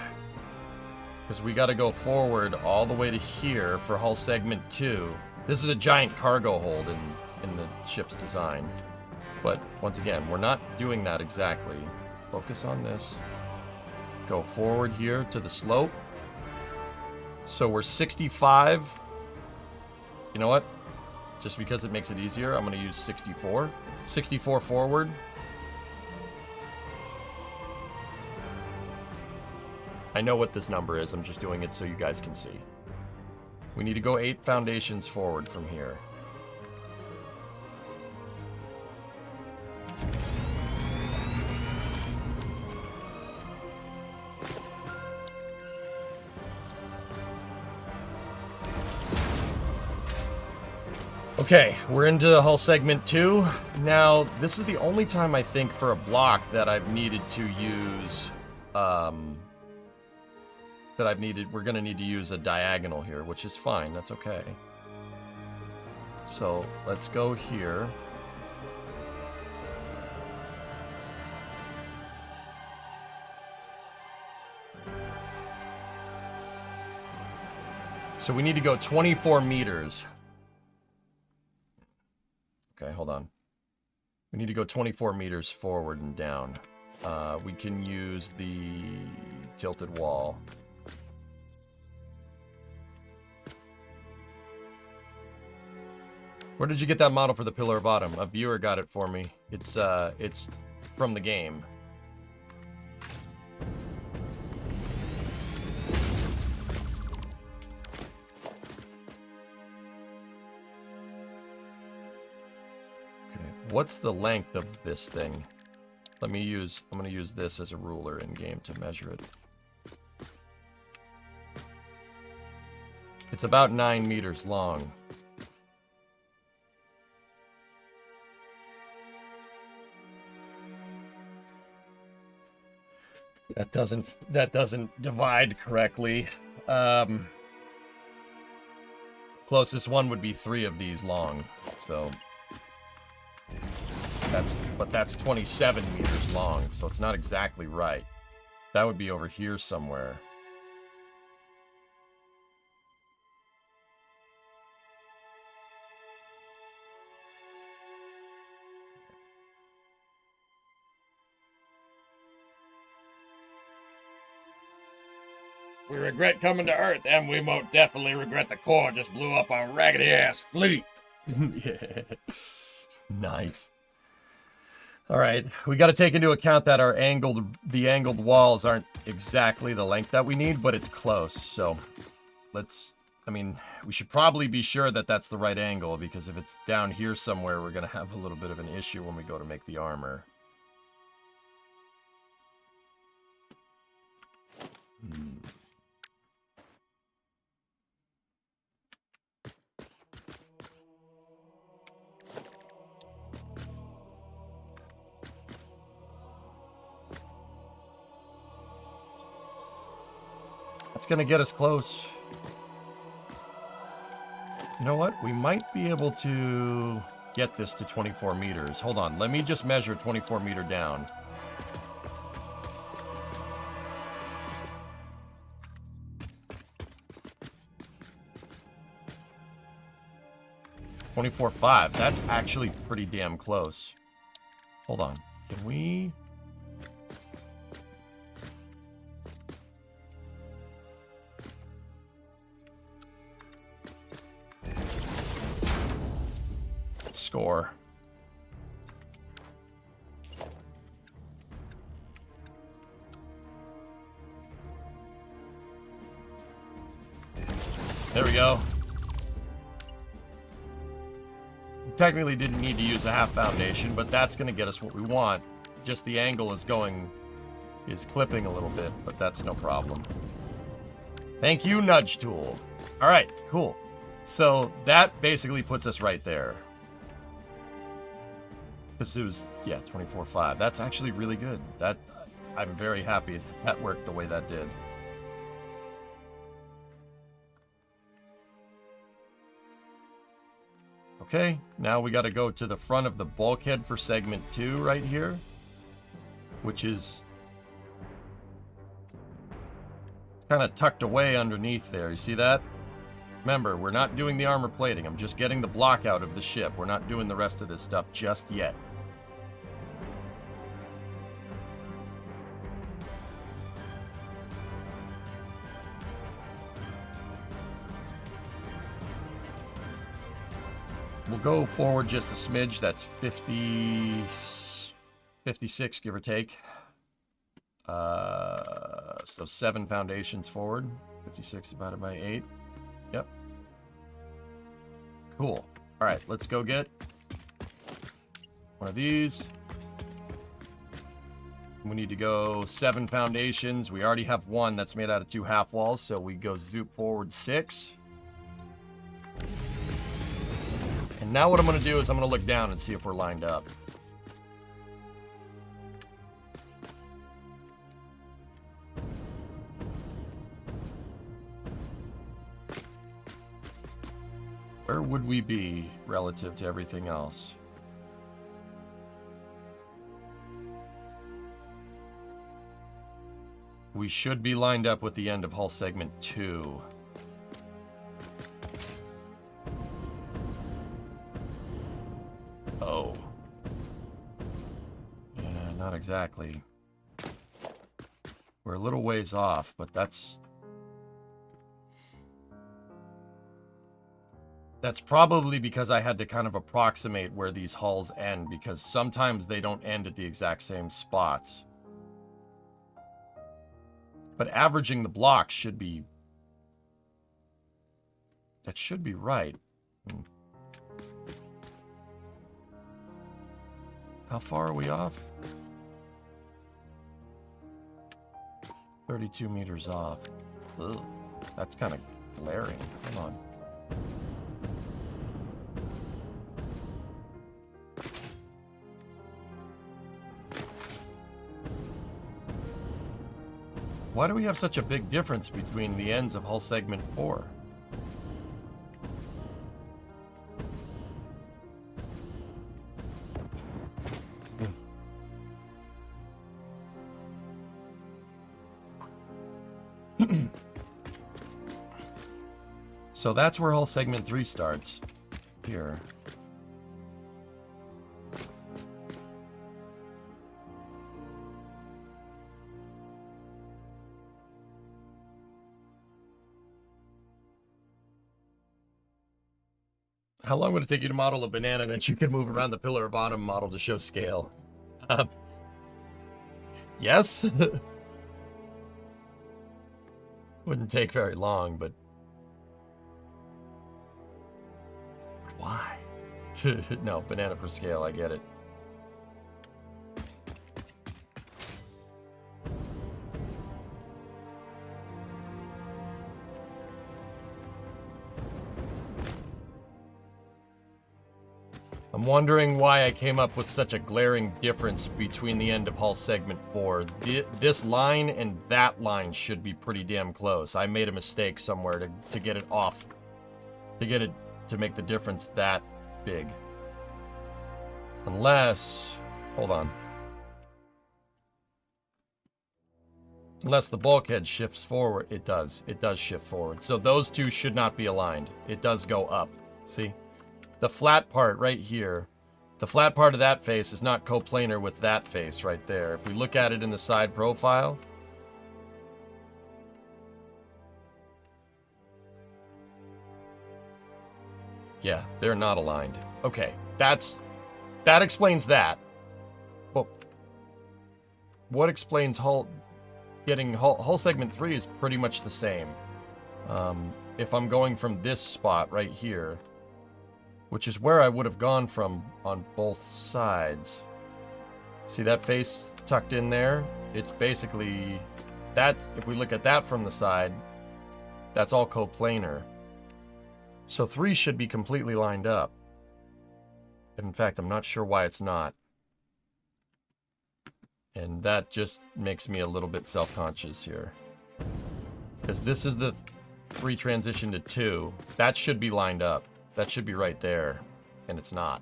Because we gotta go forward all the way to here for hull segment 2. This is a giant cargo hold in the ship's design. But once again, we're not doing that exactly. Focus on this. Go forward here to the slope. So we're 65. You know what? Just because it makes it easier, I'm gonna use 64. 64 forward. I know what this number is, I'm just doing it so you guys can see. We need to go 8 foundations forward from here. Okay, we're into hull segment 2. Now, this is the only time I think for a block that I've needed to use, we're gonna need to use a diagonal here, which is fine, that's okay. So, let's go here. So we need to go 24 meters. Okay, hold on. We need to go 24 meters forward and down. We can use the tilted wall. Where did you get that model for the pillar bottom? A viewer got it for me. It's from the game. What's the length of this thing? I'm gonna use this as a ruler in game to measure it. It's about 9 meters long. That doesn't divide correctly. Closest one would be 3 of these long, so that's 27 meters long, so it's not exactly right. That would be over here somewhere. We regret coming to Earth, and we most definitely regret the Corps just blew up our raggedy-ass fleet. Yeah. Nice. All right, we got to take into account that the angled walls aren't exactly the length that we need, but it's close. So we should probably be sure that that's the right angle, because if it's down here somewhere, we're going to have a little bit of an issue when we go to make the armor. That's gonna get us close. You know what? We might be able to get this to 24 meters. Hold on, let me just measure 24 meter down. .24.5. That's actually pretty damn close. Hold on. Can we... Score. There we go. Technically didn't need to use a half foundation, but that's going to get us what we want. Just the angle is clipping a little bit, but that's no problem. Thank you, Nudge Tool. All right, cool. So that basically puts us right there. This was, yeah, 24.5. That's actually really good. I'm very happy that worked the way that did. Okay, now we got to go to the front of the bulkhead for segment 2 right here, which is kind of tucked away underneath there. You see that? Remember, we're not doing the armor plating. I'm just getting the block out of the ship. We're not doing the rest of this stuff just yet. We'll go forward just a smidge. That's 56, give or take. So 7 foundations forward. 56 divided by 8. Yep. Cool. All right, let's go get one of these. We need to go 7 foundations. We already have one that's made out of 2 half walls, so we go zoop forward 6. And now what I'm going to do is I'm going to look down and see if we're lined up. Where would we be relative to everything else? We should be lined up with the end of hull segment 2. Oh. Yeah, not exactly. We're a little ways off, but that's probably because I had to kind of approximate where these hulls end, because sometimes they don't end at the exact same spots. But averaging the blocks should be... that should be right. How far are we off? 32 meters off. Ugh, that's kind of glaring. Hold on. Why do we have such a big difference between the ends of hull segment 4? So that's where hull segment 3 starts. Here. How long would it take you to model a banana that you could move around the pillar bottom model to show scale? Yes? Wouldn't take very long, but... why? No, banana for scale, I get it. I'm wondering why I came up with such a glaring difference between the end of hull segment 4. This line and that line should be pretty damn close. I made a mistake somewhere to get it off. To make the difference that big. Unless... hold on. Unless the bulkhead shifts forward. It does. It does shift forward. So those two should not be aligned. It does go up. See? The flat part right here, the flat part of that face is not coplanar with that face right there. If we look at it in the side profile, yeah, they're not aligned. Okay, that explains that. But what explains hull segment 3 is pretty much the same. if I'm going from this spot right here, which is where I would have gone from on both sides. See that face tucked in there? It's basically, that's, if we look at that from the side, that's all coplanar. So 3 should be completely lined up. In fact, I'm not sure why it's not. And that just makes me a little bit self-conscious here. Because this is the 3 transition to 2. That should be lined up. That should be right there. And it's not.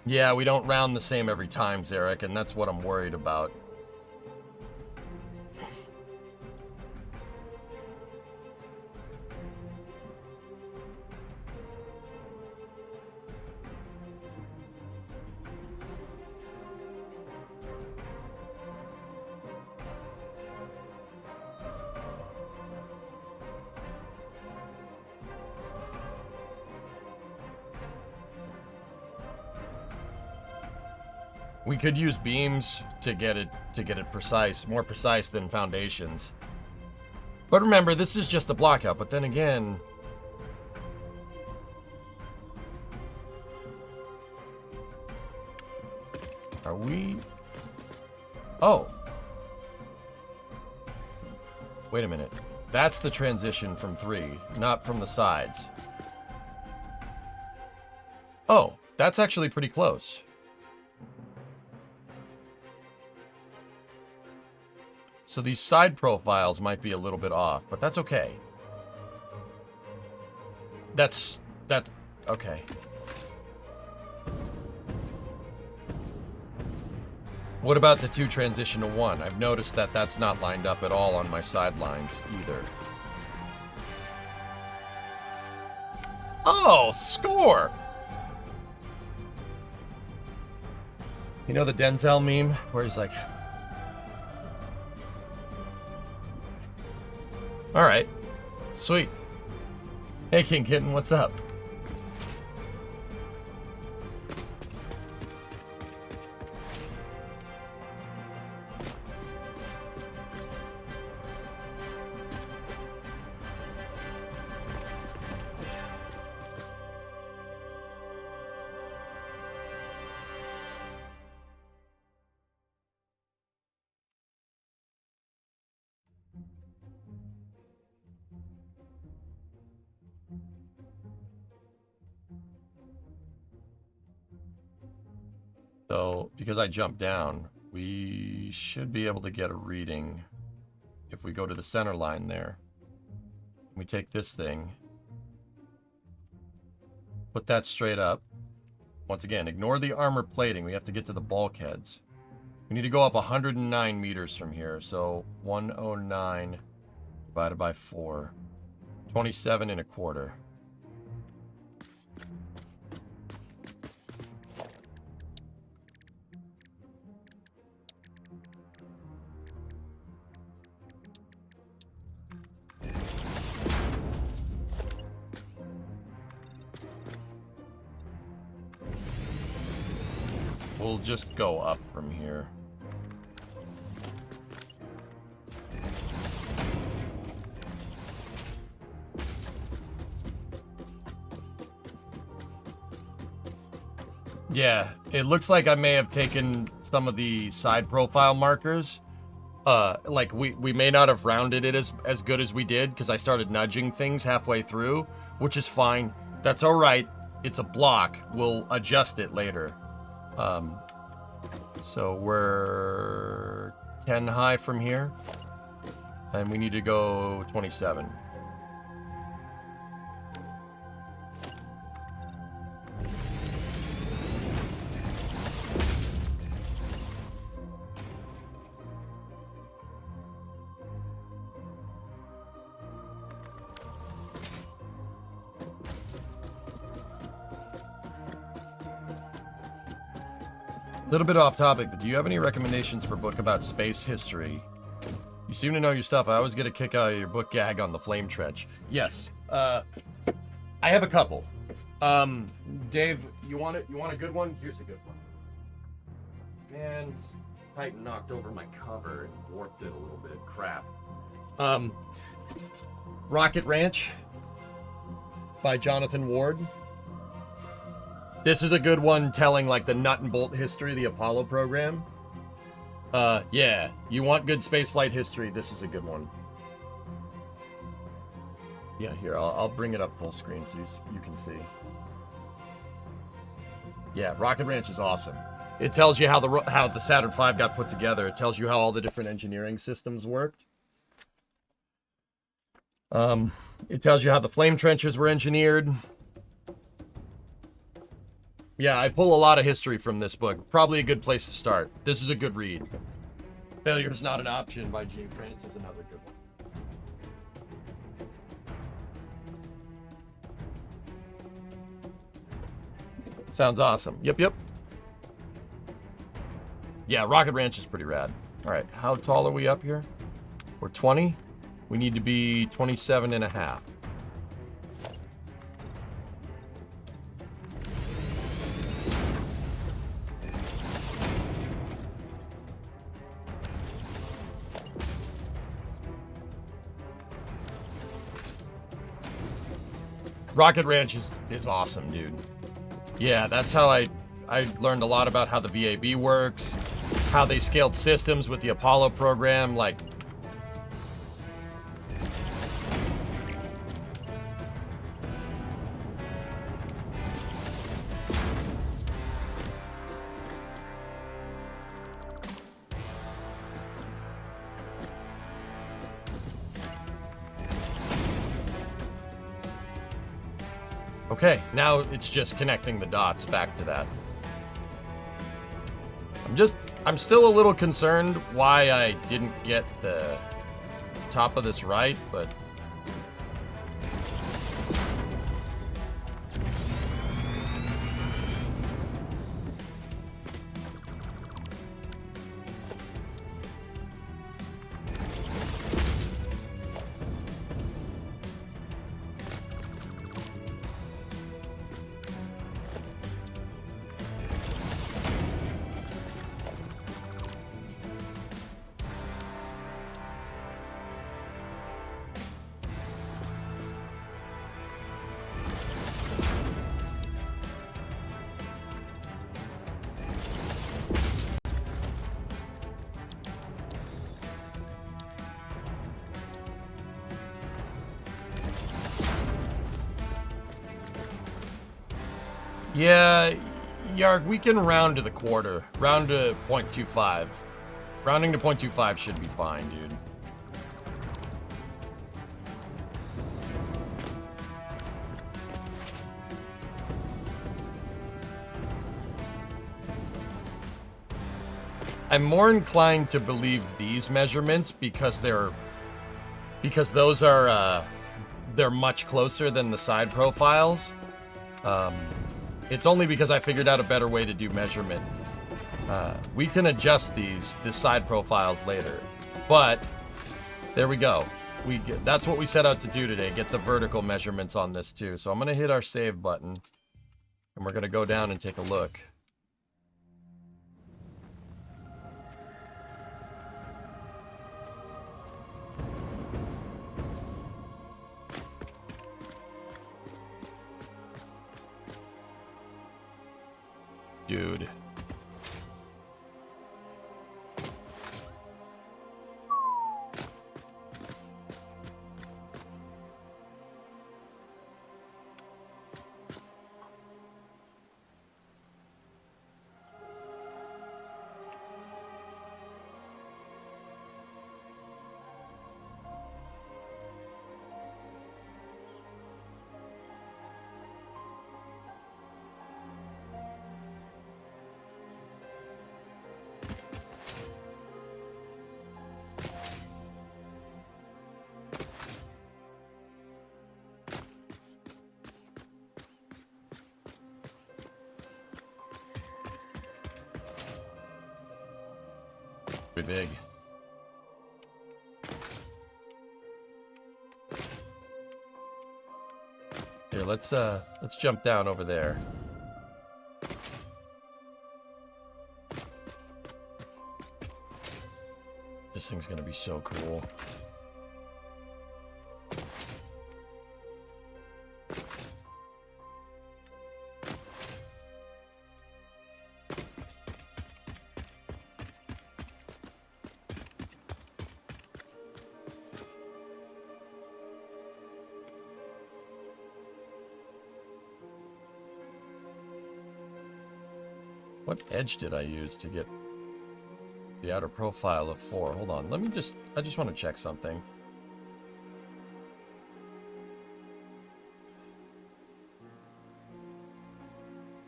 Yeah, we don't round the same every time, Zarek, and that's what I'm worried about. We could use beams to get it precise, more precise than foundations. But remember, this is just a blockout, but then again, are we? Oh. Wait a minute. That's the transition from 3, not from the sides. Oh, that's actually pretty close. So these side profiles might be a little bit off, but that's okay. That's okay. What about the 2 transition to 1? I've noticed that that's not lined up at all on my sidelines either. Oh, score! You know the Denzel meme where he's like, all right, sweet. Hey, King Kitten, what's up? So, because I jumped down, we should be able to get a reading if we go to the center line there. We take this thing, put that straight up. Once again, ignore the armor plating. We have to get to the bulkheads. We need to go up 109 meters from here. So 109 divided by 4. 27 and a quarter. We'll just go up from here. Yeah, it looks like I may have taken some of the side profile markers. Like we may not have rounded it as good as we did because I started nudging things halfway through, which is fine. That's all right. It's a block. We'll adjust it later. So we're 10 high from here, and we need to go 27. A little bit off topic, but do you have any recommendations for a book about space history? You seem to know your stuff. I always get a kick out of your book gag on the flame trench. Yes. I have a couple. Dave, you want it? You want a good one? Here's a good one. Man, Titan knocked over my cover and warped it a little bit. Crap. Rocket Ranch by Jonathan Ward. This is a good one telling like the nut and bolt history of the Apollo program. Yeah, you want good spaceflight history, this is a good one. Yeah, here, I'll bring it up full screen so you can see. Yeah, Rocket Ranch is awesome. It tells you how the Saturn V got put together. It tells you how all the different engineering systems worked. It tells you how the flame trenches were engineered. Yeah, I pull a lot of history from this book. Probably a good place to start. This is a good read. Failure's Not an Option by Gene Kranz is another good one. Sounds awesome. Yep. Yeah, Rocket Ranch is pretty rad. All right, how tall are we up here? We're 20. We need to be 27 and a half. Rocket Ranch is awesome, dude. Yeah, that's how I learned a lot about how the VAB works, how they scaled systems with the Apollo program, like... Okay, now it's just connecting the dots back to that. I'm still a little concerned why I didn't get the top of this right, but... Yeah, Yarg, we can round to the quarter. Round to 0.25. Rounding to 0.25 should be fine, dude. I'm more inclined to believe these measurements because those are they're much closer than the side profiles. It's only because I figured out a better way to do measurement. We can adjust the side profiles later, but there we go. That's what we set out to do today, get the vertical measurements on this too. So I'm gonna hit our save button and we're gonna go down and take a look. Dude. Pretty big. Here, let's jump down over there. This thing's gonna be so cool. What edge did I use to get the outer profile of 4? Hold on, I just want to check something.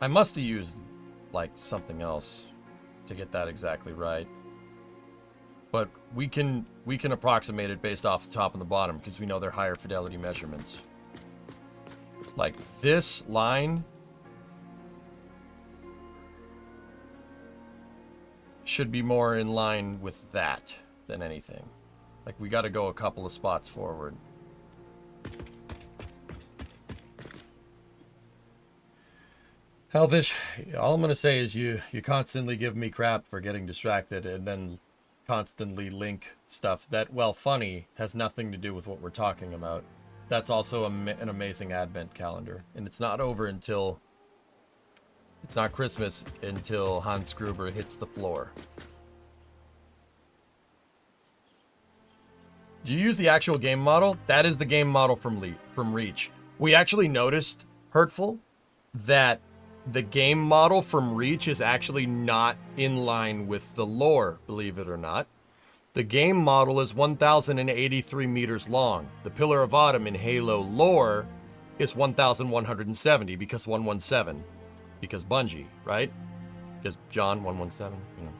I must have used, like, something else to get that exactly right. But we can approximate it based off the top and the bottom, because we know they're higher fidelity measurements. Like, this line should be more in line with that than anything. Like, we got to go a couple of spots forward. Helvish, all I'm going to say is you constantly give me crap for getting distracted and then constantly link stuff that, while funny, has nothing to do with what we're talking about. That's also an amazing advent calendar. And it's not over until... It's not Christmas until Hans Gruber hits the floor. Do you use the actual game model? That is the game model from Reach. We actually noticed, Hurtful, that the game model from Reach is actually not in line with the lore, believe it or not. The game model is 1,083 meters long. The Pillar of Autumn in Halo lore is 1,170 because 117. Because Bungie, right? Because John 117, you know.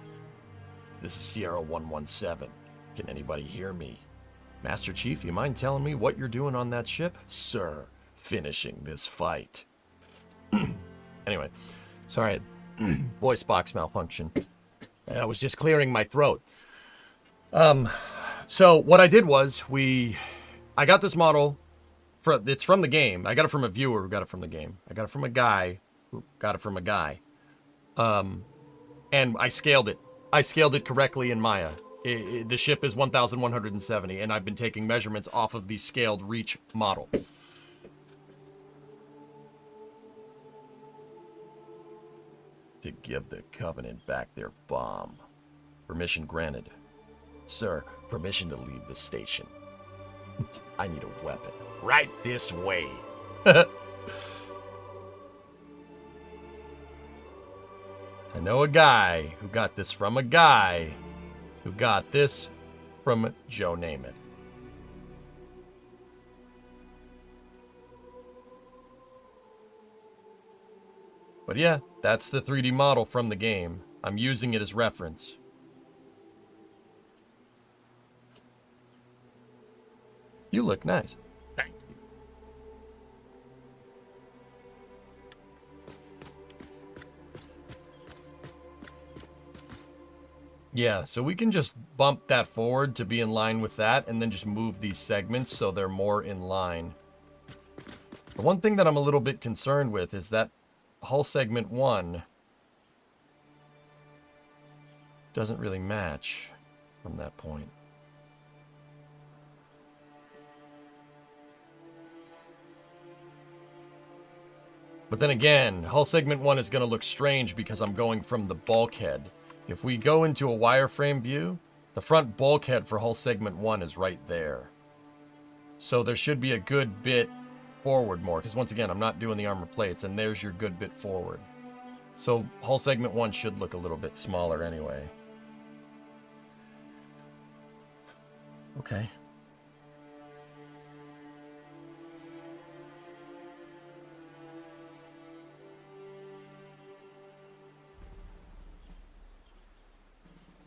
This is Sierra 117. Can anybody hear me? Master Chief, you mind telling me what you're doing on that ship? Sir, finishing this fight. Anyway, sorry, voice box malfunction. I was just clearing my throat. So what I did was I got this model, it's from the game. I got it from a viewer who got it from the game. I got it from a guy who got it from a guy. And I scaled it. I scaled it correctly in Maya. The ship is 1,170, and I've been taking measurements off of the scaled Reach model. To give the Covenant back their bomb. Permission granted. Sir, permission to leave the station. I need a weapon. Right this way. I know a guy who got this from a guy who got this from Joe Namath. But yeah, that's the 3D model from the game. I'm using it as reference. You look nice. Thank you. Yeah, so we can just bump that forward to be in line with that and then just move these segments so they're more in line. The one thing that I'm a little bit concerned with is that hull segment 1 doesn't really match from that point. But then again, hull segment 1 is going to look strange because I'm going from the bulkhead. If we go into a wireframe view, the front bulkhead for hull segment 1 is right there. So there should be a good bit forward more, because once again, I'm not doing the armor plates, and there's your good bit forward. So hull segment 1 should look a little bit smaller anyway. Okay.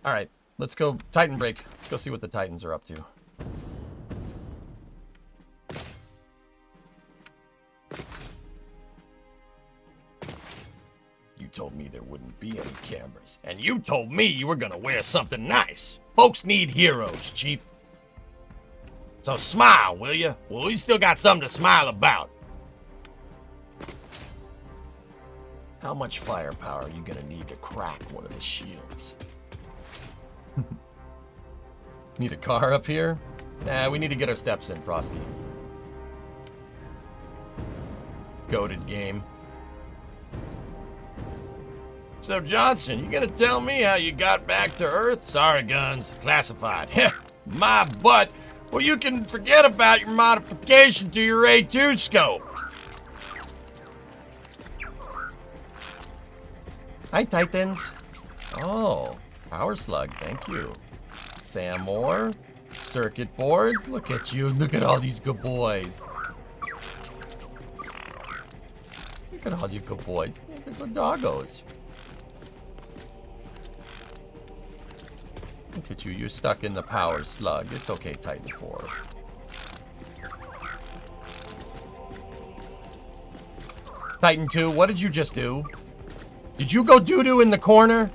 All right, let's go Titan break. Let's go see what the Titans are up to. You told me there wouldn't be any cameras, and you told me you were gonna wear something nice. Folks need heroes, Chief. So smile, will you? Well, we still got something to smile about. How much firepower are you gonna need to crack one of the shields? Need a car up here? Nah, we need to get our steps in, Frosty. Goated game. So, Johnson, you gonna tell me how you got back to Earth? Sorry, guns. Classified. My butt. Well, you can forget about your modification to your A2 scope. Hi, Titans. Oh, power slug, thank you. Sam Moore, circuit boards. Look at you. Look at all these good boys. Look at all you good boys. These are good doggos. Look at you. You're stuck in the power slug. It's okay, Titan 4. Titan 2, what did you just do? Did you go doo-doo in the corner?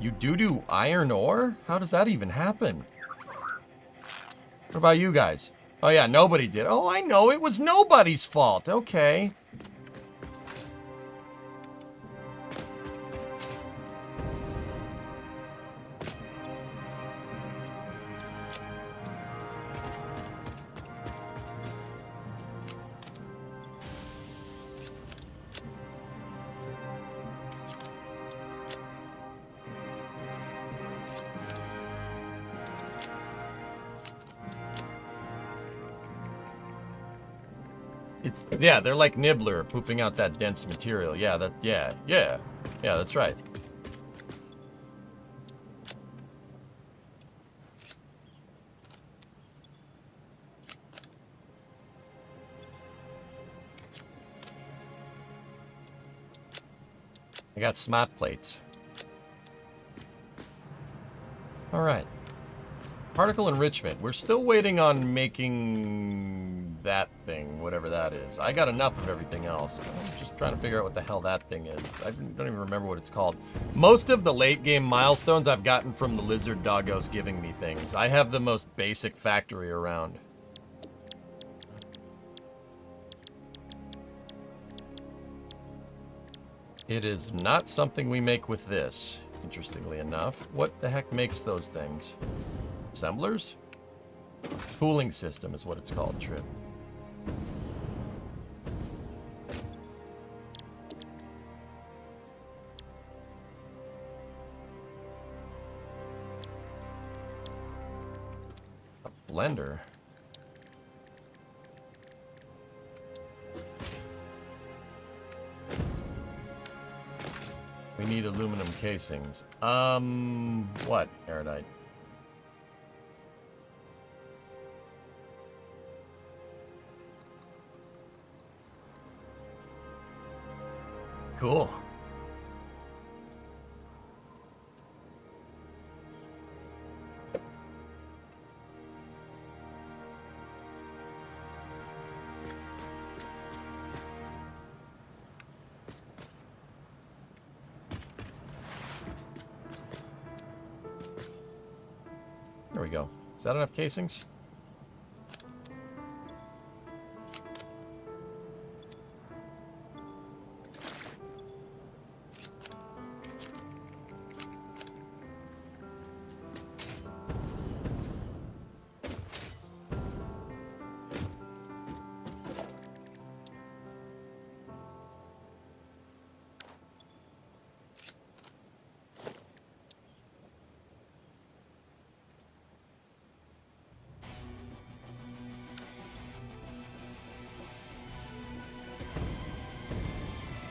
You doo-doo iron ore? How does that even happen? What about you guys? Oh yeah, nobody did. Oh, I know. It was nobody's fault. Okay. Yeah, they're like Nibbler pooping out that dense material. Yeah, that's right. I got smart plates. All right. Particle enrichment. We're still waiting on making that thing, whatever that is. I got enough of everything else. I'm just trying to figure out what the hell that thing is. I don't even remember what it's called. Most of the late game milestones I've gotten from the lizard doggos giving me things. I have the most basic factory around. It is not something we make with this, interestingly enough. What the heck makes those things? Assemblers? Cooling system is what it's called, Trip. A blender? We need aluminum casings. What? Erudite. Cool. There we go. Is that enough casings?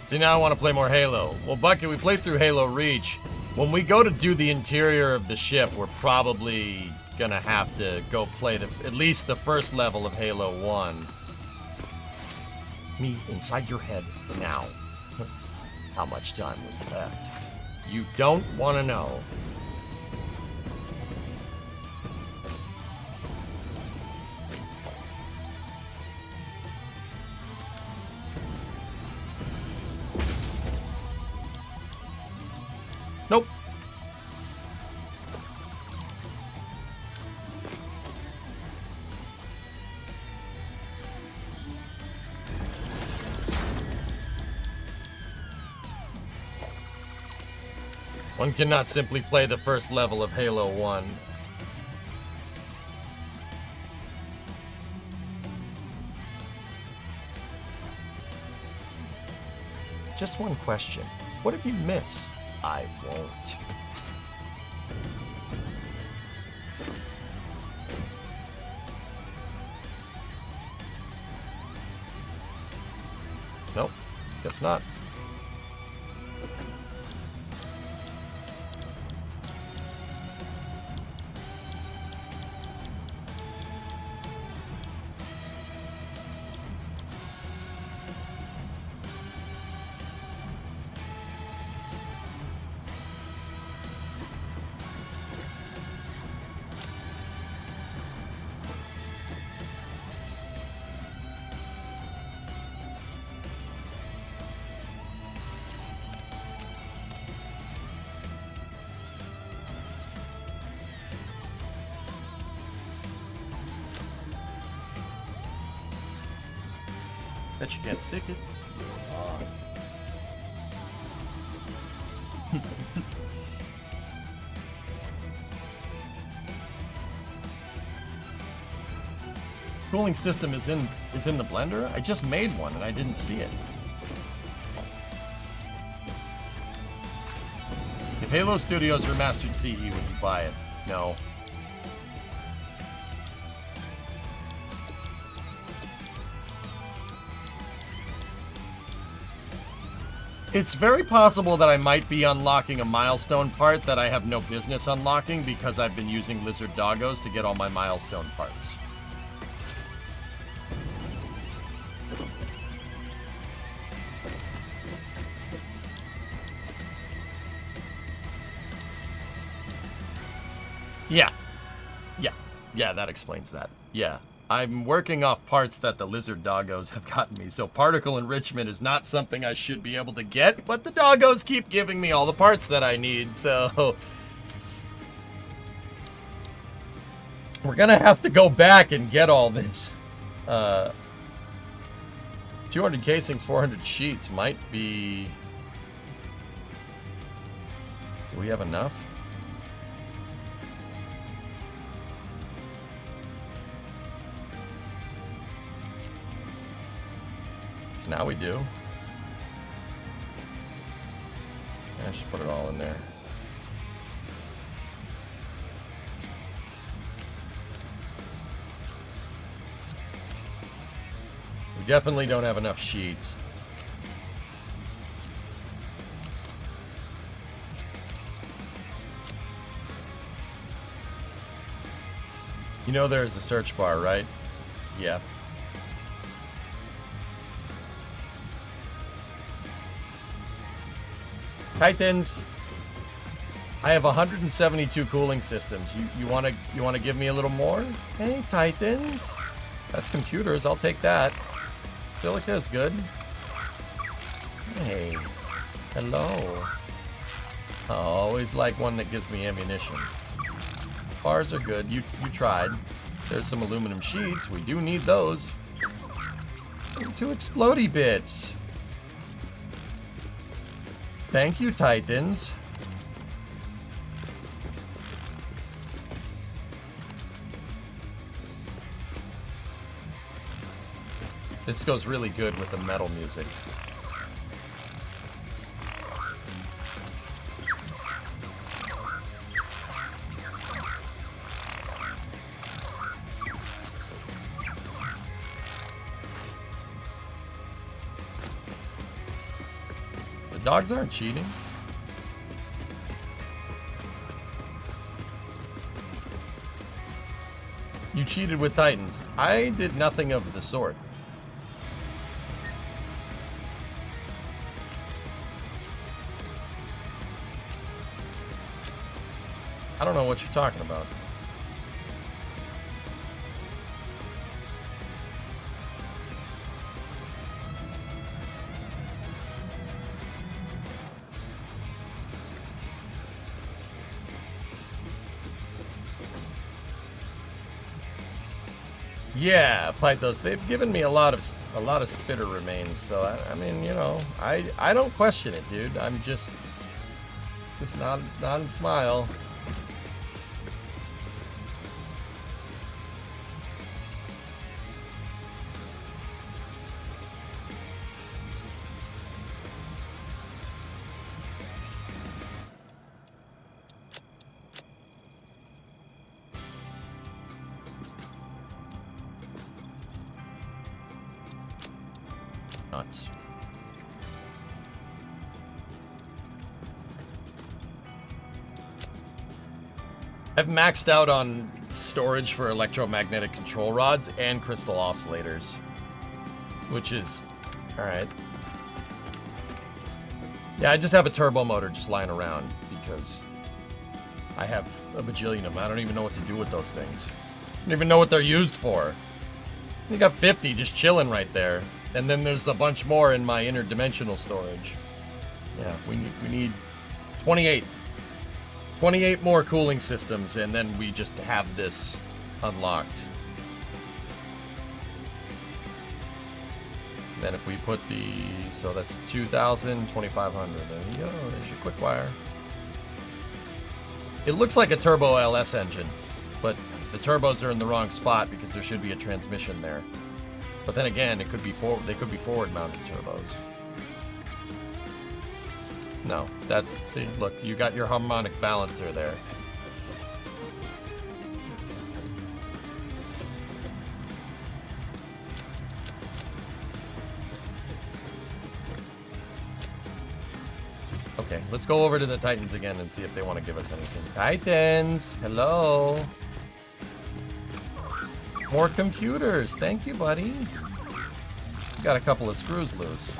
See, now I want to play more Halo. Well, Bucket, we played through Halo Reach. When we go to do the interior of the ship, we're probably gonna have to go play at least the first level of Halo 1. Me inside your head now. How much time was left? You don't want to know. Nope. One cannot simply play the first level of Halo 1. Just one question. What if you miss? I won't. Nope, guess not. Bet you can't stick it. Cooling system is in the blender? I just made one and I didn't see it. If Halo Studios remastered CE, would you buy it? No. It's very possible that I might be unlocking a milestone part that I have no business unlocking because I've been using lizard doggos to get all my milestone parts. Yeah, that explains that. Yeah. I'm working off parts that the lizard doggos have gotten me, so particle enrichment is not something I should be able to get, but the doggos keep giving me all the parts that I need, so... We're gonna have to go back and get all this. 200 casings, 400 sheets might be... Do we have enough? Now we do. Yeah, just put it all in there. We definitely don't have enough sheets. You know there's a search bar, right? Yeah. Titans, I have 172 cooling systems. You wanna give me a little more? Hey, Titans. That's computers, I'll take that. Silica is good. Hey. Hello. I always like one that gives me ammunition. Bars are good. You tried. There's some aluminum sheets. We do need those. 2 explodey bits. Thank you, Titans. This goes really good with the metal music. Dogs aren't cheating. You cheated with Titans. I did nothing of the sort. I don't know what you're talking about. Yeah, Pythos, they've given me a lot of spitter remains, so I mean, you know, I don't question it, dude. I'm just Just nod and smile. Nuts. I've maxed out on storage for electromagnetic control rods and crystal oscillators, which is alright. Yeah, I just have a turbo motor just lying around because I have a bajillion of them. I don't even know what to do with those things. I don't even know what they're used for. You got 50 just chilling right there. And then there's a bunch more in my interdimensional storage. Yeah, we need 28. 28 more cooling systems, and then we just have this unlocked. And then if we put so that's 2,000, 2,500. There you go, there's your quick wire. It looks like a turbo LS engine, but the turbos are in the wrong spot because there should be a transmission there. But then again, it could be they could be forward-mounted turbos. No, see, look, you got your harmonic balancer there. Okay, let's go over to the Titans again and see if they want to give us anything. Titans, hello. More computers, thank you, buddy. Got a couple of screws loose.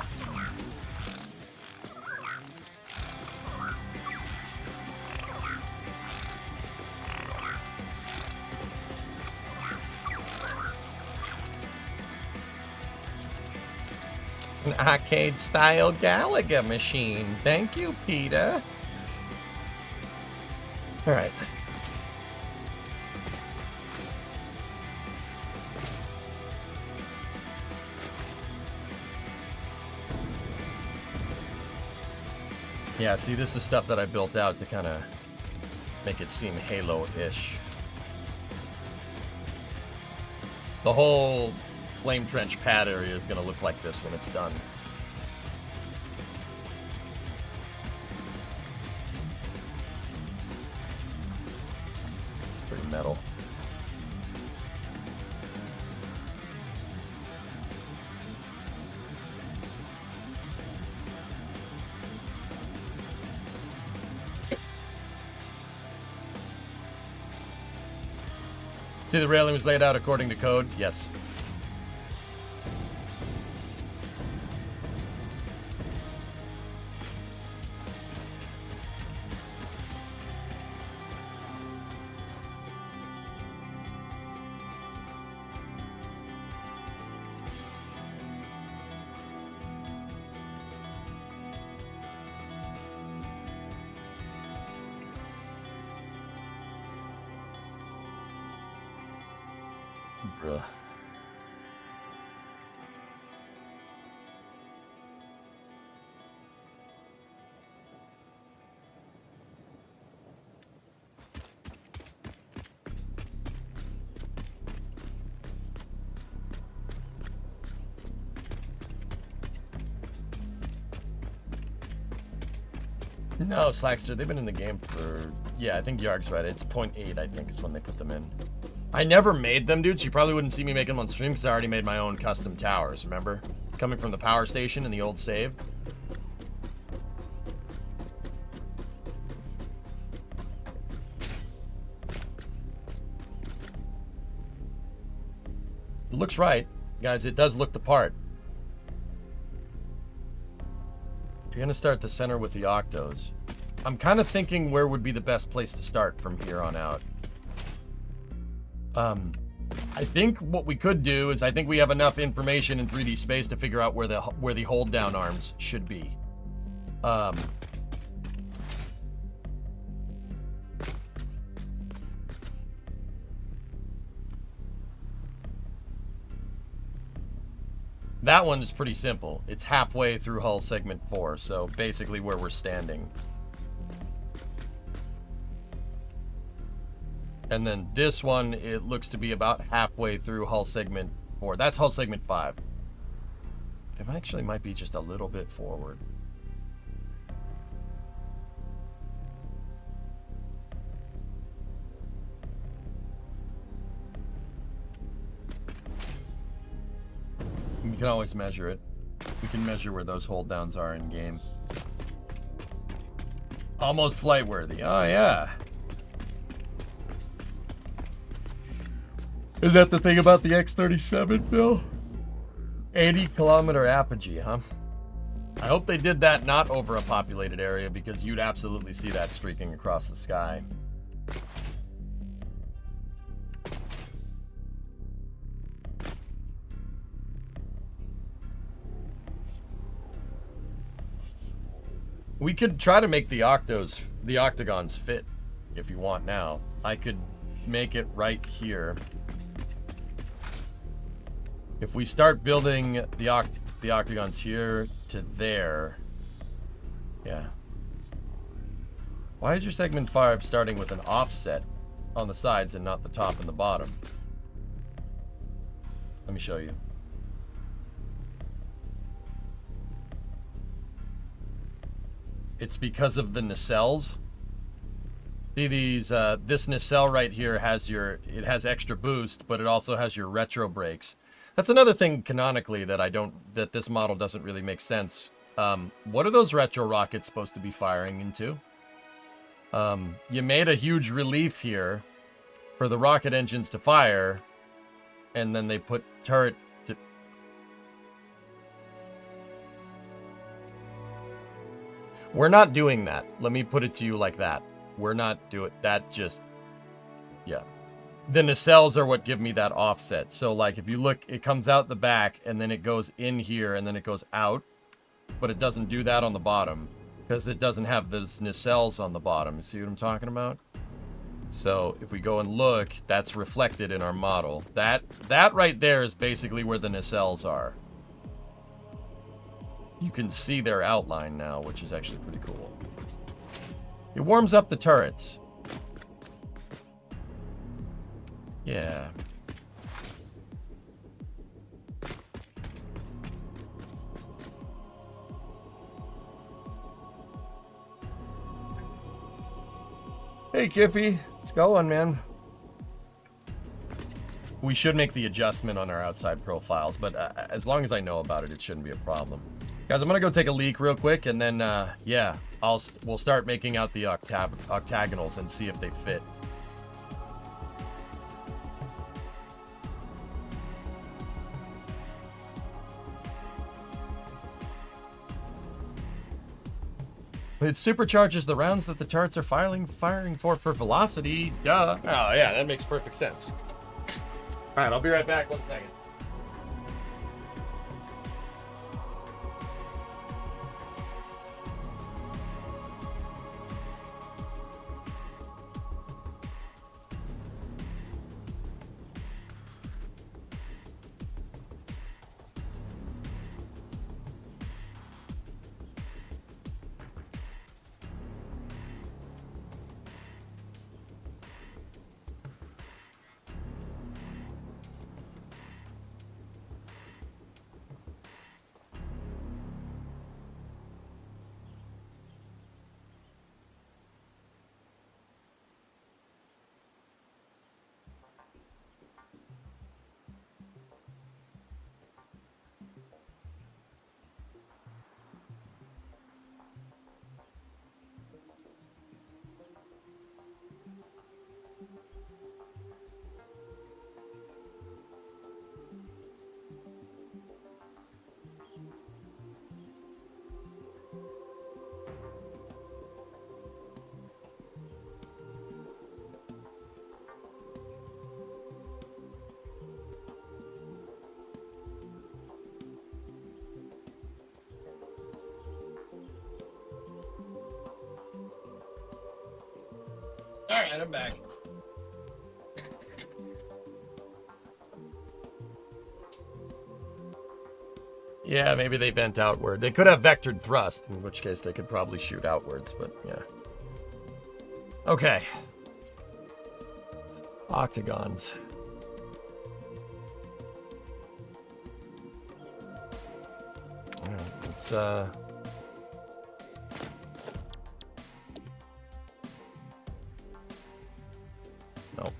An arcade-style Galaga machine. Thank you, Peter. All right. Yeah, see, this is stuff that I built out to kind of make it seem Halo-ish. The whole flame trench pad area is going to look like this when it's done. It's pretty metal. See, the railing was laid out according to code? Yes. Bruh. No, Slackster, they've been in the game for... Yeah, I think Yarg's right. It's 0.8, I think, is when they put them in. I never made them, dude, so you probably wouldn't see me make them on stream because I already made my own custom towers, remember? Coming from the power station in the old save. It looks right. Guys, it does look the part. You're going to start the center with the octos. I'm kind of thinking where would be the best place to start from here on out. I think what we could do is I think we have enough information in 3D space to figure out where the hold down arms should be. That one is pretty simple. It's halfway through hull segment 4, so basically where we're standing. And then this one, it looks to be about halfway through hull segment 4. That's hull segment 5. It actually might be just a little bit forward. We can always measure it. We can measure where those hold downs are in game. Almost flight worthy. Oh, yeah. Is that the thing about the X-37, Bill? 80-kilometer apogee, huh? I hope they did that not over a populated area, because you'd absolutely see that streaking across the sky. We could try to make the octagons fit if you want now. I could make it right here. If we start building the octagons here to there. Yeah. Why is your segment 5 starting with an offset on the sides and not the top and the bottom? Let me show you. It's because of the nacelles. See these, this nacelle right here has it has extra boost, but it also has your retro brakes. That's another thing canonically that this model doesn't really make sense. What are those retro rockets supposed to be firing into? You made a huge relief here for the rocket engines to fire, and then they put turret to... We're not doing that. Let me put it to you like that. We're not doing that. Just, yeah. The nacelles are what give me that offset. So like if you look, it comes out the back and then it goes in here and then it goes out, but it doesn't do that on the bottom because it doesn't have those nacelles on the bottom. You see what I'm talking about? So if we go and look, that's reflected in our model. That right there is basically where the nacelles are. You can see their outline now, which is actually pretty cool. It warms up the turrets. Yeah. Hey, Kiffy. It's going, man. We should make the adjustment on our outside profiles, but as long as I know about it, it shouldn't be a problem. Guys, I'm gonna go take a leak real quick, and then, yeah, we'll start making out the octagonals and see if they fit. It supercharges the rounds that the turrets are firing for velocity. Duh. Oh, yeah, that makes perfect sense. All right, I'll be right back. 1 second. All right, I'm back. Yeah, maybe they bent outward. They could have vectored thrust, in which case they could probably shoot outwards, but yeah. Okay. octagons. All right, let's nope.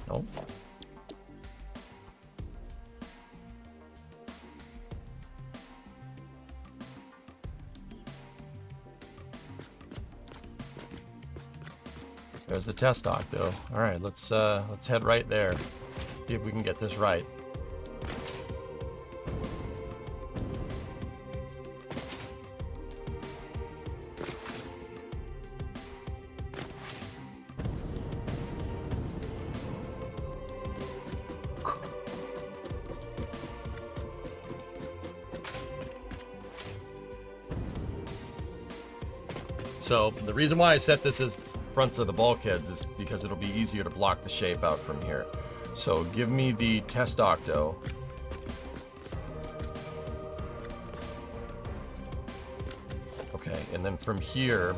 Nope. There's the test octo. All right, let's head right there. See if we can get this right. So the reason why I set this as fronts of the bulkheads is because it'll be easier to block the shape out from here. So give me the test octo. Okay, and then from here,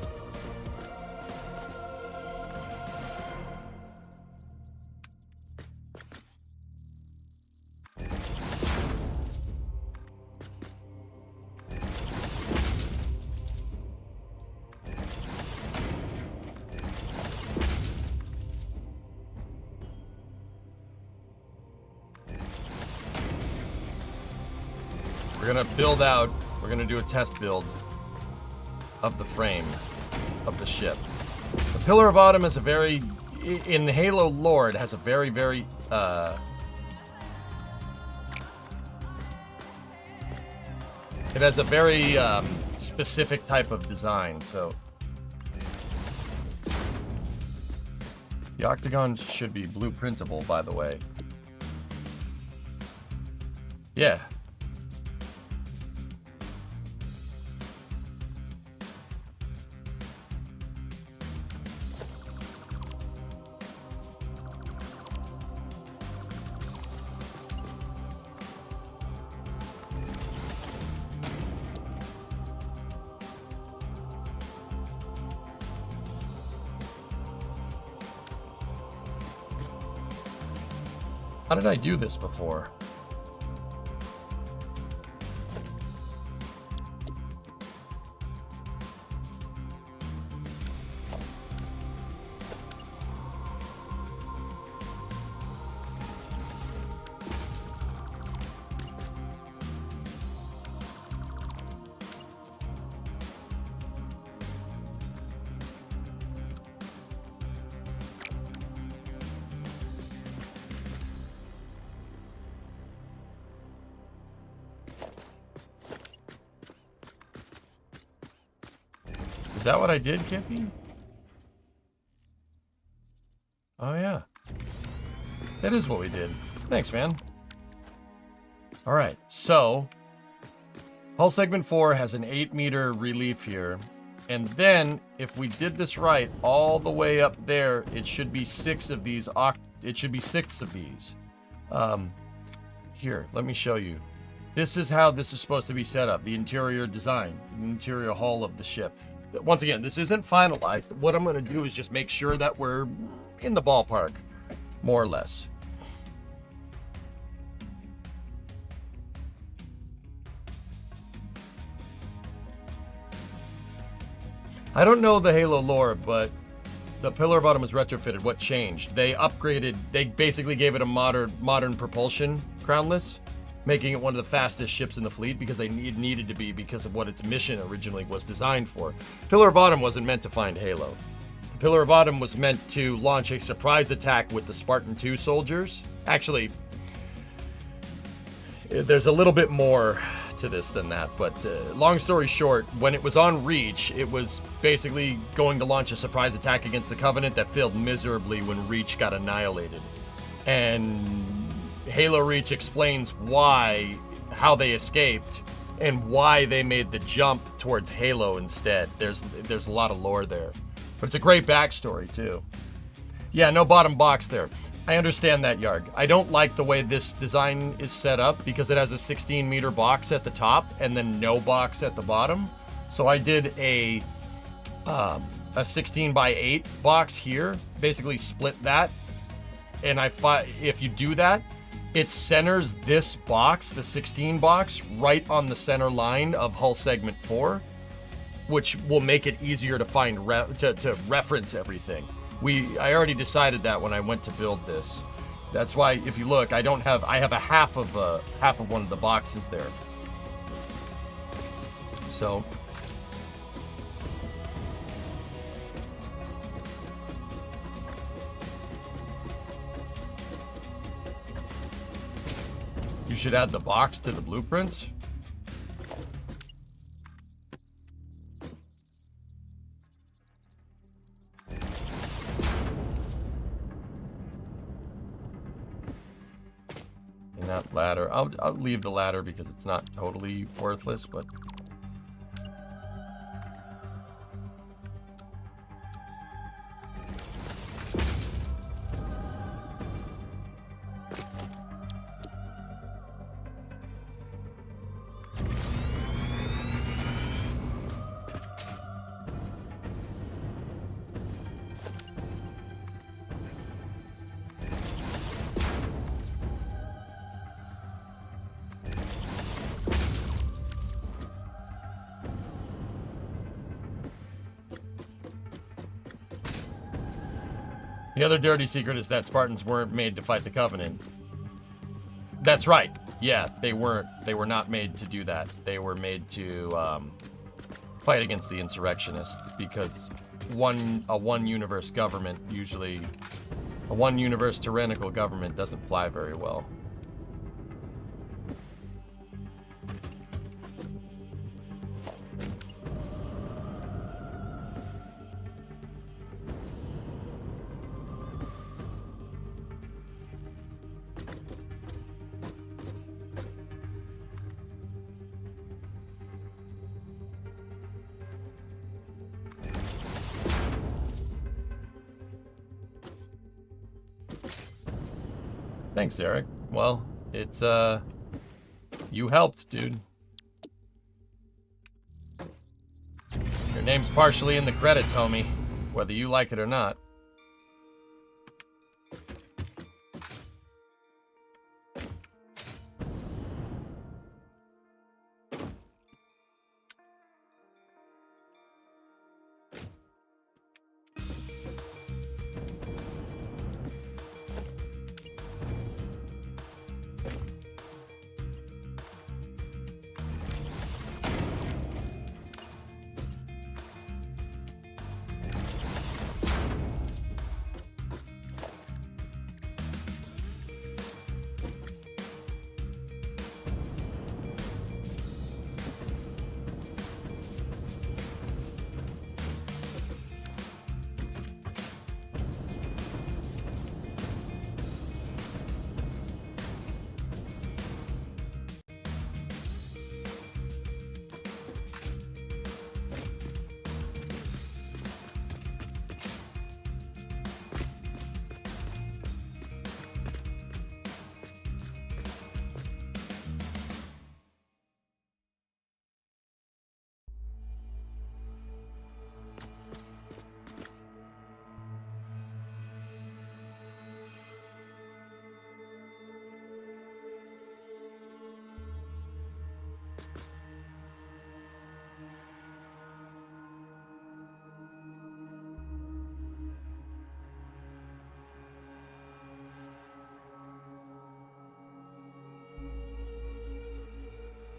we're gonna do a test build of the frame of the ship. The Pillar of Autumn is a very, in Halo lore, it has a very, very, it has a very specific type of design, so. The octagon should be blueprintable, by the way. Yeah. How did I do this before? Is that what I did, Kippy? Oh, yeah. That is what we did. Thanks, man. All right, so hull segment 4 has an 8-meter relief here. And then, if we did this right, all the way up there, it should be 6 of these. It should be 6 of these. Here, let me show you. This is how this is supposed to be set up. The interior design, the interior hull of the ship. Once again, this isn't finalized. What I'm going to do is just make sure that we're in the ballpark, more or less. I don't know the Halo lore, but the Pillar of Autumn was retrofitted. What changed? They upgraded, they basically gave it a modern propulsion crownless, making it one of the fastest ships in the fleet because it needed to be because of what its mission originally was designed for. Pillar of Autumn wasn't meant to find Halo. The Pillar of Autumn was meant to launch a surprise attack with the Spartan 2 soldiers. Actually, there's a little bit more to this than that, but long story short, when it was on Reach, it was basically going to launch a surprise attack against the Covenant that failed miserably when Reach got annihilated. And Halo Reach explains how they escaped, and why they made the jump towards Halo instead. There's a lot of lore there. But it's a great backstory, too. Yeah, no bottom box there. I understand that, Yarg. I don't like the way this design is set up because it has a 16-meter box at the top and then no box at the bottom. So I did a a 16 by 8 box here, basically split that, and if you do that, it centers this box, the 16 box, right on the center line of hull segment 4, which will make it easier to find to reference everything. I already decided that when I went to build this. That's why, if you look, I have a half of one of the boxes there. So you should add the box to the blueprints. And that ladder, I'll leave the ladder because it's not totally worthless, but the other dirty secret is that Spartans weren't made to fight the Covenant. That's right. Yeah, they weren't. They were not made to do that. They were made to fight against the insurrectionists because a one universe government, usually a one universe tyrannical government, doesn't fly very well. Thanks, Eric. Well, it's, you helped, dude. Your name's partially in the credits, homie, whether you like it or not.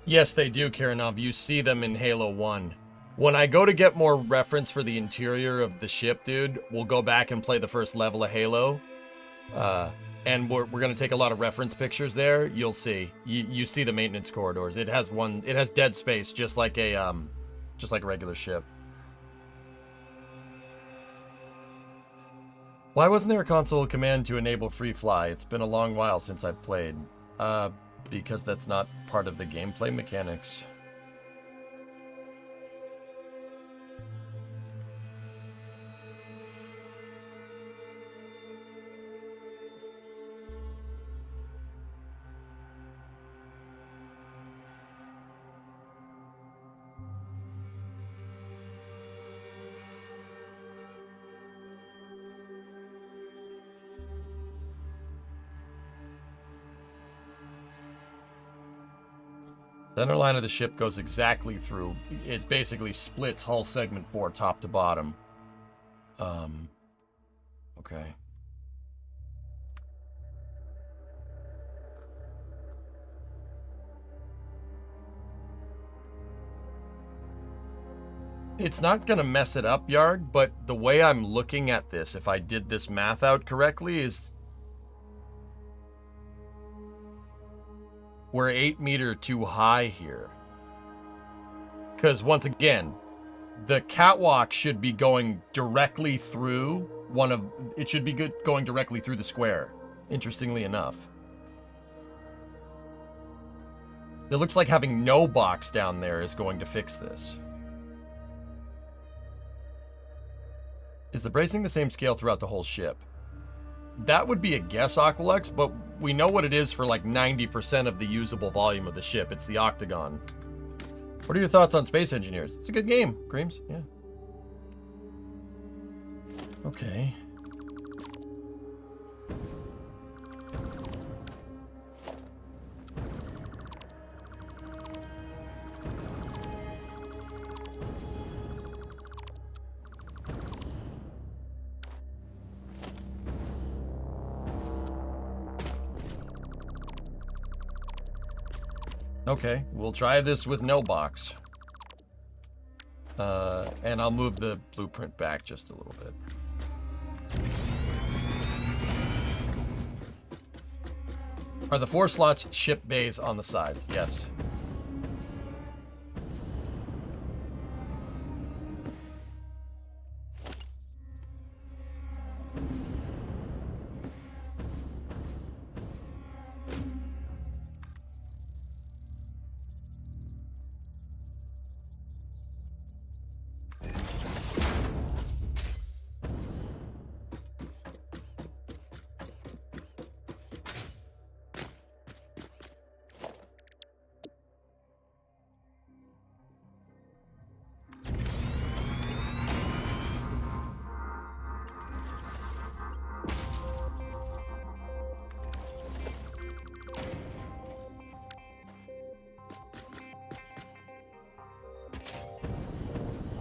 Yes, they do, Kiranov. You see them in Halo 1. When I go to get more reference for the interior of the ship, dude, we'll go back and play the first level of Halo. And we're going to take a lot of reference pictures there. You'll see. You see the maintenance corridors. It has dead space, just like a regular ship. Why wasn't there a console command to enable free fly? It's been a long while since I've played. Because that's not part of the gameplay mechanics. Center line of the ship goes exactly through. It basically splits hull segment 4 top to bottom. Okay. It's not going to mess it up, Yard, but the way I'm looking at this, if I did this math out correctly, is we're 8 meters too high here. Because once again, the catwalk should be going directly through it should be going directly through the square, interestingly enough. It looks like having no box down there is going to fix this. Is the bracing the same scale throughout the whole ship? That would be a guess, Aqualex, but we know what it is for like 90% of the usable volume of the ship. It's the octagon. What are your thoughts on Space Engineers? It's a good game, Creams. Yeah. Okay. Okay, we'll try this with no box. And I'll move the blueprint back just a little bit. Are the 4 slots ship bays on the sides? Yes.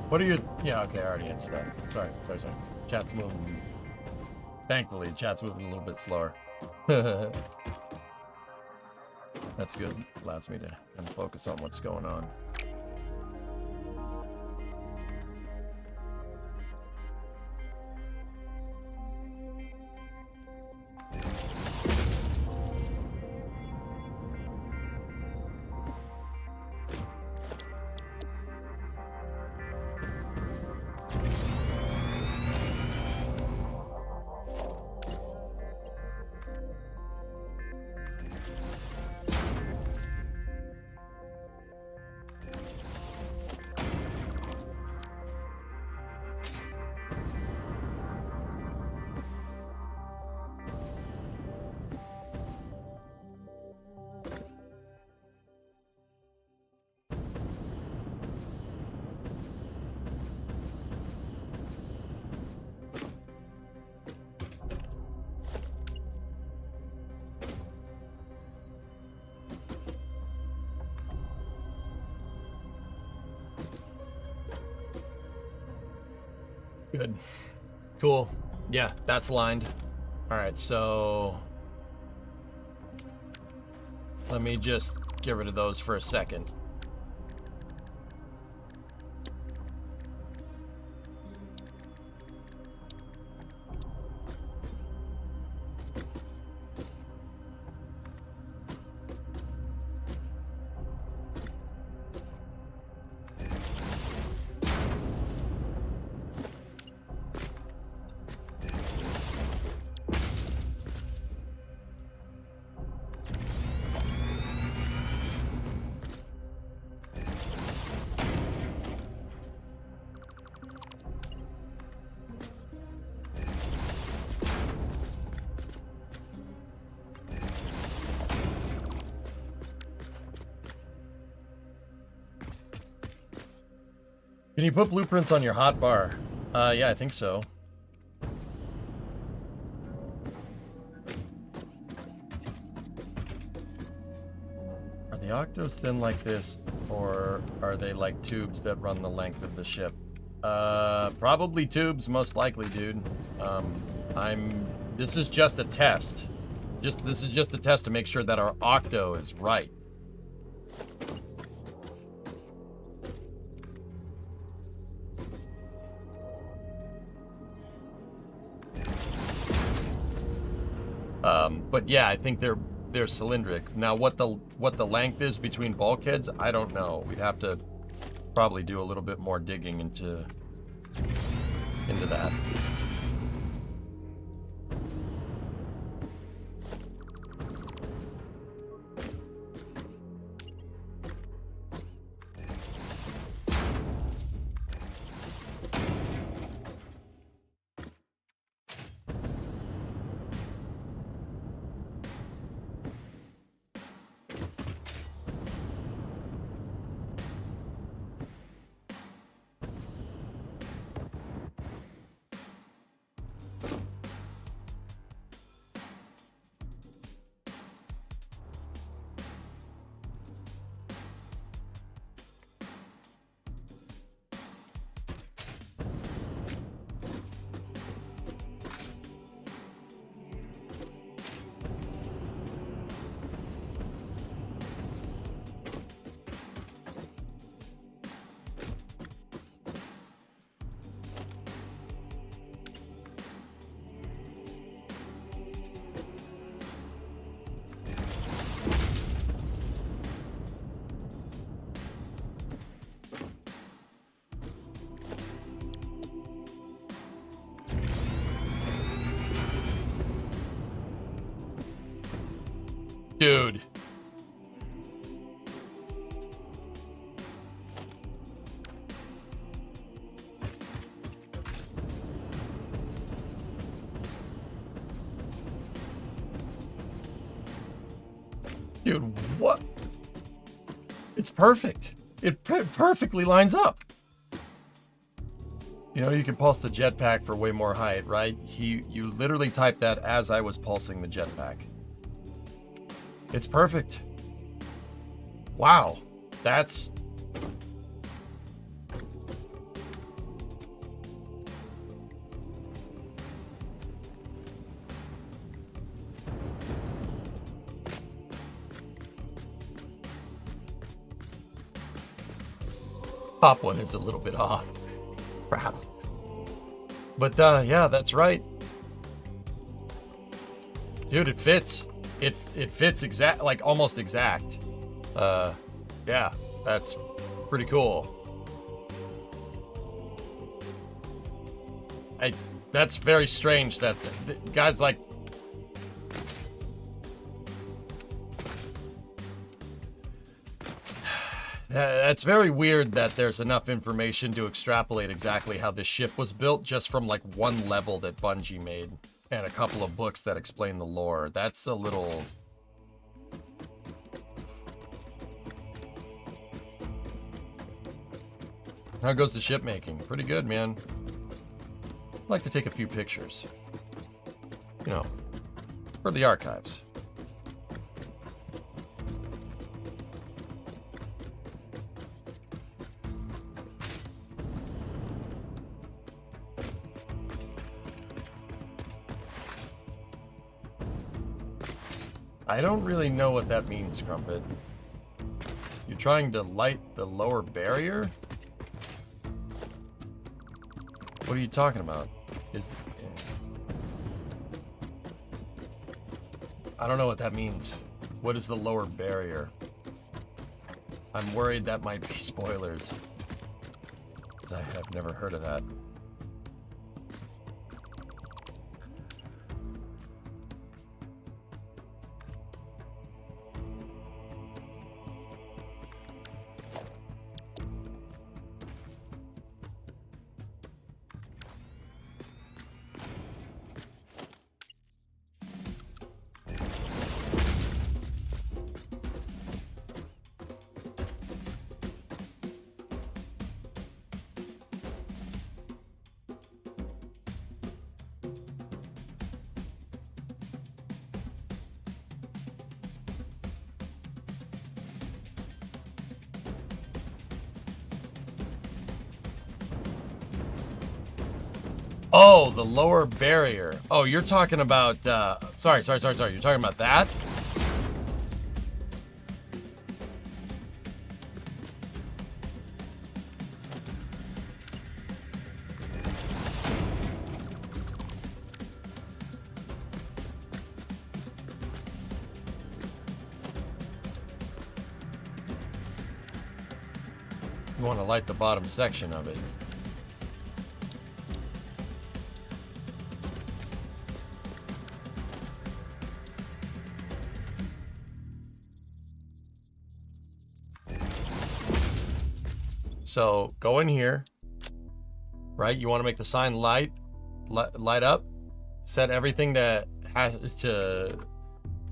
What are your... Yeah, okay, I already answered that. Sorry. Chat's moving... Thankfully, chat's moving a little bit slower. That's good. Allows me to kind of focus on what's going on. Good. Cool. Yeah, that's lined. All right, so let me just get rid of those for a second. Can you put blueprints on your hot bar? Yeah, I think so. Are the octos thin like this, or are they like tubes that run the length of the ship? Probably tubes, most likely, dude. This is just a test. This is just a test to make sure that our octo is right. But yeah, I think they're cylindric. Now, what the length is between bulkheads, I don't know. We'd have to probably do a little bit more digging into that. Dude. Dude, what? It's perfect. It perfectly lines up. You know, you can pulse the jetpack for way more height, right? You literally typed that as I was pulsing the jetpack. It's perfect. Wow. That's... Top one is a little bit off. Crap. But, yeah, that's right. Dude, it fits. It fits exact, like almost exact. Yeah, that's pretty cool. That's very strange that guys like... That's very weird that there's enough information to extrapolate exactly how this ship was built just from like one level that Bungie made and a couple of books that explain the lore. That's a little... How goes the ship making? Pretty good, man. I'd like to take a few pictures. You know, for the archives. I don't really know what that means, Crumpet. You're trying to light the lower barrier? What are you talking about? I don't know what that means. What is the lower barrier? I'm worried that might be spoilers, 'cause I have never heard of that. Oh, the lower barrier. Oh, you're talking about, sorry. You're talking about that? You want to light the bottom section of it. So go in here, right? You want to make the sign light up. Set everything to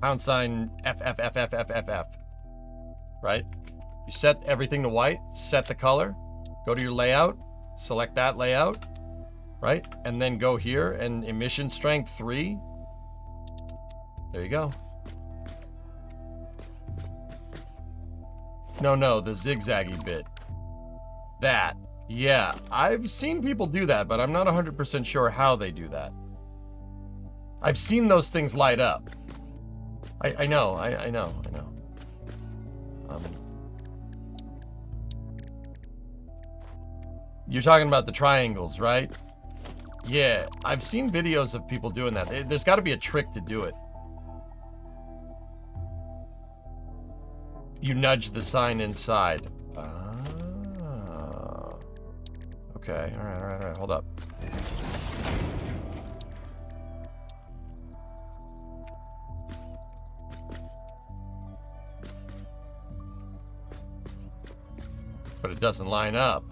pound sign F, right? You set everything to white. Set the color. Go to your layout. Select that layout, right? And then go here and emission strength 3. There you go. No, the zigzaggy bit. That. Yeah, I've seen people do that, but I'm not 100% sure how they do that. I've seen those things light up. I know. You're talking about the triangles, right? Yeah, I've seen videos of people doing that. There's got to be a trick to do it. You nudge the sign inside. Okay, all right, hold up. But it doesn't line up.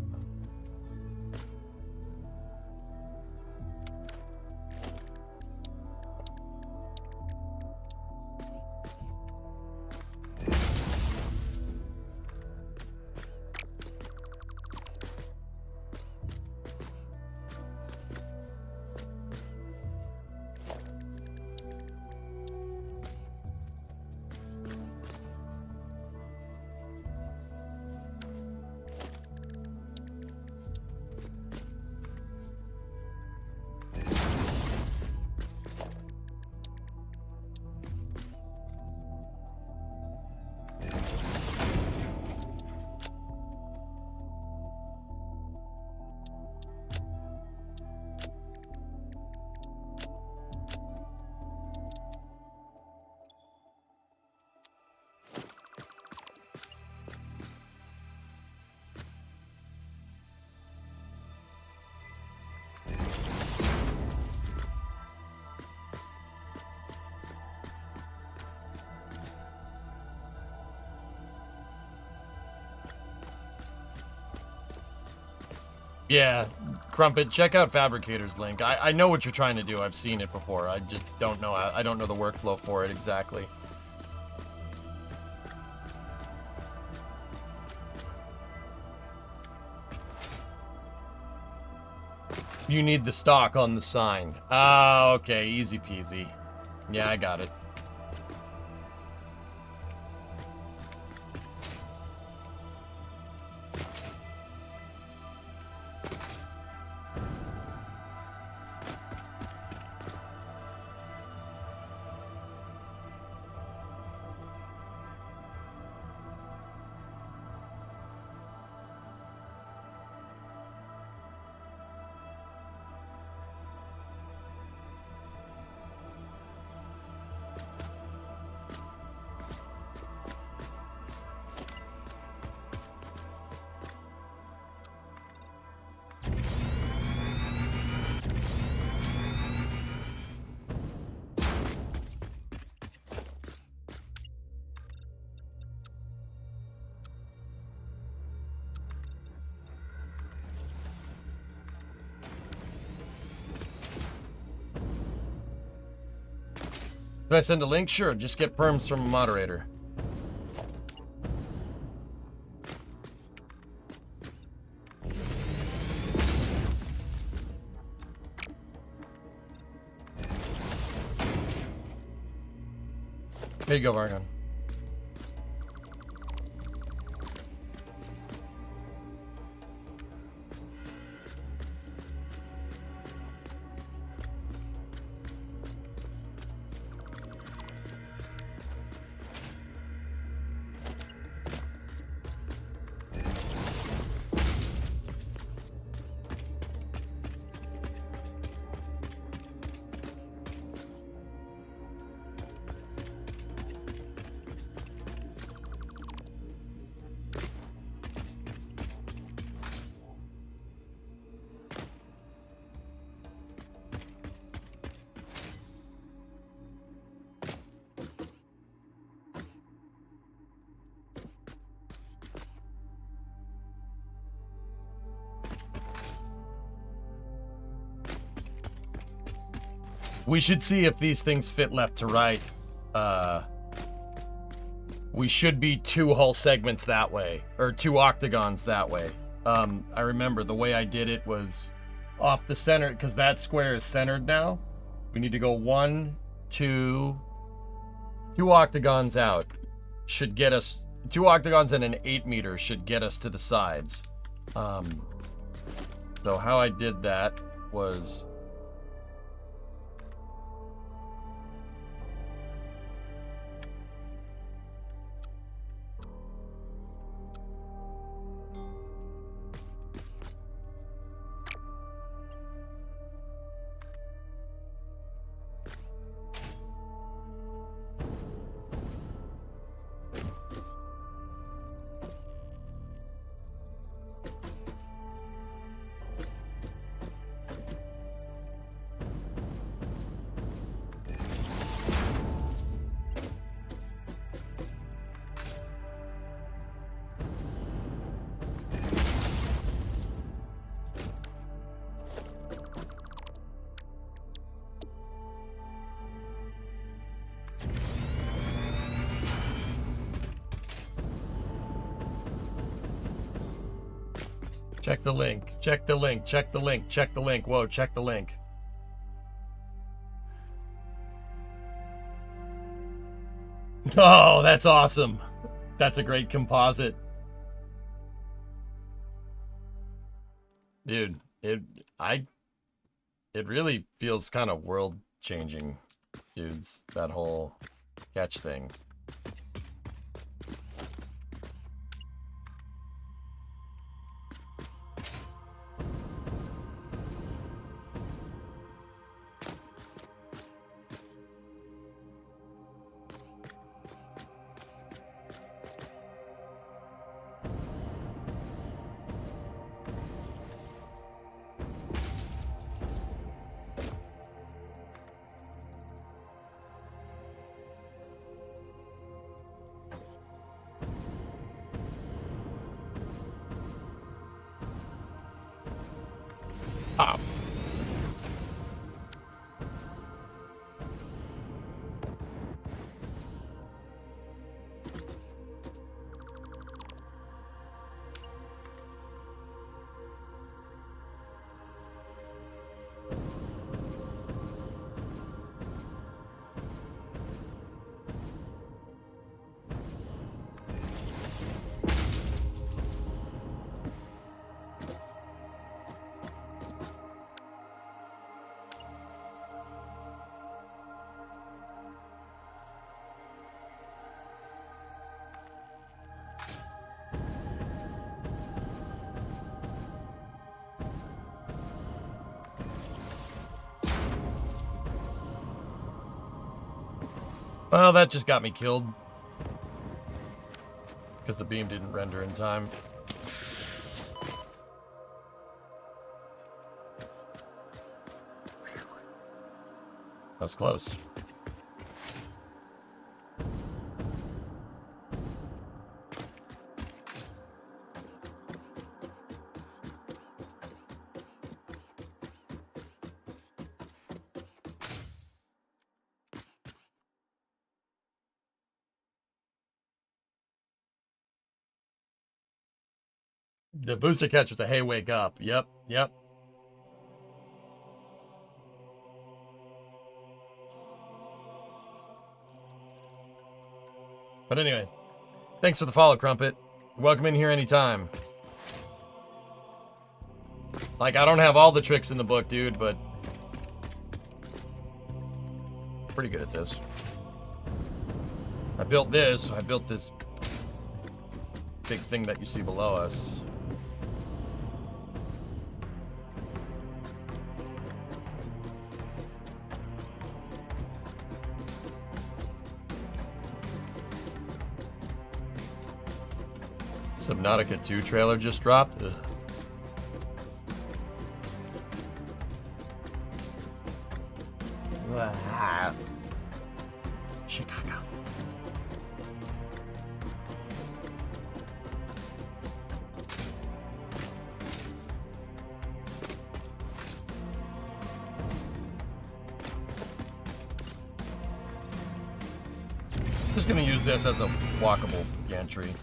Yeah, Crumpet, check out Fabricator's link. I know what you're trying to do. I've seen it before. I just don't know. I don't know the workflow for it exactly. You need the stock on the sign. Ah, okay. Easy peasy. Yeah, I got it. Can I send a link? Sure, just get perms from a moderator. Here you go, Vargon. We should see if these things fit left to right. We should be 2 hull segments that way, or 2 octagons that way. I remember the way I did it was off the center, because that square is centered now. We need to go 1, 2 octagons out. Should get us 2 octagons and an 8 meter should get us to the sides. So how I did that was check the link, check the link, check the link, check the link. Whoa, check the link. Oh, that's awesome. That's a great composite. Dude, it really feels kind of world changing, dudes, that whole catch thing. Pop. Well, that just got me killed. Because the beam didn't render in time. That was close. The booster catch was a hey, wake up. Yep, yep. But anyway, thanks for the follow, Crumpet. Welcome in here anytime. Like, I don't have all the tricks in the book, dude, but pretty good at this. I built this big thing that you see below us. Subnautica 2 trailer just dropped. Ugh. Ah. Chicago. Just gonna use this as a walkable gantry.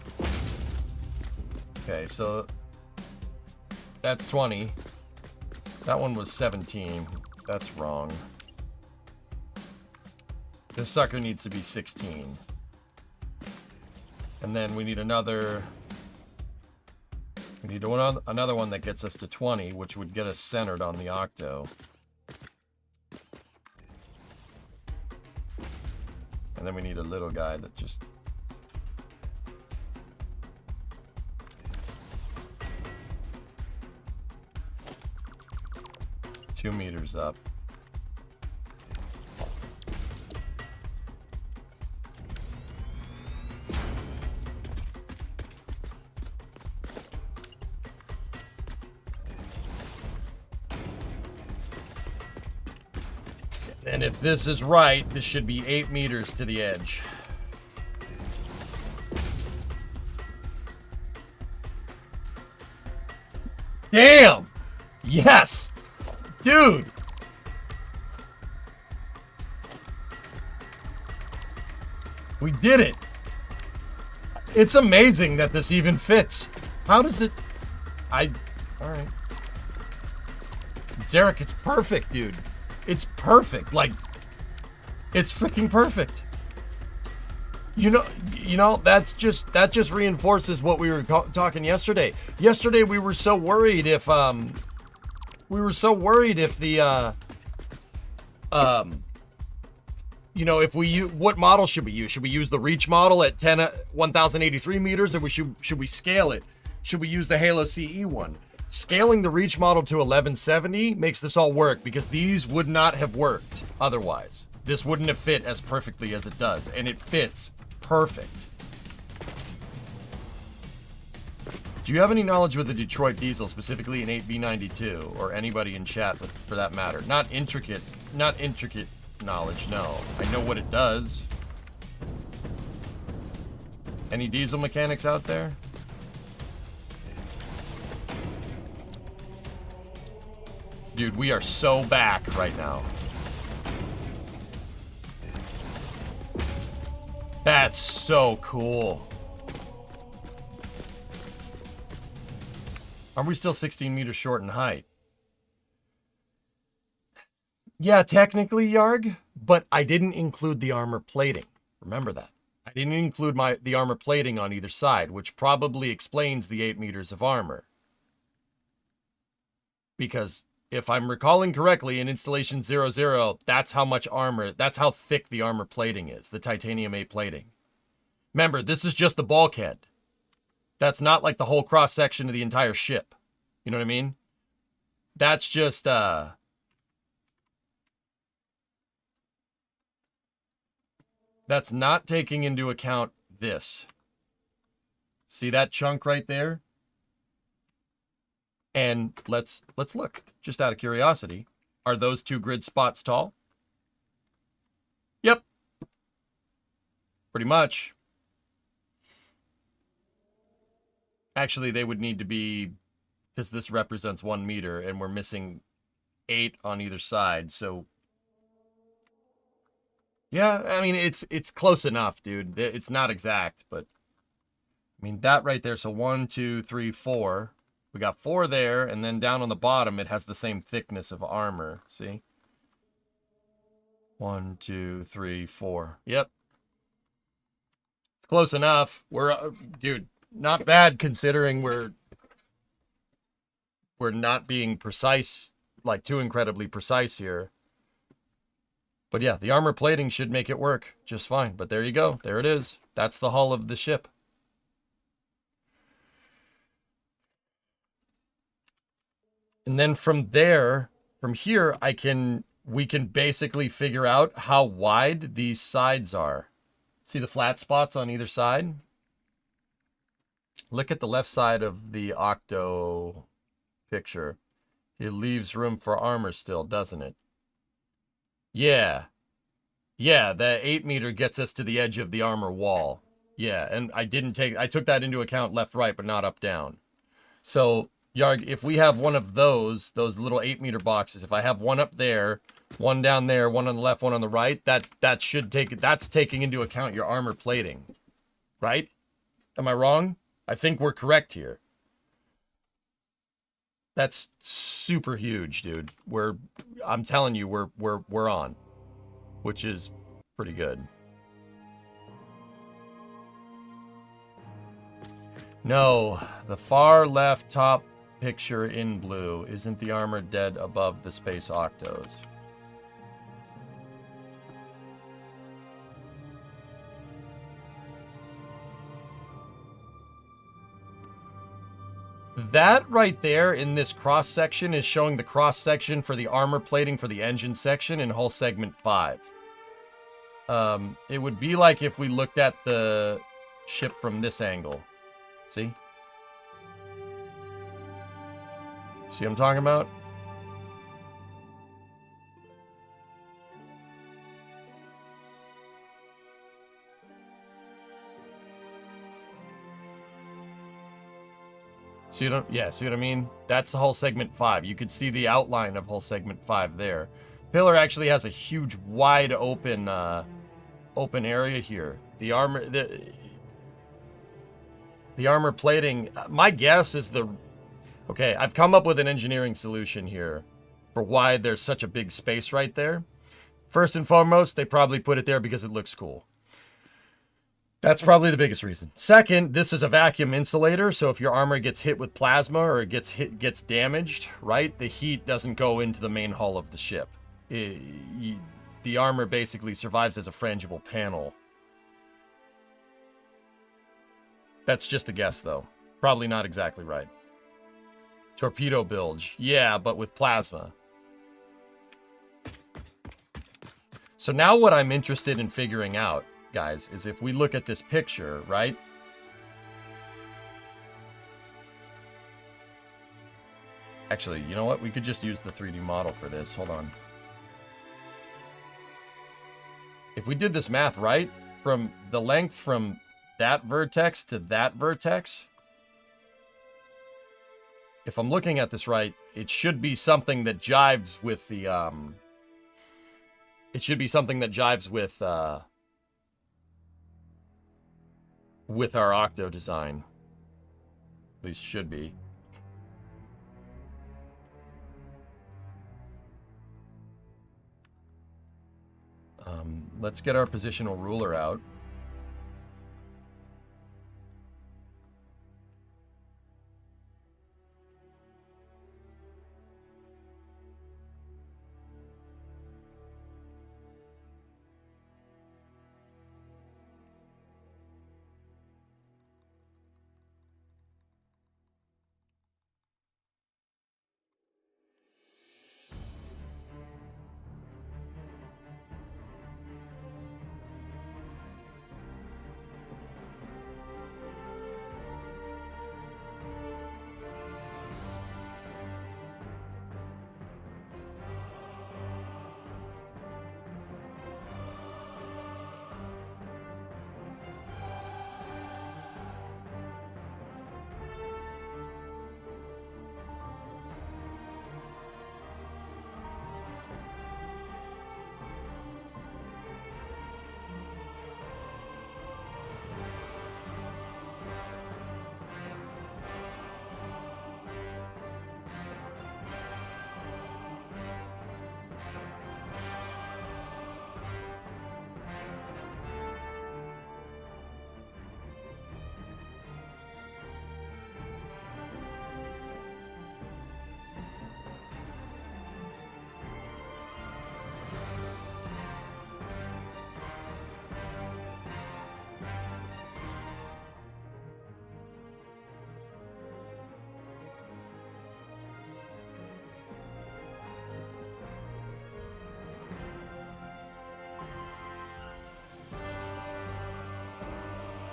Okay, so that's 20. That one was 17. That's wrong. This sucker needs to be 16. And then we need another... We need another one that gets us to 20, which would get us centered on the octo. And then we need a little guy that just... Two meters up. And if this is right, this should be 8 meters to the edge. Damn! Yes! Dude! We did it! It's amazing that this even fits. How does it... Alright. Zarek, it's perfect, dude. It's perfect. Like, it's freaking perfect. You know, that just reinforces what we were talking yesterday. Yesterday we were so worried if the you know, if we use, what model should we use? Should we use the Reach model at 1083 meters, or should we scale it? Should we use the Halo CE one? Scaling the Reach model to 1170 makes this all work, because these would not have worked otherwise. This wouldn't have fit as perfectly as it does, and it fits perfect. Do you have any knowledge with the Detroit diesel, specifically in 8B92, or anybody in chat for that matter? Not intricate knowledge, no. I know what it does. Any diesel mechanics out there? Dude, we are so back right now. That's so cool. Are we still 16 meters short in height? Yeah, technically, Yarg, but I didn't include the armor plating. Remember that. I didn't include the armor plating on either side, which probably explains the 8 meters of armor. Because if I'm recalling correctly, in installation 00, that's how much armor, that's how thick the armor plating is, the titanium 8 plating. Remember, this is just the bulkhead. That's not like the whole cross section of the entire ship. You know what I mean? That's just, that's not taking into account this. See that chunk right there? And let's look, just out of curiosity. Are those two grid spots tall? Yep. Pretty much. Actually, they would need to be, because this represents 1 meter, and we're missing 8 on either side, so... Yeah, I mean, it's close enough, dude. It's not exact, but... I mean, that right there, so 1, 2, 3, 4... We got 4 there, and then down on the bottom, it has the same thickness of armor. See? 1, 2, 3, 4. Yep. Close enough. We're, dude, not bad considering we're not being precise, like too incredibly precise here. But yeah, the armor plating should make it work just fine. But there you go. There it is. That's the hull of the ship. And then from there, from here, we can basically figure out how wide these sides are. See the flat spots on either side? Look at the left side of the octo picture. It leaves room for armor still, doesn't it? Yeah. Yeah, the 8 meter gets us to the edge of the armor wall. Yeah, and I took that into account left, right, but not up, down. So... Yarg, if we have one of those little 8 meter boxes, if I have one up there, One down there, one on the left, one on the right. That should take, that's taking into account your armor plating, right? Am I wrong? I think we're correct here. That's super huge, dude. I'm telling you, we're on, which is pretty good. No, the far left top picture in blue isn't the armor dead above the space octos. That right there in this cross section is showing the cross section for the armor plating for the engine section in hull segment 5. It would be like if we looked at the ship from this angle. See? See what I'm talking about? See what I mean? That's the hull segment 5. You could see the outline of hull segment 5 there. Pillar actually has a huge, wide open, open area here. The armor plating. My guess is okay, I've come up with an engineering solution here for why there's such a big space right there. First and foremost, they probably put it there because it looks cool. That's probably the biggest reason. Second, this is a vacuum insulator, so if your armor gets hit with plasma or it gets damaged, right, the heat doesn't go into the main hull of the ship. The armor basically survives as a frangible panel. That's just a guess, though. Probably not exactly right. Torpedo bilge. Yeah, but with plasma. So now what I'm interested in figuring out, guys, is if we look at this picture, right? Actually, you know what? We could just use the 3D model for this. Hold on. If we did this math right, from the length from that vertex to that vertex, if I'm looking at this right, it should be something that jives with the, it should be something that jives with our octo design. At least should be. Let's get our positional ruler out.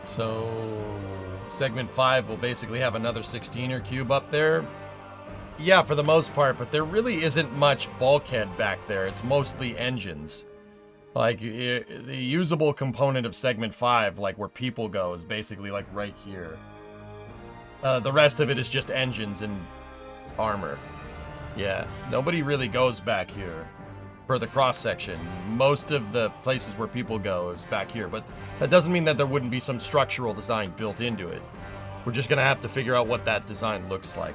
So segment 5 will basically have another 16er cube up there. Yeah, for the most part, but there really isn't much bulkhead back there. It's mostly engines. Like, the usable component of segment 5, like where people go, is basically like right here. The rest of it is just engines and armor. Yeah, nobody really goes back here. for the cross section. Most of the places where people go is back here, but that doesn't mean that there wouldn't be some structural design built into it. We're just gonna have to figure out what that design looks like.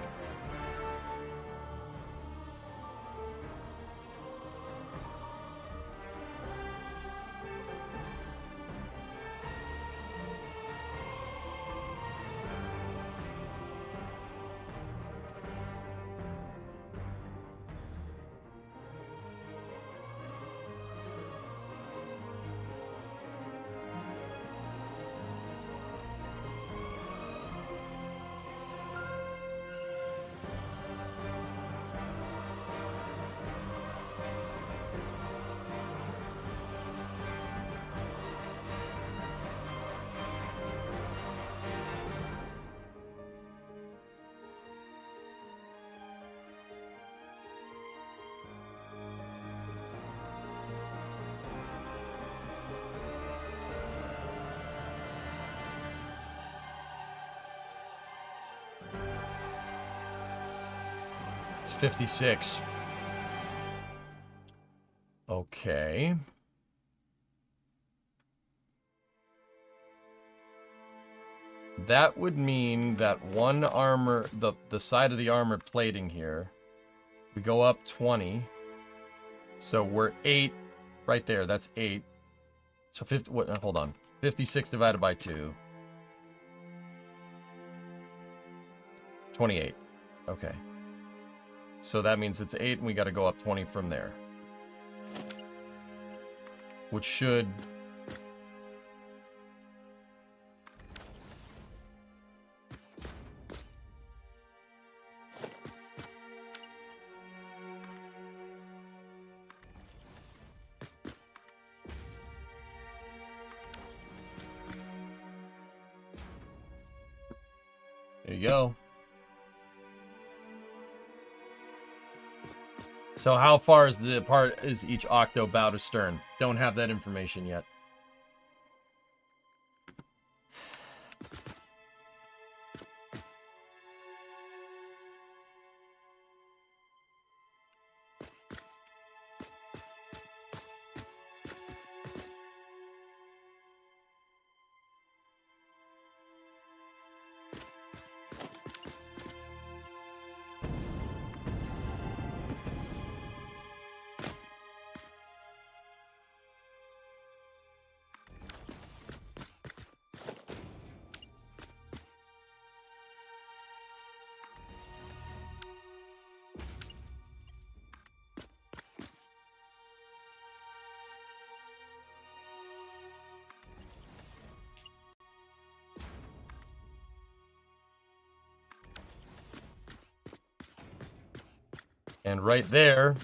It's 56. Okay. That would mean that one armor, the side of the armor plating here, we go up 20. So we're 8 right there. That's 8. So 50, what, hold on. 56 divided by 2. 28. Okay. So that means it's 8 and we got to go up 20 from there. Which should... There you go. So how far is the apart is each octo bow to stern? Don't have that information yet. And right there.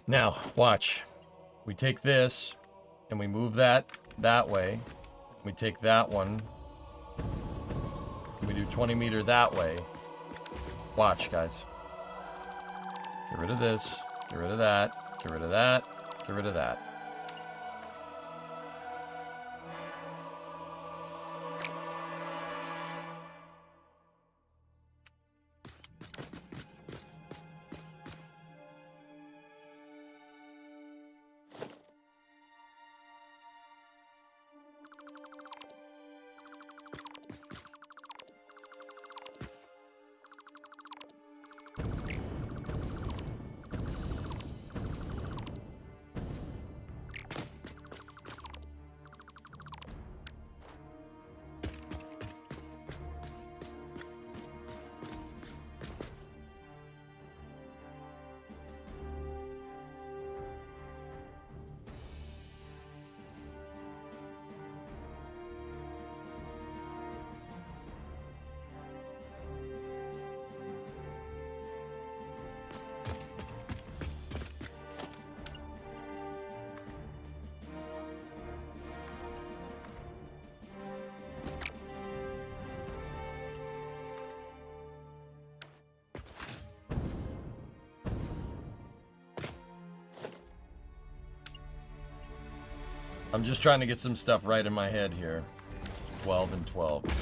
Now, watch. We take this and we move that way. We take that one. We do 20 meter that way. Watch, guys. Get rid of this. Get rid of that. Get rid of that. Get rid of that. I'm just trying to get some stuff right in my head here. 12 and 12. Okay.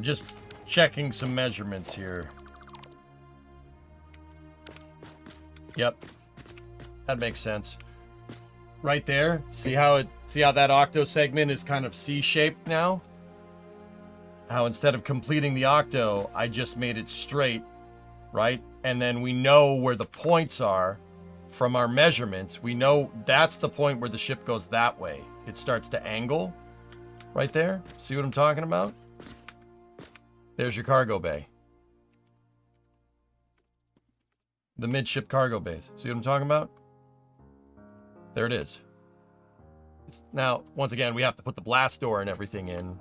I'm just checking some measurements here. Yep. That makes sense. Right there, see how that octo segment is kind of C-shaped now? How instead of completing the octo, I just made it straight, right? And then we know where the points are from our measurements. We know that's the point where the ship goes that way. It starts to angle right there. See what I'm talking about? There's your cargo bay. The midship cargo bays. See what I'm talking about? There it is. Now, once again, we have to put the blast door and everything in,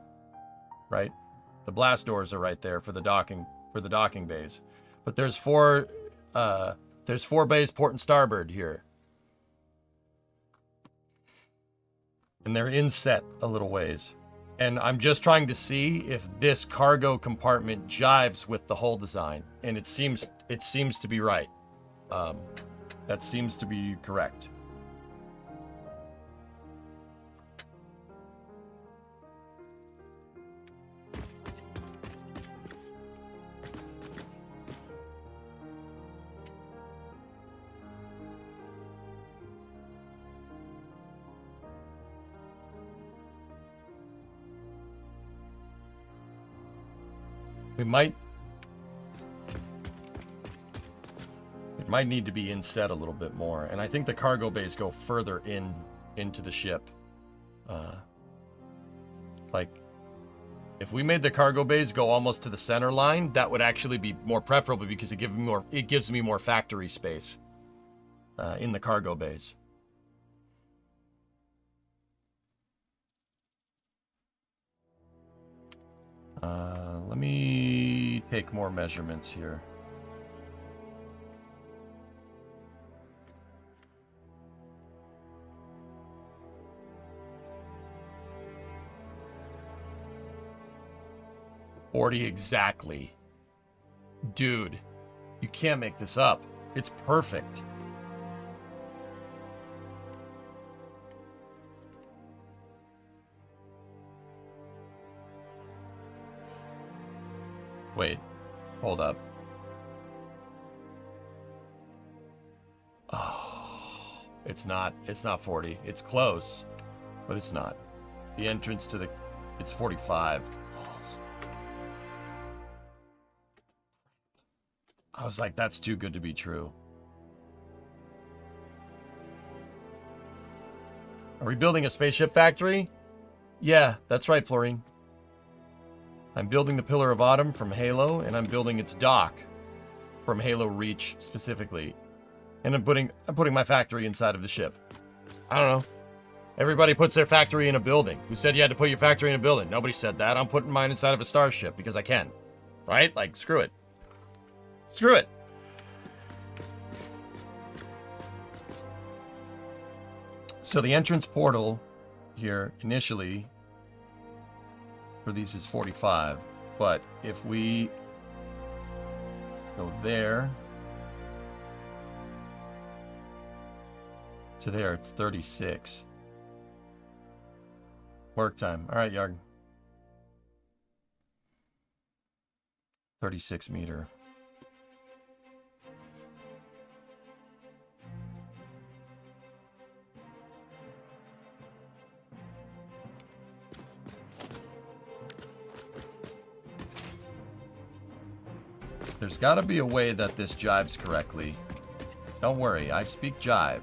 right? The blast doors are right there for the docking bays. But there's four bays port and starboard here. And they're inset a little ways. And I'm just trying to see if this cargo compartment jives with the hull design. And it seems to be right. That seems to be correct. It might need to be inset a little bit more, and I think the cargo bays go further into the ship. Like, if we made the cargo bays go almost to the center line, that would actually be more preferable because it gives me more factory space in the cargo bays. Let me take more measurements here. $40 exactly. Dude, you can't make this up. It's perfect. Wait, hold up. Oh, it's not 40. It's close, but it's not. The entrance to it's 45. I was like, that's too good to be true. Are we building a spaceship factory? Yeah, that's right, Florine. I'm building the Pillar of Autumn from Halo, and I'm building its dock from Halo Reach specifically. And I'm putting my factory inside of the ship. I don't know. Everybody puts their factory in a building. Who said you had to put your factory in a building? Nobody said that. I'm putting mine inside of a starship because I can. Right? Like, screw it. Screw it. So the entrance portal here initially for these is 45, but if we go there to there, it's 36. Work time. All right, Yarg. 36 meter. There's got to be a way that this jives correctly. Don't worry, I speak jive.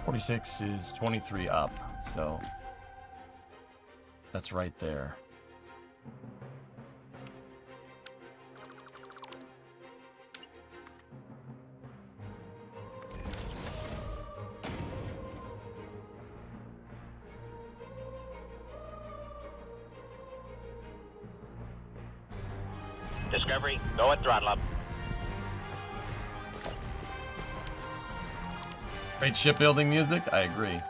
46 is 23 up, so that's right there. Discovery, go at throttle up. Great shipbuilding music, I agree.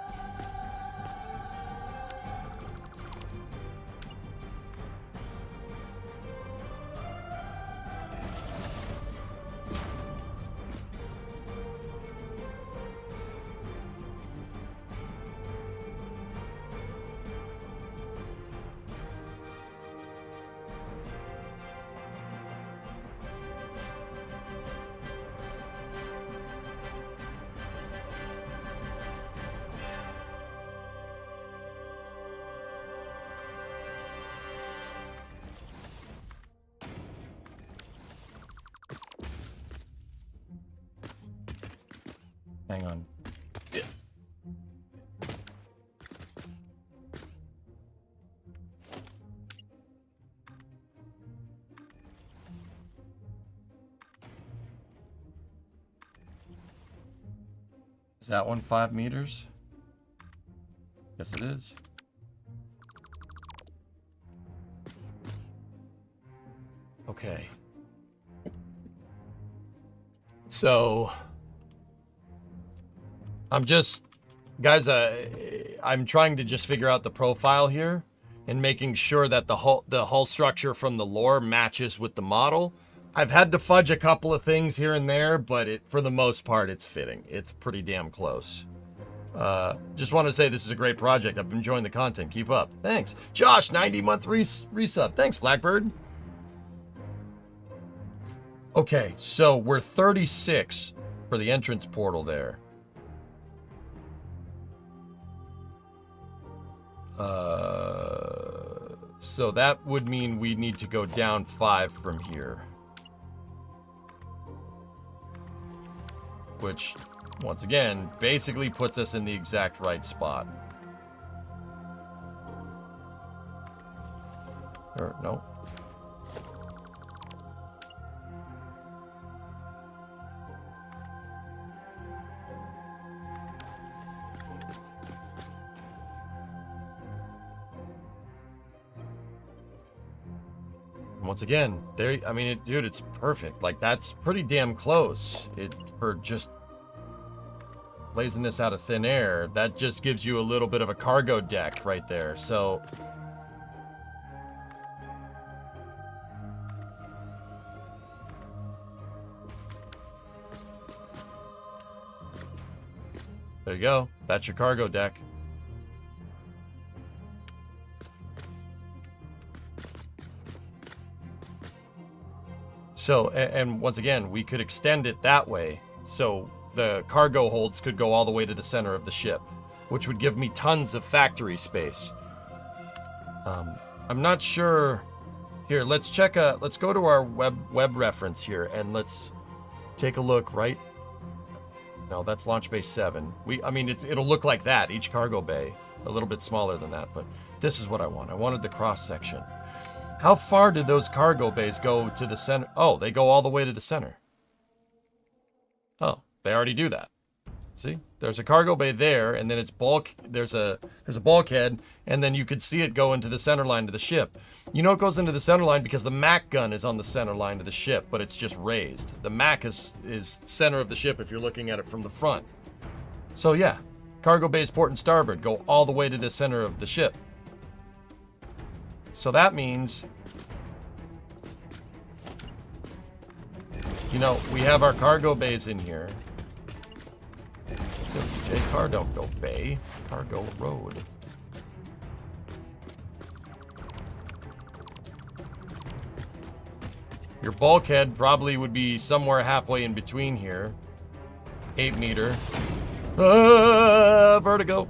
Hang on. Is that one 5 meters? Yes, it is. Okay. So guys, I'm trying to just figure out the profile here and making sure that the hull structure from the lore matches with the model. I've had to fudge a couple of things here and there, but for the most part, it's fitting. It's pretty damn close. Just want to say this is a great project. I've been enjoying the content. Keep up. Thanks. Josh, 90-month resub. Thanks, Blackbird. Okay, so we're 36 for the entrance portal there. So that would mean we need to go down 5 from here. Which, once again, basically puts us in the exact right spot. Or, no. Once again, there. I mean, dude, it's perfect. Like, that's pretty damn close. For just blazing this out of thin air, that just gives you a little bit of a cargo deck right there. So, there you go. That's your cargo deck. So, and once again, we could extend it that way. So the cargo holds could go all the way to the center of the ship, which would give me tons of factory space. I'm not sure. Here, let's check. Let's go to our web reference here and let's take a look. Right? No, that's launch bay 7. I mean, it'll look like that. Each cargo bay, a little bit smaller than that, but this is what I want. I wanted the cross section. How far did those cargo bays go to the center? Oh, they go all the way to the center. Oh, they already do that. See? There's a cargo bay there, and then it's there's a bulkhead, and then you could see it go into the center line of the ship. You know it goes into the center line because the MAC gun is on the center line of the ship, but it's just raised. The MAC is center of the ship if you're looking at it from the front. So yeah, cargo bays port and starboard go all the way to the center of the ship. So that means, you know, we have our cargo bays in here. Car don't go bay, cargo road. Your bulkhead probably would be somewhere halfway in between here. 8 meter. Vertigo.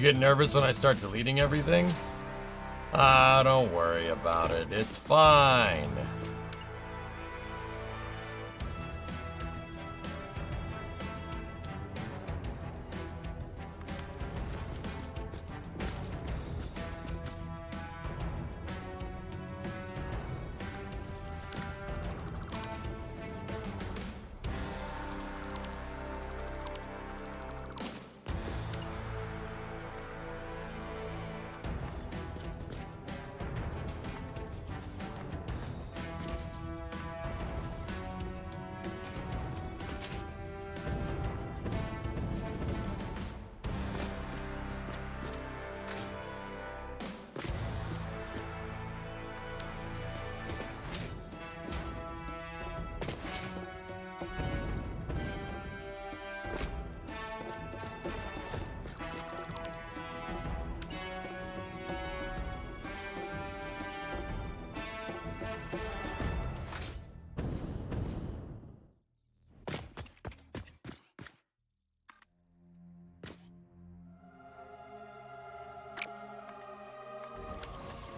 You get nervous when I start deleting everything? Don't worry about it. It's fine.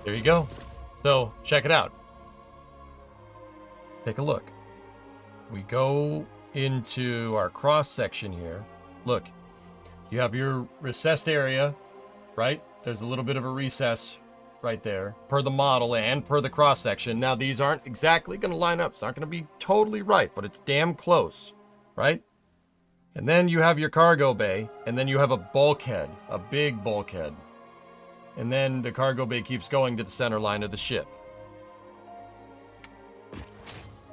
There you go. So, check it out. Take a look. We go into our cross section here. Look, you have your recessed area, right? There's a little bit of a recess right there, per the model and per the cross section. Now, these aren't exactly going to line up. It's not going to be totally right, but it's damn close, right? And then you have your cargo bay, and then you have a bulkhead, a big bulkhead. And then the cargo bay keeps going to the center line of the ship.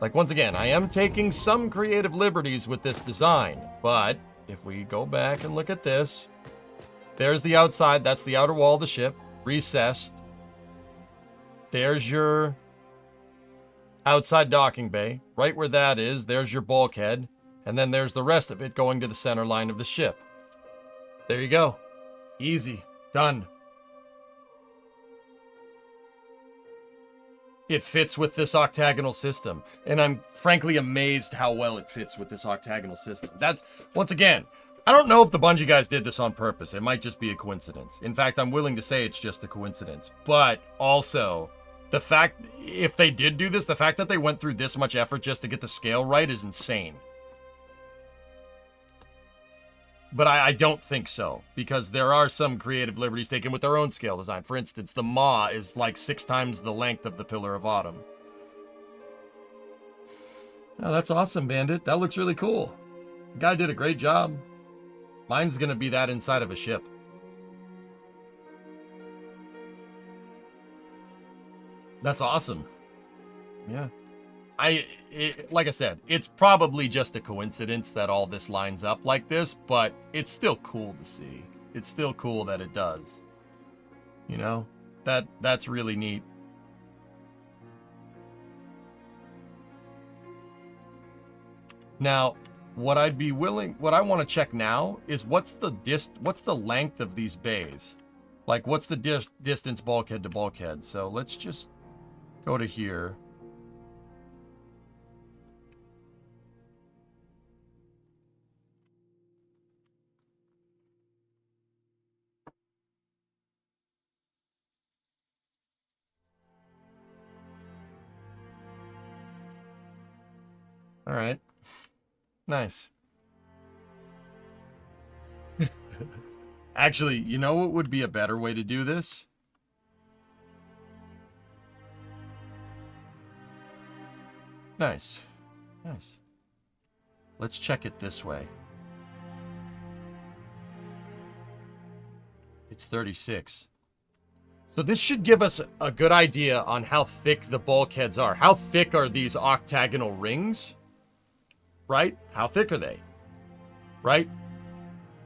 Like, once again, I am taking some creative liberties with this design, but if we go back and look at this, there's the outside, that's the outer wall of the ship, recessed. There's your outside docking bay. Right where that is, there's your bulkhead. And then there's the rest of it going to the center line of the ship. There you go. Easy. Done. It fits with this octagonal system. And I'm frankly amazed how well it fits with this octagonal system. That's, once again, I don't know if the Bungie guys did this on purpose. It might just be a coincidence. In fact, I'm willing to say it's just a coincidence. But also, the fact, if they did do this, the fact that they went through this much effort just to get the scale right is insane. But I don't think so, because there are some creative liberties taken with their own scale design. For instance, the maw is like 6 times the length of the Pillar of Autumn. Oh, that's awesome, Bandit. That looks really cool. The guy did a great job. Mine's going to be that inside of a ship. That's awesome. Yeah. Like I said, it's probably just a coincidence that all this lines up like this, but it's still cool to see. It's still cool that it does. You know, that's really neat. Now, what I want to check now is what's the length of these bays? Like, what's the distance bulkhead to bulkhead? So let's just go to here. All right. Nice. Actually, you know what would be a better way to do this? Nice. Nice. Let's check it this way. It's 36. So this should give us a good idea on how thick the bulkheads are. How thick are these octagonal rings? Right? How thick are they? Right?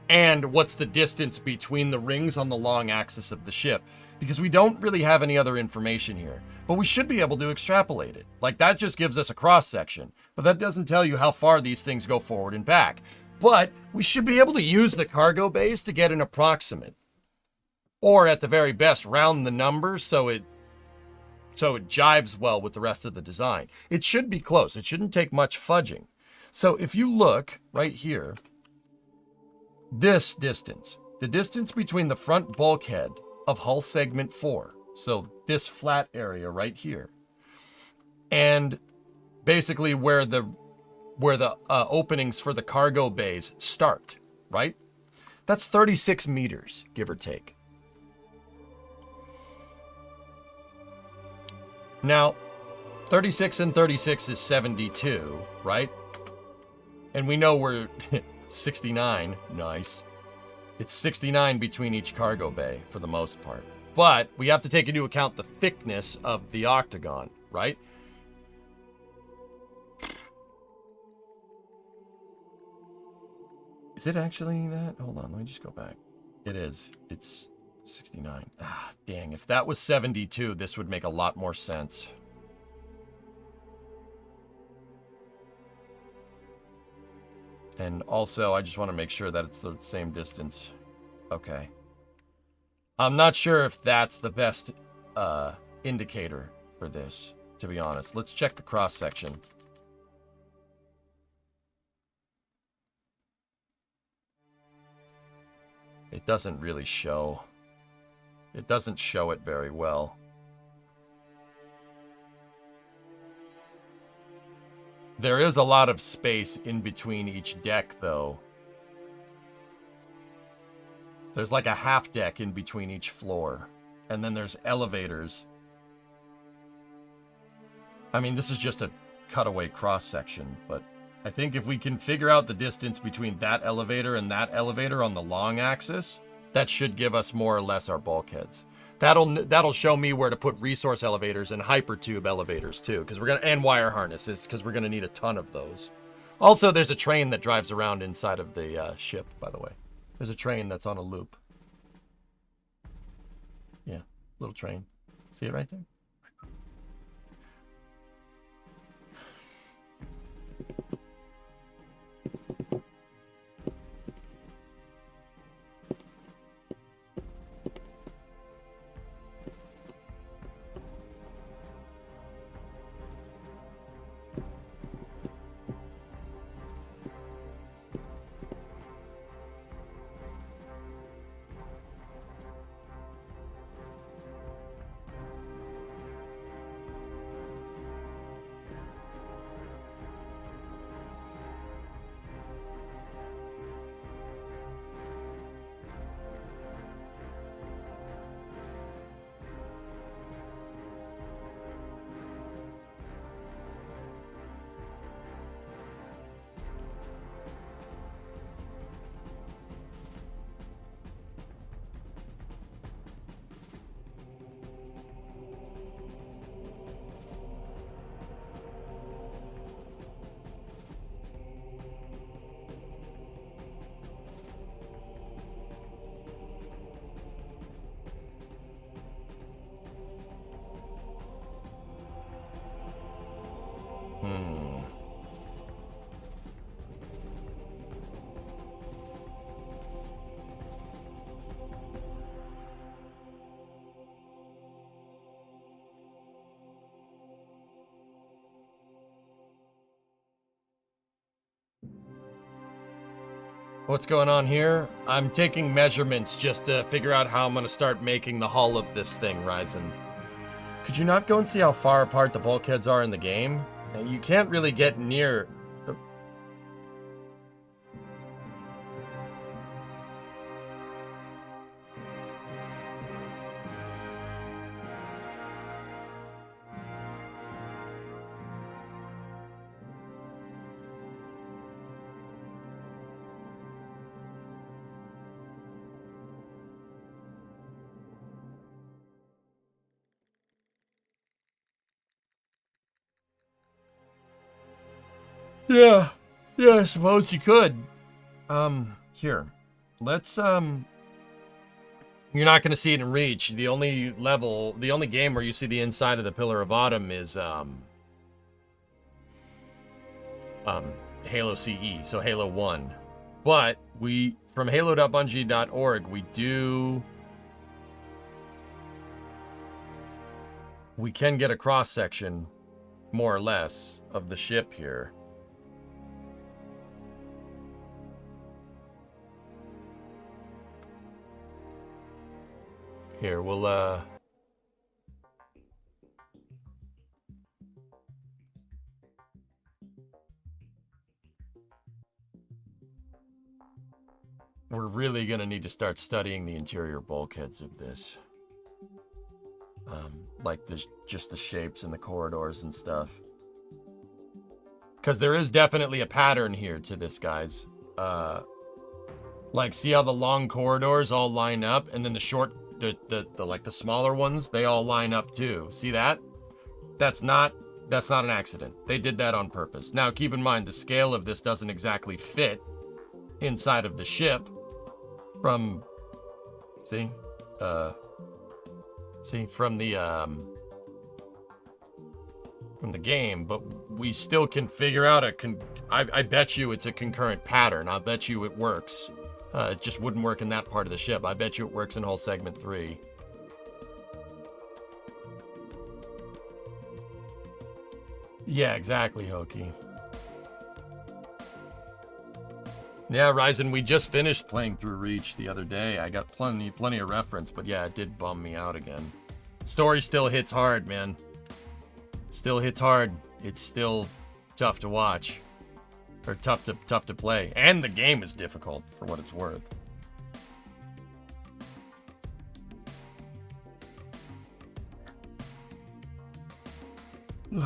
And what's the distance between the rings on the long axis of the ship? Because we don't really have any other information here. But we should be able to extrapolate it. Like, that just gives us a cross section. But that doesn't tell you how far these things go forward and back. But we should be able to use the cargo bays to get an approximate. Or at the very best, round the numbers so it jives well with the rest of the design. It should be close. It shouldn't take much fudging. So if you look right here, this distance the distance between the front bulkhead of hull segment 4, so this flat area right here, and basically where the openings for the cargo bays start, right? That's 36 meters, give or take. Now, 36 and 36 is 72, right? And we know we're 69. Nice. It's 69 between each cargo bay for the most part. But we have to take into account the thickness of the octagon, right? Is it actually that? Hold on, let me just go back. It is. It's 69. Ah, dang. If that was 72, this would make a lot more sense. And also, I just want to make sure that it's the same distance. Okay. I'm not sure if that's the best indicator for this, to be honest. Let's check the cross-section. It doesn't really show. It doesn't show it very well. There is a lot of space in between each deck, though. There's like a half deck in between each floor. And then there's elevators. I mean, this is just a cutaway cross-section, but I think if we can figure out the distance between that elevator and that elevator on the long axis, that should give us more or less our bulkheads. That'll show me where to put resource elevators and hypertube elevators too, because we're gonna, and wire harnesses, because we're gonna need a ton of those. Also, there's a train that drives around inside of the ship, by the way. There's a train that's on a loop. Yeah, little train. See it right there? What's going on here? I'm taking measurements just to figure out how I'm going to start making the hull of this thing, Ryzen. Could you not go and see how far apart the bulkheads are in the game? You can't really get near... Yeah, I suppose you could. Here. Let's, You're not gonna see it in Reach. The only game where you see the inside of the Pillar of Autumn is, Halo CE, so Halo 1. But from halo.bungie.org, we can get a cross-section, more or less, of the ship here. Here, we'll, we're really gonna need to start studying the interior bulkheads of this. Like this, just the shapes and the corridors and stuff. Because there is definitely a pattern here to this, guys. Like, see how the long corridors all line up, and then the short, the like the smaller ones, they all line up too. See that? That's not an accident. They did that on purpose. Now, keep in mind the scale of this doesn't exactly fit inside of the ship. From the game, but we still can figure out I bet you it's a concurrent pattern. I bet you it works. It just wouldn't work in that part of the ship. I bet you it works in whole segment 3. Yeah, exactly, Hokie. Yeah, Ryzen, we just finished playing through Reach the other day. I got plenty of reference, but yeah, it did bum me out again. Story still hits hard, man. Still hits hard. It's still tough to watch. Or tough to play. And the game is difficult, for what it's worth. Yeah.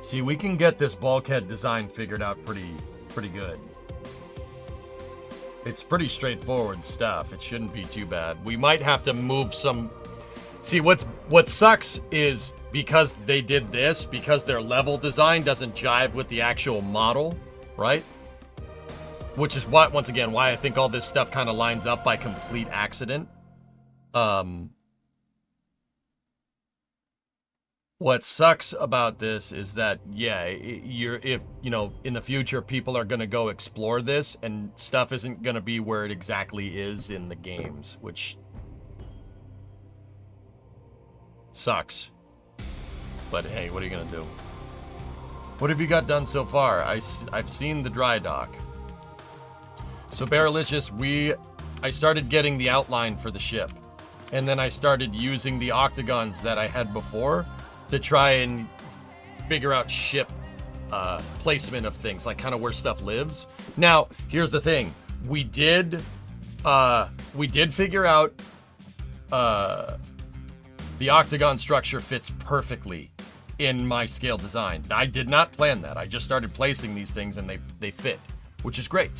See, we can get this bulkhead design figured out pretty good. It's pretty straightforward stuff. It shouldn't be too bad. We might have to move some... See, what sucks is because they did this, because their level design doesn't jive with the actual model, right? Which is what, once again, why I think all this stuff kind of lines up by complete accident. What sucks about this is that, yeah, if in the future people are going to go explore this and stuff isn't going to be where it exactly is in the games, which sucks. But hey, what are you going to do? What have you got done so far? I've seen the dry dock. So Barrelicious, I started getting the outline for the ship. And then I started using the octagons that I had before to try and figure out ship placement of things, like kind of where stuff lives. Now, here's the thing. We did figure out the octagon structure fits perfectly in my scale design. I did not plan that. I just started placing these things and they fit, which is great.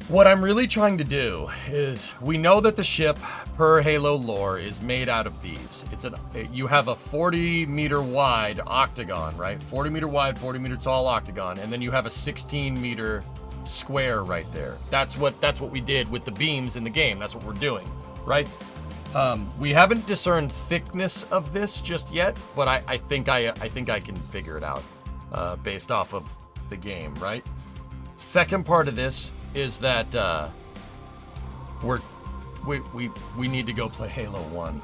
What I'm really trying to do is, we know that the ship per Halo lore is made out of these. You have a 40 meter wide octagon, right? 40 meter wide, 40 meter tall octagon, and then you have a 16 meter square right there. That's what we did with the beams in the game. That's what we're doing, right? We haven't discerned thickness of this just yet, but I think I can figure it out based off of the game, right? Second part of this is that we need to go play Halo 1.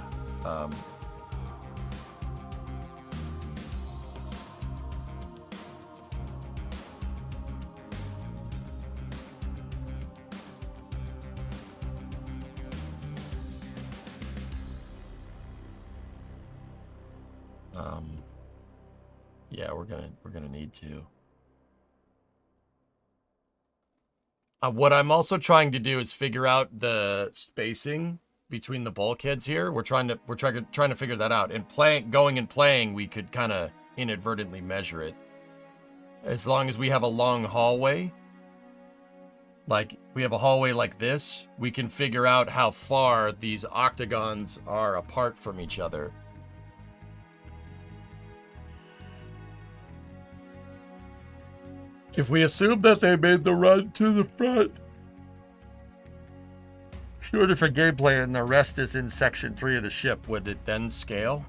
Yeah, we're gonna need to. What I'm also trying to do is figure out the spacing between the bulkheads here. We're trying to figure that out. And going and playing, we could kind of inadvertently measure it. As long as we have a long hallway, like we have a hallway like this, we can figure out how far these octagons are apart from each other. If we assume that they made the run to the front, pure different gameplay, and the rest is in section 3 of the ship, would it then scale?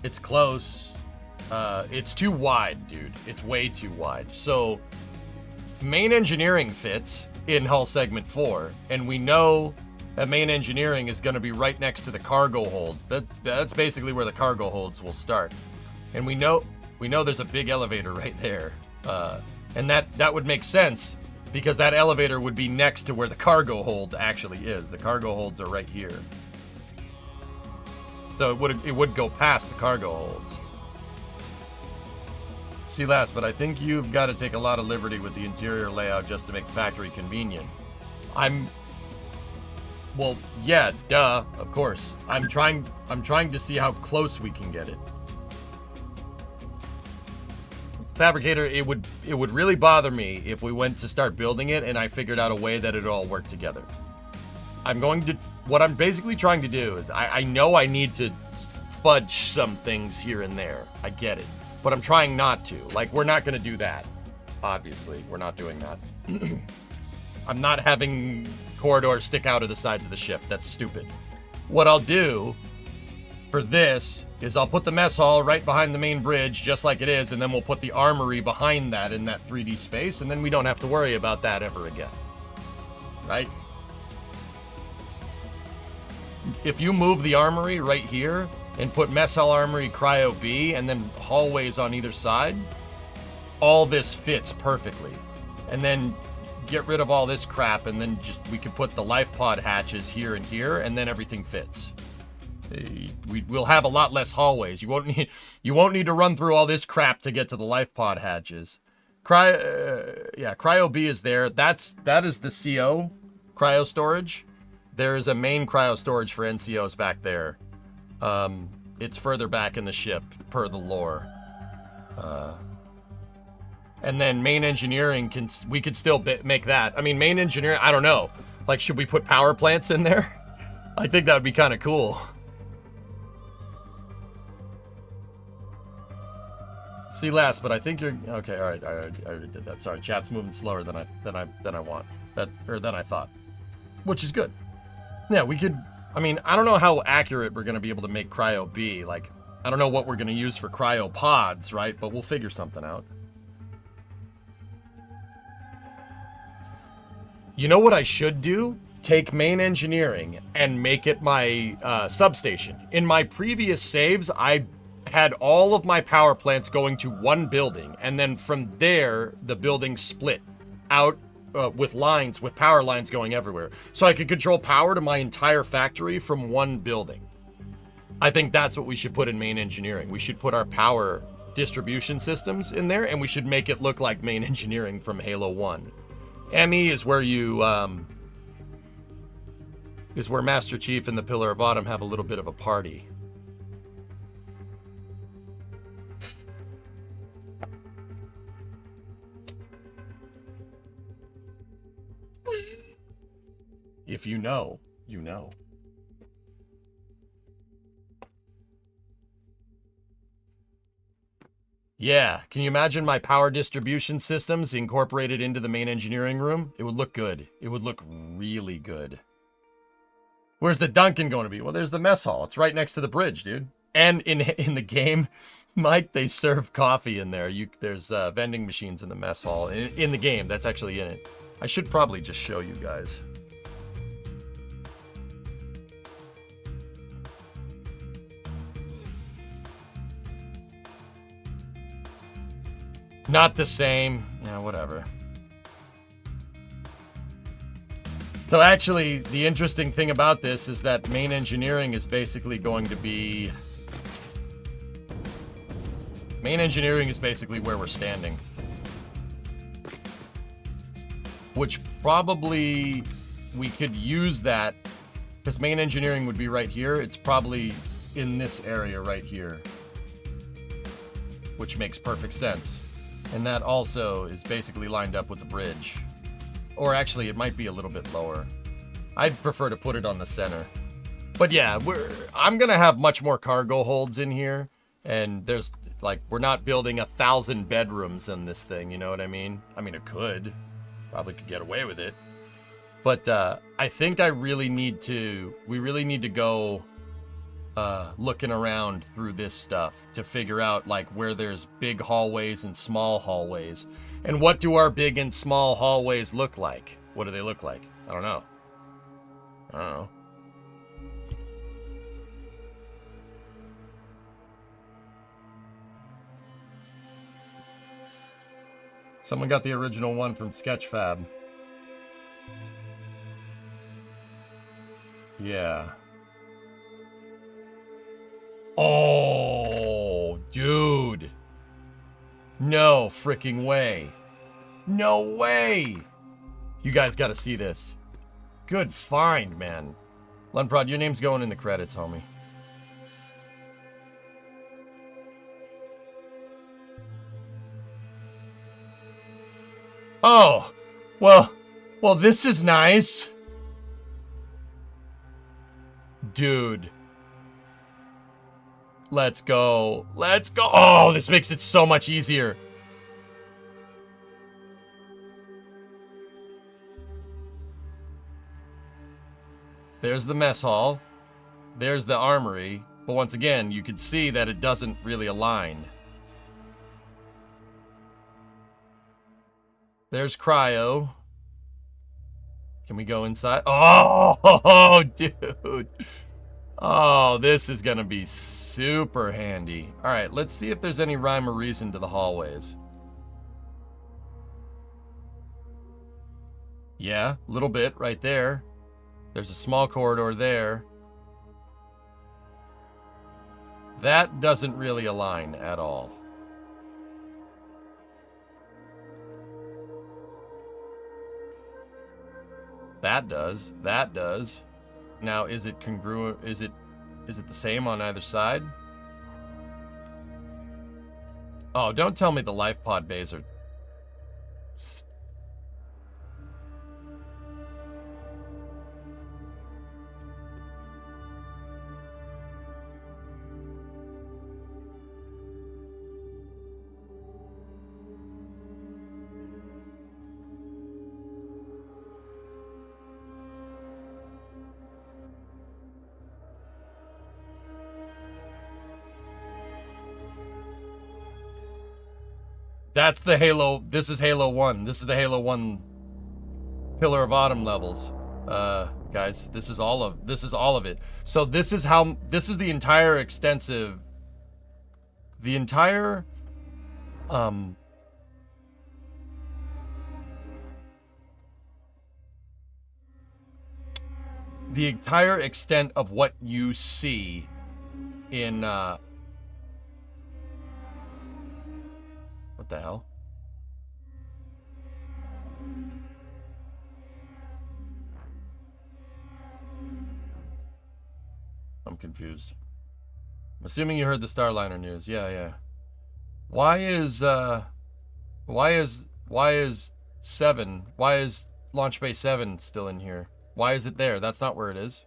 It's close. It's too wide, dude. It's way too wide. So main engineering fits in hull segment 4, and we know that main engineering is going to be right next to the cargo holds. That's basically where the cargo holds will start. And we know there's a big elevator right there. And that would make sense because that elevator would be next to where the cargo hold actually is. The cargo holds are right here. So it would go past the cargo holds. See, last, but I think you've got to take a lot of liberty with the interior layout just to make the factory convenient. Well, yeah, duh, of course. I'm trying to see how close we can get it. Fabricator, it would really bother me if we went to start building it and I figured out a way that it all worked together. What I'm basically trying to do is, I know I need to fudge some things here and there. I get it. But I'm trying not to. Like, we're not going to do that. Obviously, we're not doing that. I'm not having corridors stick out of the sides of the ship. That's stupid. What I'll do for this is I'll put the mess hall right behind the main bridge, just like it is, and then we'll put the armory behind that in that 3D space, and then we don't have to worry about that ever again. Right? If you move the armory right here and put mess hall armory cryo B and then hallways on either side, all this fits perfectly. And then get rid of all this crap, and then we could put the life pod hatches here and here, and then everything fits. We'll have a lot less hallways. You won't need to run through all this crap to get to the life pod hatches. Cryo B is there. That is the CO cryo storage. There is a main cryo storage for NCOs back there. It's further back in the ship per the lore. And then main engineering we could still make that. I mean, main engineering, I don't know. Like, should we put power plants in there? I think that would be kind of cool. See last, but I think you're okay. All right, I already did that. Sorry, chat's moving slower than I want. Than I thought, which is good. Yeah, we could. I mean, I don't know how accurate we're gonna be able to make cryo B. Like, I don't know what we're gonna use for cryo pods, right? But we'll figure something out. You know what I should do? Take main engineering and make it my substation. In my previous saves, I had all of my power plants going to one building, and then from there, the building split out with power lines going everywhere. So I could control power to my entire factory from one building. I think that's what we should put in main engineering. We should put our power distribution systems in there, and we should make it look like main engineering from Halo 1. ME is where where Master Chief and the Pillar of Autumn have a little bit of a party. If you know, you know. Yeah, can you imagine my power distribution systems incorporated into the main engineering room? It would look good. It would look really good. Where's the Duncan going to be? Well, there's the mess hall. It's right next to the bridge, dude. And in the game, Mike, they serve coffee in there. There's vending machines in the mess hall. In the game, that's actually in it. I should probably just show you guys. Not the same. Yeah, whatever. So actually, the interesting thing about this is that main engineering is basically going to be... Main engineering is basically where we're standing. Which probably we could use that, because main engineering would be right here. It's probably in this area right here. Which makes perfect sense. And that also is basically lined up with the bridge. Or actually, it might be a little bit lower. I'd prefer to put it on the center. But yeah, I'm gonna have much more cargo holds in here. And there's, like, we're not building 1,000 bedrooms in this thing, you know what I mean? I mean, it could. Probably could get away with it. But I think we really need to go looking around through this stuff to figure out like where there's big hallways and small hallways. And what do our big and small hallways look like? What do they look like? I don't know. I don't know. Someone got the original one from Sketchfab. Yeah. Oh, dude. No freaking way. No way. You guys got to see this. Good find, man. Lunprod, your name's going in the credits, homie. Oh, well, this is nice. Dude. Let's go. Let's go. Oh, this makes it so much easier. There's the mess hall. There's the armory. But once again, you can see that it doesn't really align. There's cryo. Can we go inside? Oh, dude. Oh, this is going to be super handy. All right, let's see if there's any rhyme or reason to the hallways. Yeah, a little bit right there. There's a small corridor there. That doesn't really align at all. That does. That does. Now, is it congruent? Is it the same on either side? Oh, don't tell me the life pod bays are... That's the Halo. This is Halo 1. This is the Halo 1 Pillar of Autumn levels. Guys, this is all of it. So this is the entire extensive, the entire extent of what you see in what the hell? I'm confused. I'm assuming you heard the Starliner news. Yeah. Why is Launch Bay 7 still in here? Why is it there? That's not where it is.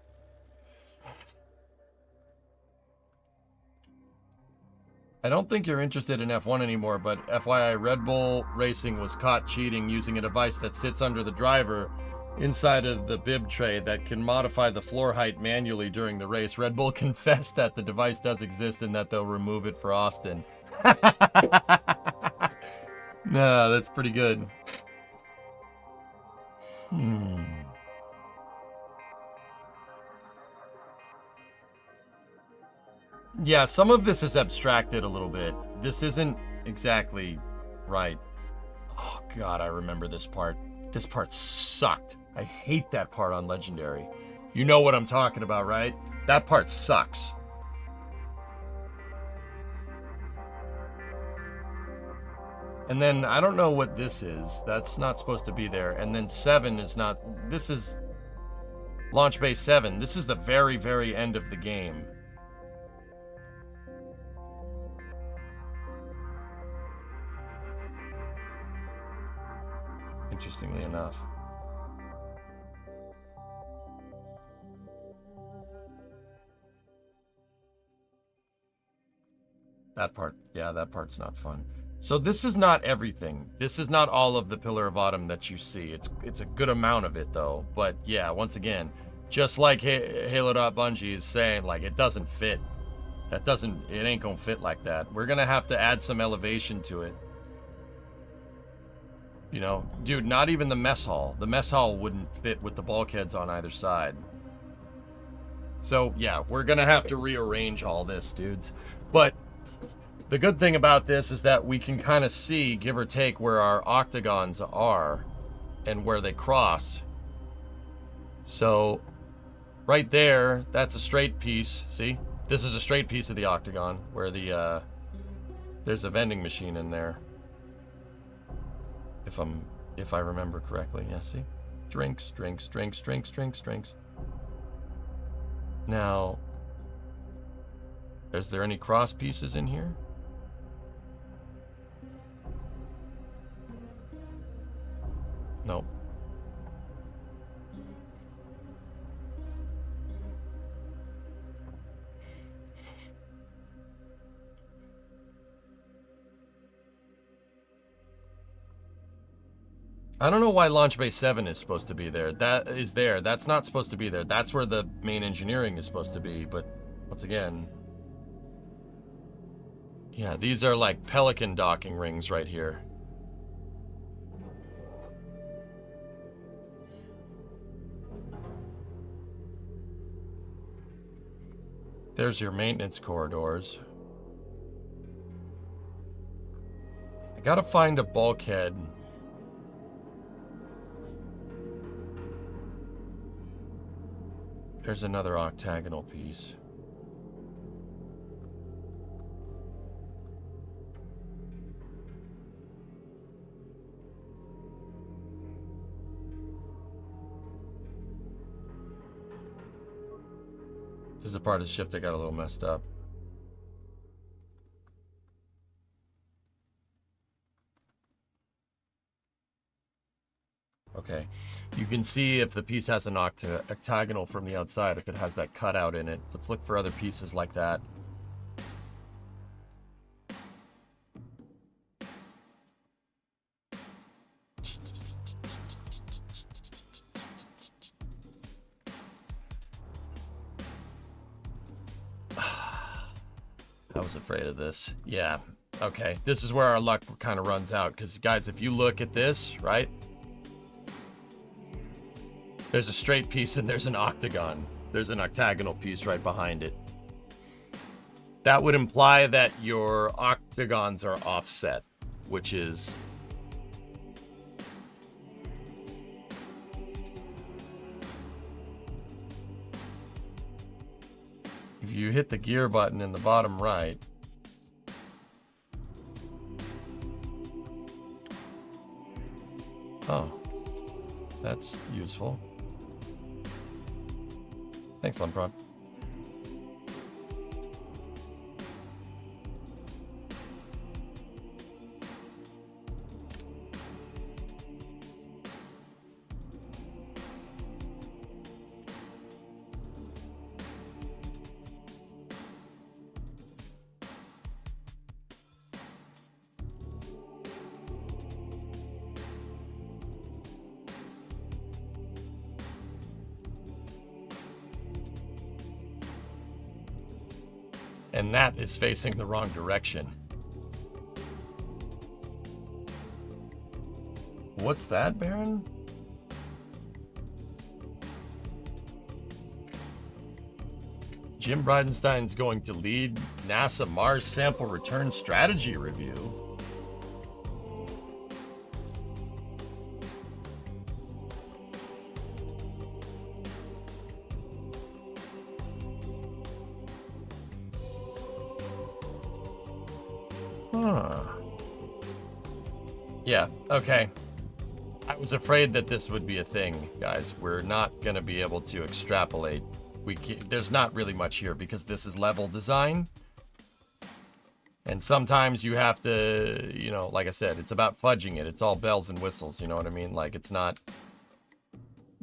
I don't think you're interested in F1 anymore, but FYI, Red Bull Racing was caught cheating using a device that sits under the driver inside of the bib tray that can modify the floor height manually during the race. Red Bull confessed that the device does exist and that they'll remove it for Austin. No, that's pretty good. Yeah, some of this is abstracted a little bit. This isn't exactly right. Oh, God, I remember this part. This part sucked. I hate that part on Legendary. You know what I'm talking about, right? That part sucks. And then, I don't know what this is. That's not supposed to be there. And then 7 is not... This is Launch Bay 7. This is the very, very end of the game. Interestingly enough. That part, yeah, that part's not fun. So this is not everything. This is not all of the Pillar of Autumn that you see. It's a good amount of it, though. But yeah, once again, Just like Halo.Bungie is saying, like, it doesn't fit. It ain't gonna fit like that. We're gonna have to add some elevation to it. You know, dude, not even the mess hall. The mess hall wouldn't fit with the bulkheads on either side. So, yeah, we're gonna have to rearrange all this, dudes. But the good thing about this is that we can kind of see, give or take, where our octagons are and where they cross. So, right there, that's a straight piece. See? This is a straight piece of the octagon where the, there's a vending machine in there. If I remember correctly. Yeah, see? Drinks. Now, is there any cross pieces in here? Nope. I don't know why Launch Bay 7 is supposed to be there. That is there. That's not supposed to be there. That's where the main engineering is supposed to be, but once again... Yeah, these are like Pelican docking rings right here. There's your maintenance corridors. I gotta find a bulkhead. There's another octagonal piece. This is the part of the ship that got a little messed up. Okay, you can see if the piece has an octagonal from the outside, if it has that cutout in it. Let's look for other pieces like that. I was afraid of this. Yeah, okay. This is where our luck kind of runs out, because guys, if you look at this, right? There's a straight piece and there's an octagon. There's an octagonal piece right behind it. That would imply that your octagons are offset, which is... If you hit the gear button in the bottom right... Oh, that's useful. Thanks, Lumpron. And that is facing the wrong direction. What's that, Baron? Jim Bridenstine's going to lead NASA Mars Sample Return Strategy Review. Yeah, okay. I was afraid that this would be a thing, guys. We're not going to be able to extrapolate. There's not really much here because this is level design. And sometimes you have to, you know, like I said, it's about fudging it. It's all bells and whistles, you know what I mean? Like, it's not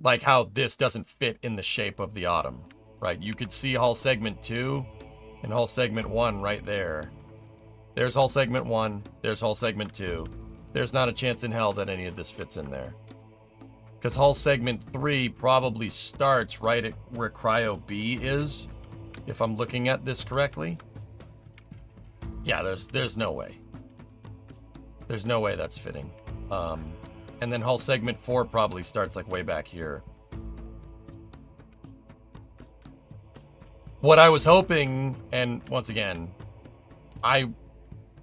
like how this doesn't fit in the shape of the Autumn, right? You could see hull segment 2 and hull segment 1 right there. There's hull segment 1, there's hull segment 2. There's not a chance in hell that any of this fits in there. Because hull segment 3 probably starts right at where cryo B is, if I'm looking at this correctly. Yeah, there's no way. There's no way that's fitting. And then hull segment 4 probably starts like way back here. What I was hoping, and once again,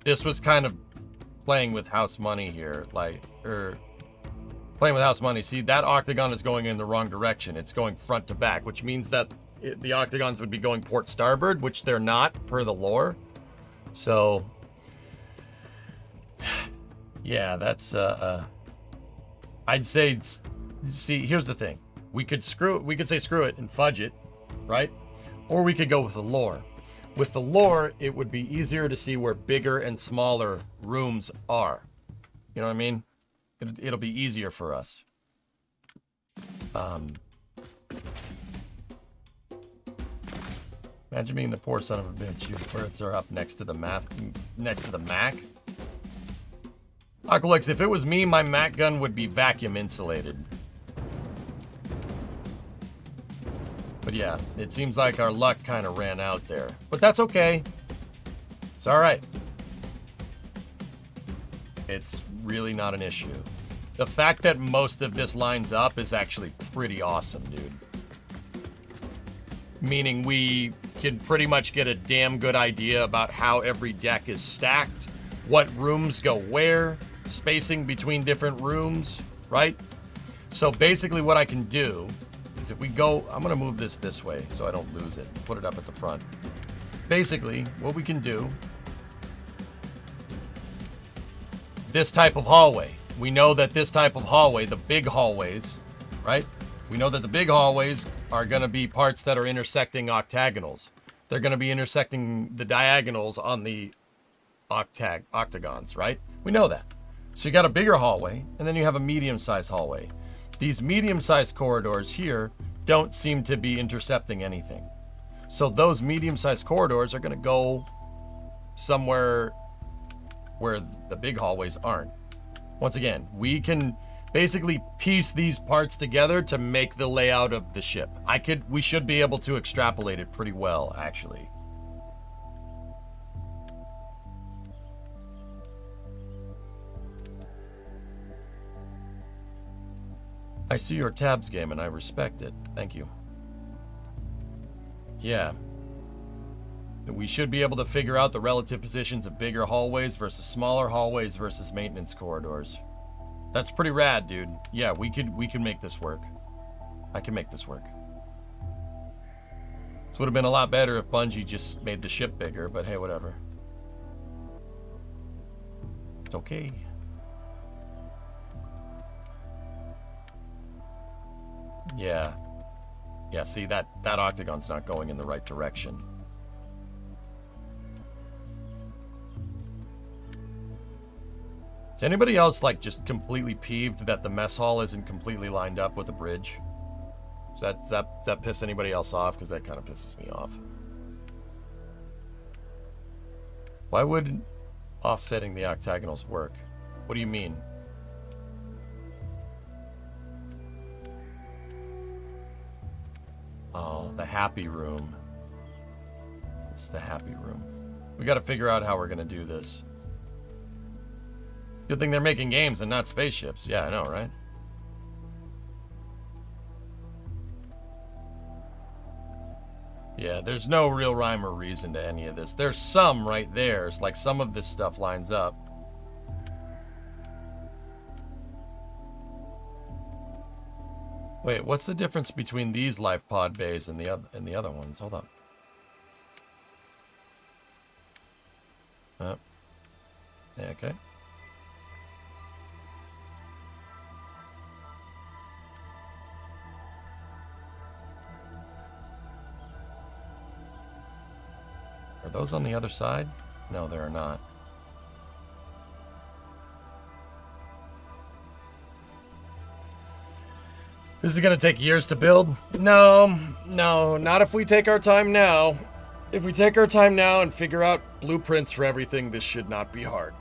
this was kind of playing with house money here, playing with house money. See, that octagon is going in the wrong direction. It's going front to back, which means that the octagons would be going port starboard, which they're not per the lore. So, yeah, that's, I'd say, see, here's the thing. We could say screw it and fudge it, right? Or we could go with the lore. With the lore, it would be easier to see where bigger and smaller rooms are. You know what I mean? It'll be easier for us. Imagine being the poor son of a bitch whose birds are up next to the Mac. Aqualex, if it was me, my Mac gun would be vacuum insulated. But yeah, it seems like our luck kind of ran out there. But that's okay. It's all right. It's really not an issue. The fact that most of this lines up is actually pretty awesome, dude. Meaning we can pretty much get a damn good idea about how every deck is stacked, what rooms go where, spacing between different rooms, right? So basically what I can do is if we go, I'm gonna move this way so I don't lose it. Put it up at the front. Basically, what we can do, this type of hallway. We know that this type of hallway, the big hallways, right? We know that the big hallways are gonna be parts that are intersecting octagonals. They're gonna be intersecting the diagonals on the octagons, right? We know that. So you got a bigger hallway, and then you have a medium-sized hallway. These medium-sized corridors here don't seem to be intercepting anything. So those medium-sized corridors are going to go somewhere where the big hallways aren't. Once again, we can basically piece these parts together to make the layout of the ship. We should be able to extrapolate it pretty well, actually. I see your tabs game and I respect it. Thank you. Yeah. We should be able to figure out the relative positions of bigger hallways versus smaller hallways versus maintenance corridors. That's pretty rad, dude. Yeah, we can make this work. I can make this work. This would have been a lot better if Bungie just made the ship bigger, but hey, whatever. It's okay. Yeah. Yeah, see, that octagon's not going in the right direction. Is anybody else, like, just completely peeved that the mess hall isn't completely lined up with the bridge? Does that piss anybody else off? Because that kind of pisses me off. Why would offsetting the octagonals work? What do you mean? Oh, the happy room. It's the happy room. We got to figure out how we're going to do this. Good thing they're making games and not spaceships. Yeah, I know, right? Yeah, there's no real rhyme or reason to any of this. There's some right there. It's like some of this stuff lines up. Wait, what's the difference between these life pod bays and the other ones? Hold on. Yeah, okay. Are those on the other side? No, they are not. This is going to take years to build? No, not if we take our time now. If we take our time now and figure out blueprints for everything, this should not be hard.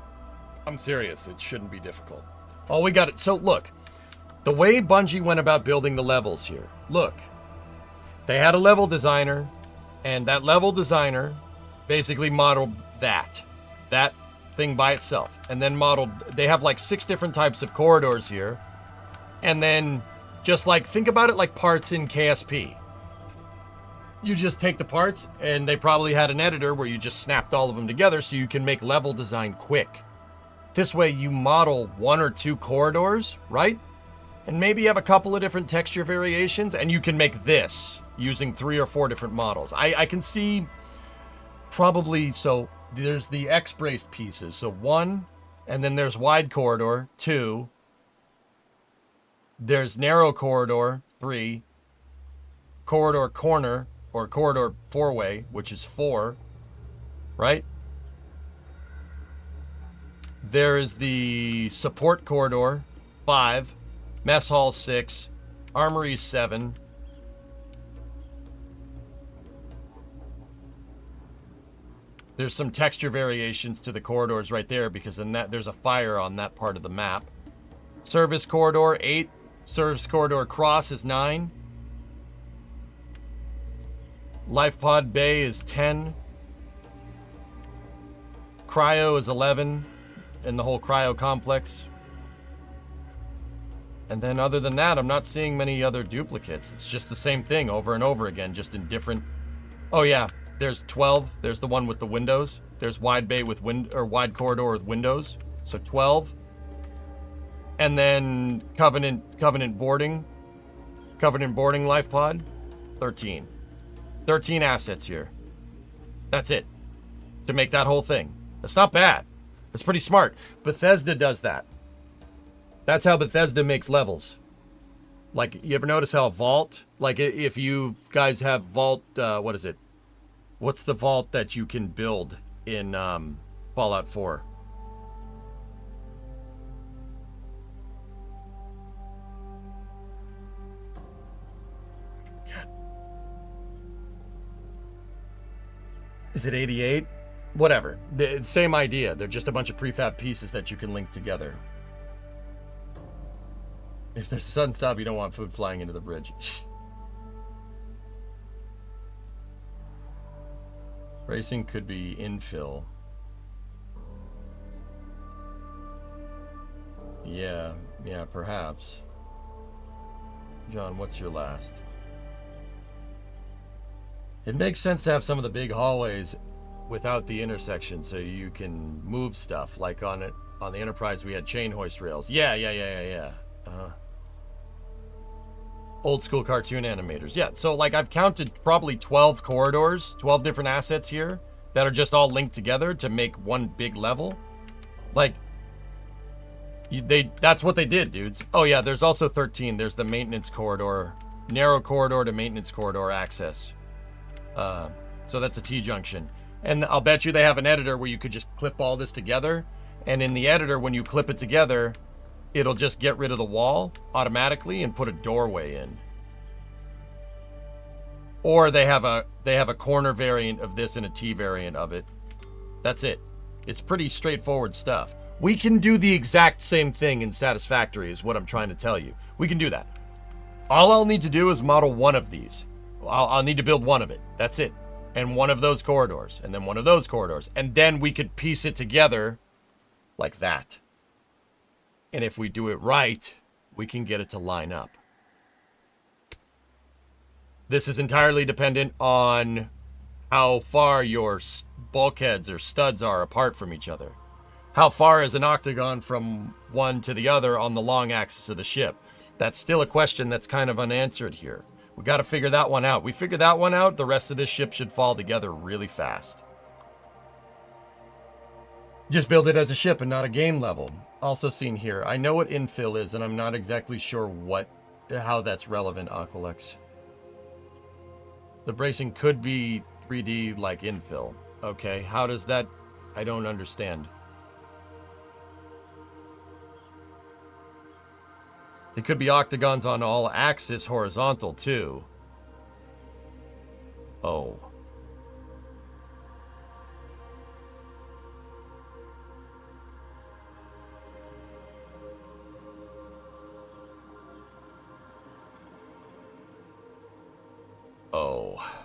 I'm serious, it shouldn't be difficult. All we got it. So look, The way Bungie went about building the levels here. Look, they had a level designer, and that level designer basically modeled that thing by itself, and then modeled, they have like 6 different types of corridors here, and then just like, think about it like parts in KSP. You just take the parts, and they probably had an editor where you just snapped all of them together so you can make level design quick. This way you model 1 or 2 corridors, right? And maybe you have a couple of different texture variations, and you can make this using 3 or 4 different models. I can see probably, so there's the X-braced pieces. So 1, and then there's wide corridor, 2. There's narrow corridor, 3. Corridor corner, or corridor 4-way, which is 4, right? There is the support corridor, 5. Mess hall 6, armory 7. There's some texture variations to the corridors right there because then there's a fire on that part of the map. Service corridor 8, service corridor cross is 9. Life pod bay is 10. Cryo is 11 in the whole cryo complex. And then other than that, I'm not seeing many other duplicates. It's just the same thing over and over again, just in different... Oh yeah, there's 12. There's the one with the windows. There's wide bay with wide corridor with windows. So 12. And then Covenant boarding life pod, 13. 13 assets here. That's it. To make that whole thing. That's not bad. That's pretty smart. Bethesda does that. That's how Bethesda makes levels. Like, you ever notice how Vault, like if you guys have Vault, what is it? What's the Vault that you can build in Fallout 4? God. Is it 88? Whatever. The same idea. They're just a bunch of prefab pieces that you can link together. If there's a sudden stop, you don't want food flying into the bridge. Racing could be infill. Yeah, perhaps. John, what's your last? It makes sense to have some of the big hallways without the intersection so you can move stuff. Like on the Enterprise, we had chain hoist rails. Yeah. Old school cartoon animators. Yeah, so like I've counted probably 12 corridors, 12 different assets here that are just all linked together to make one big level. Like, that's what they did, dudes. Oh yeah, there's also 13. There's the maintenance corridor, narrow corridor to maintenance corridor access. So that's a T-junction. And I'll bet you they have an editor where you could just clip all this together. And in the editor, when you clip it together, it'll just get rid of the wall automatically and put a doorway in. Or they have a corner variant of this and a T variant of it. That's it. It's pretty straightforward stuff. We can do the exact same thing in Satisfactory is what I'm trying to tell you. We can do that. All I'll need to do is model one of these. I'll need to build one of it. That's it. And one of those corridors. And then one of those corridors. And then we could piece it together like that. And if we do it right, we can get it to line up. This is entirely dependent on how far your bulkheads or studs are apart from each other. How far is an octagon from one to the other on the long axis of the ship? That's still a question that's kind of unanswered here. We got to figure that one out. We figure that one out, the rest of this ship should fall together really fast. Just build it as a ship and not a game level. Also seen here. I know what infill is, and I'm not exactly sure how that's relevant, Aqualex. The bracing could be 3D like infill. Okay, how does that... I don't understand. It could be octagons on all axis horizontal, too. Oh. Oh.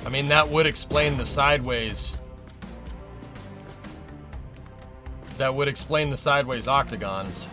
I mean, that would explain the sideways. That would explain the sideways octagons.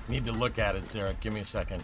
Need to look at it, Sarah. Give me a second.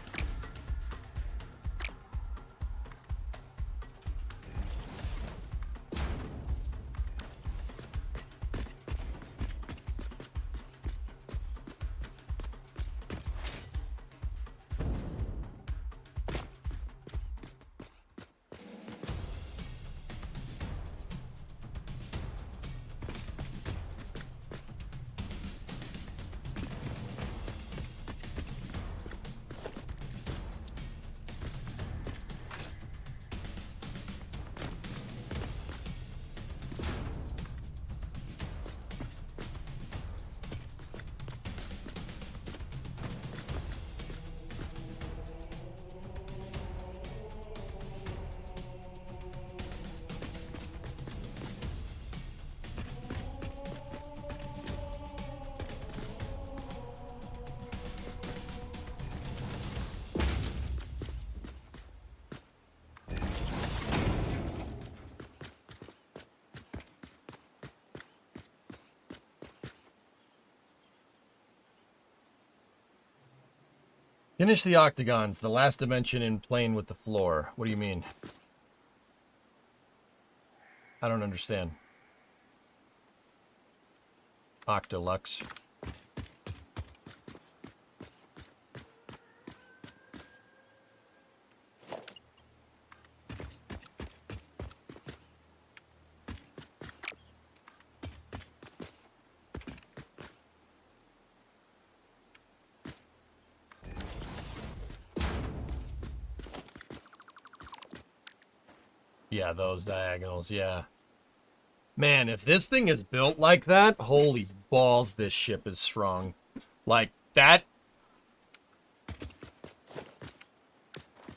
Finish the octagons, the last dimension in plane with the floor. What do you mean? I don't understand. Octolux. Yeah, those diagonals, yeah. Man, if this thing is built like that, holy balls, this ship is strong. Like, that...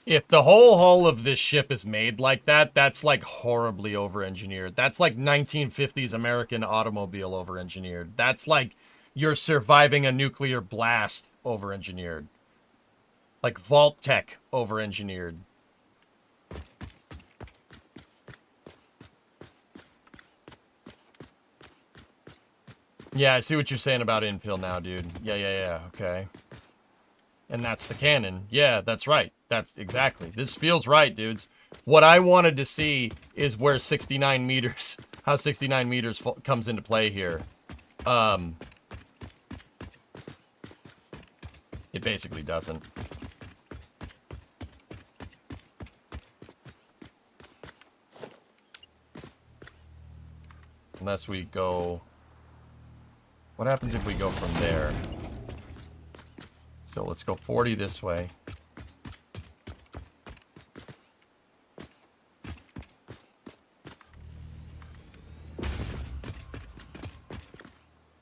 If the whole hull of this ship is made like that, that's, like, horribly over-engineered. That's, like, 1950s American automobile over-engineered. That's, like, you're surviving a nuclear blast over-engineered. Like, Vault Tech over-engineered. Yeah, I see what you're saying about infill now, dude. Yeah, okay. And that's the cannon. Yeah, that's right. That's exactly. This feels right, dudes. What I wanted to see is where 69 meters, how 69 meters comes into play here. It basically doesn't. Unless we go... What happens if we go from there? So let's go 40 this way.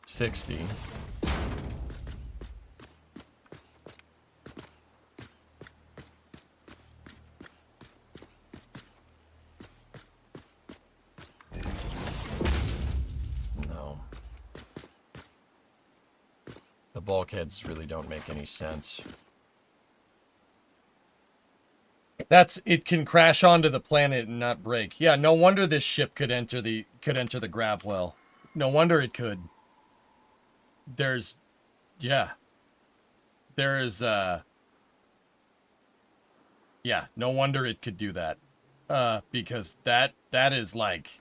$60. No. The bulkheads really don't make any sense. It can crash onto the planet and not break. Yeah, no wonder this ship could enter the grav well. No wonder it could. Yeah, no wonder it could do that. Because that is like,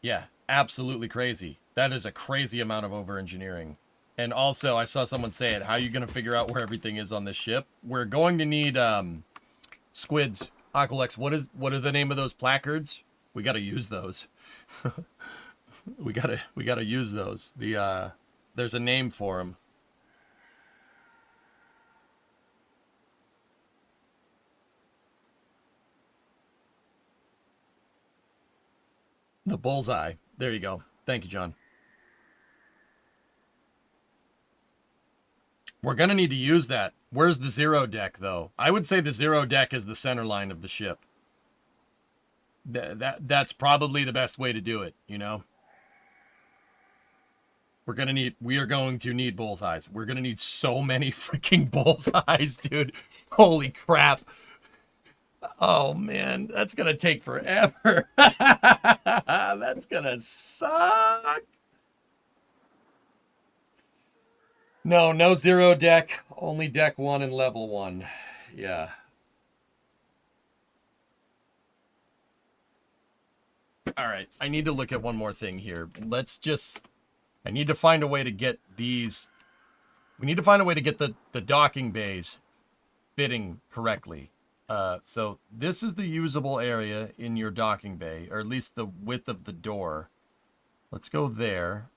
yeah, absolutely crazy. That is a crazy amount of over-engineering. And also, I saw someone say it, how are you going to figure out where everything is on this ship? We're going to need, squids. Aqualex, what are the name of those placards? We got to use those. we gotta use those. There's a name for them. The bullseye. There you go. Thank you, John. We're going to need to use that. Where's the zero deck, though? I would say the zero deck is the center line of the ship. That's probably the best way to do it, you know? We are going to need bullseyes. We're going to need so many freaking bullseyes, dude. Holy crap. Oh, man. That's going to take forever. That's going to suck. No zero deck. Only deck 1 and level 1. Yeah. All right. I need to look at one more thing here. I need to find a way to get these... We need to find a way to get the docking bays fitting correctly. So this is the usable area in your docking bay, or at least the width of the door. Let's go there.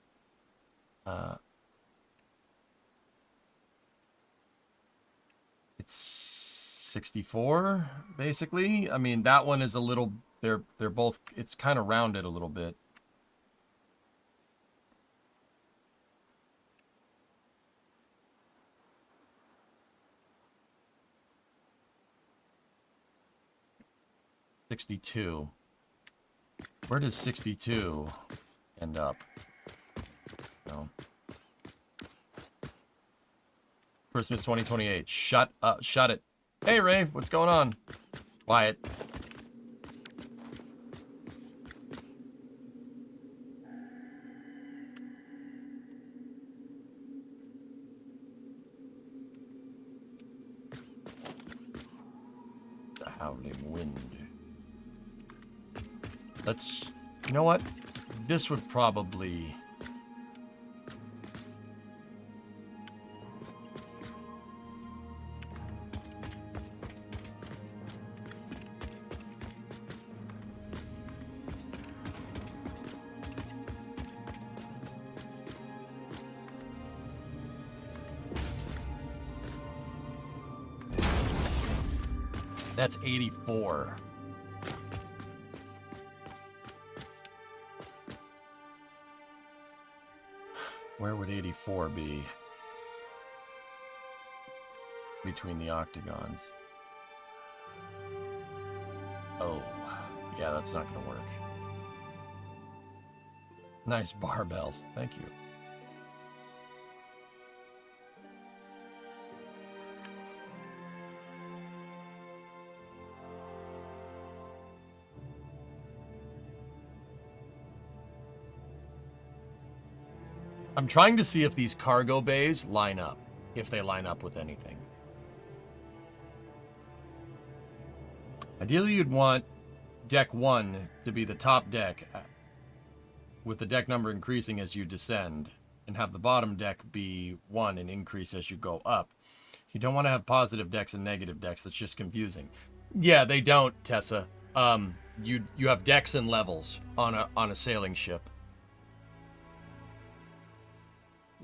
It's 64, basically. I mean, that one is a little... They're both... It's kind of rounded a little bit. $62. Where does 62 end up? No. Christmas 2028. Shut up. Shut it. Hey, Ray. What's going on? Quiet. wind. Let's... You know what? This would probably... That's 84. Where would 84 be? Between the octagons. Oh, yeah, that's not gonna work. Nice barbells, thank you. I'm trying to see if these cargo bays line up, if they line up with anything. Ideally, you'd want deck 1 to be the top deck, with the deck number increasing as you descend, and have the bottom deck be 1 and increase as you go up. You don't want to have positive decks and negative decks. That's just confusing. Yeah, they don't, Tessa. You have decks and levels on a sailing ship.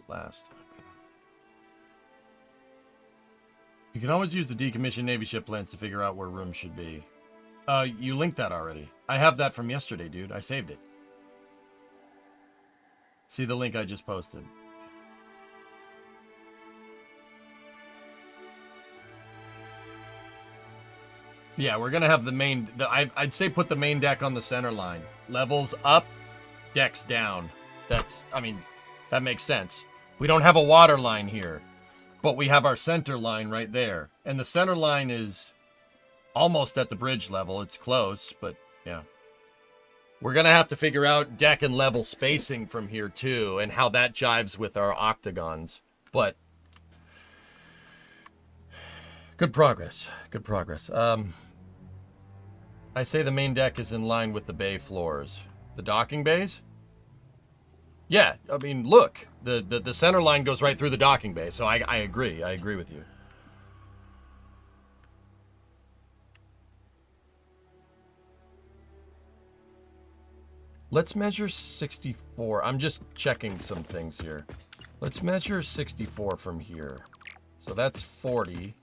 Last. You can always use the decommissioned Navy ship plans to figure out where rooms should be. You linked that already. I have that from yesterday, dude. I saved it. See the link I just posted. Yeah, we're gonna have the main... I'd say put the main deck on the center line. Levels up, decks down. That's... I mean, that makes sense. We don't have a water line here, but we have our center line right there. And the center line is almost at the bridge level. It's close, but yeah. We're going to have to figure out deck and level spacing from here too, and how that jives with our octagons. But good progress. Good progress. I say the main deck is in line with the bay floors. The docking bays? Yeah, I mean, look, the center line goes right through the docking bay, so I agree. I agree with you. Let's measure 64. I'm just checking some things here. Let's measure 64 from here. So that's 40.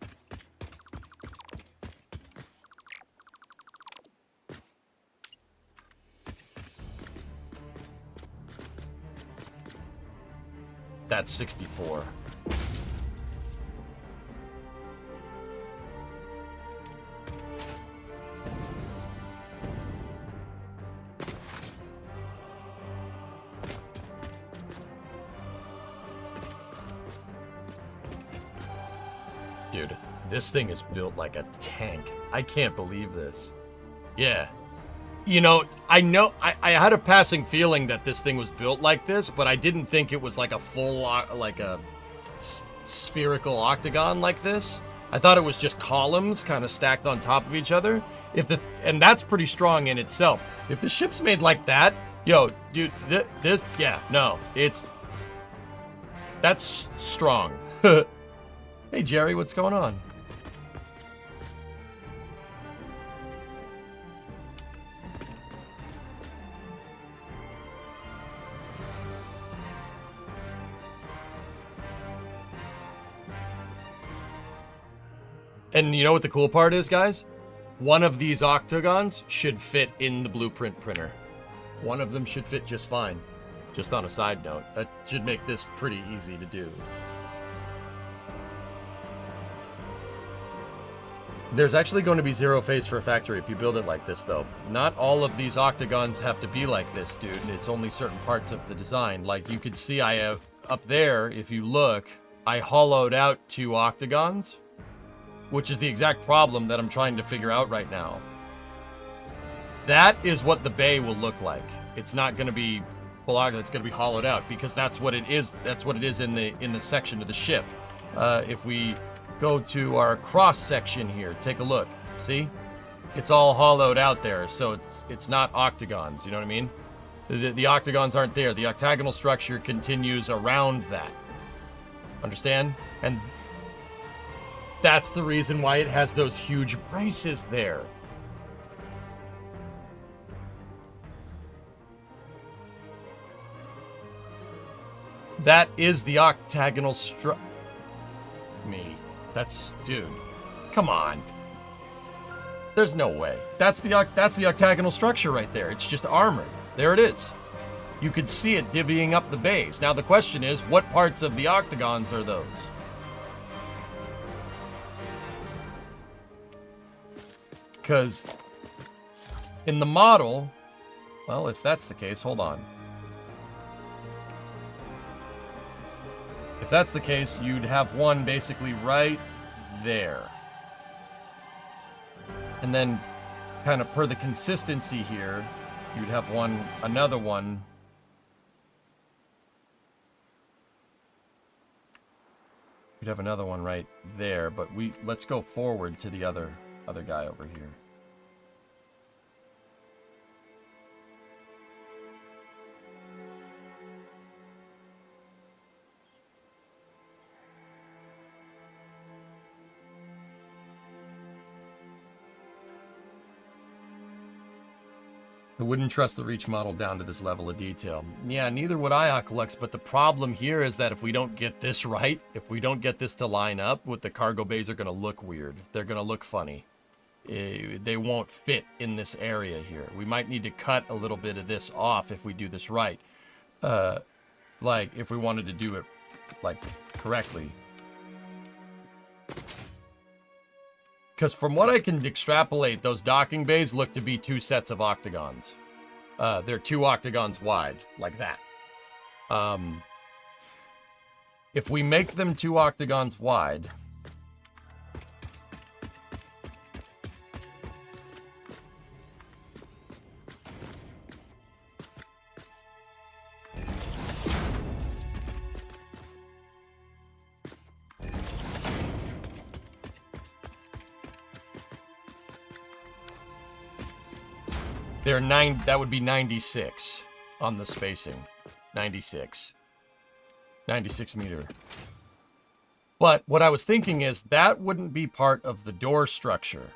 That's 64. Dude, this thing is built like a tank. I can't believe this. Yeah. You know, I had a passing feeling that this thing was built like this, but I didn't think it was like a full, like a spherical octagon like this. I thought it was just columns kind of stacked on top of each other. And that's pretty strong in itself. If the ship's made like that, yo, dude, that's strong. Hey, Jerry, what's going on? And you know what the cool part is, guys? One of these octagons should fit in the blueprint printer. One of them should fit just fine. Just on a side note, that should make this pretty easy to do. There's actually going to be zero phase for a factory if you build it like this, though. Not all of these octagons have to be like this, dude. It's only certain parts of the design. Like you could see I have, up there, if you look, I hollowed out 2 octagons, which is the exact problem that I'm trying to figure out right now. That is what the bay will look like. It's not going to be full octagon, it's going to be hollowed out, because that's what it is. That's what it is in the section of the ship. If we go to our cross section here, take a look. See? it's all hollowed out there, so it's not octagons. You know what I mean? The octagons aren't there. The octagonal structure continues around that. Understand? And that's the reason why it has those huge braces there. That is the octagonal dude. Come on. There's no way. That's the octagonal structure right there. It's just armored. There it is. You could see it divvying up the bays. Now the question is, what parts of the octagons are those? Because in the model, well, if that's the case, hold on. If that's the case, you'd have one basically right there. And then, kind of per the consistency here, you'd have another one. You'd have another one right there, but let's go forward to the other guy over here. I wouldn't trust the Reach model down to this level of detail. Yeah, neither would I, Oculux, but the problem here is that if we don't get this right, if we don't get this to line up, with the cargo bays are going to look weird. They're going to look funny. They won't fit in this area here. We might need to cut a little bit of this off if we do this right. Like, if we wanted to do it, like, correctly. Because from what I can extrapolate, those docking bays look to be two sets of octagons. They're two octagons wide, like that. If we make them two octagons wide... that would be 96 on the spacing. 96 meter. But what I was thinking is that wouldn't be part of the door structure.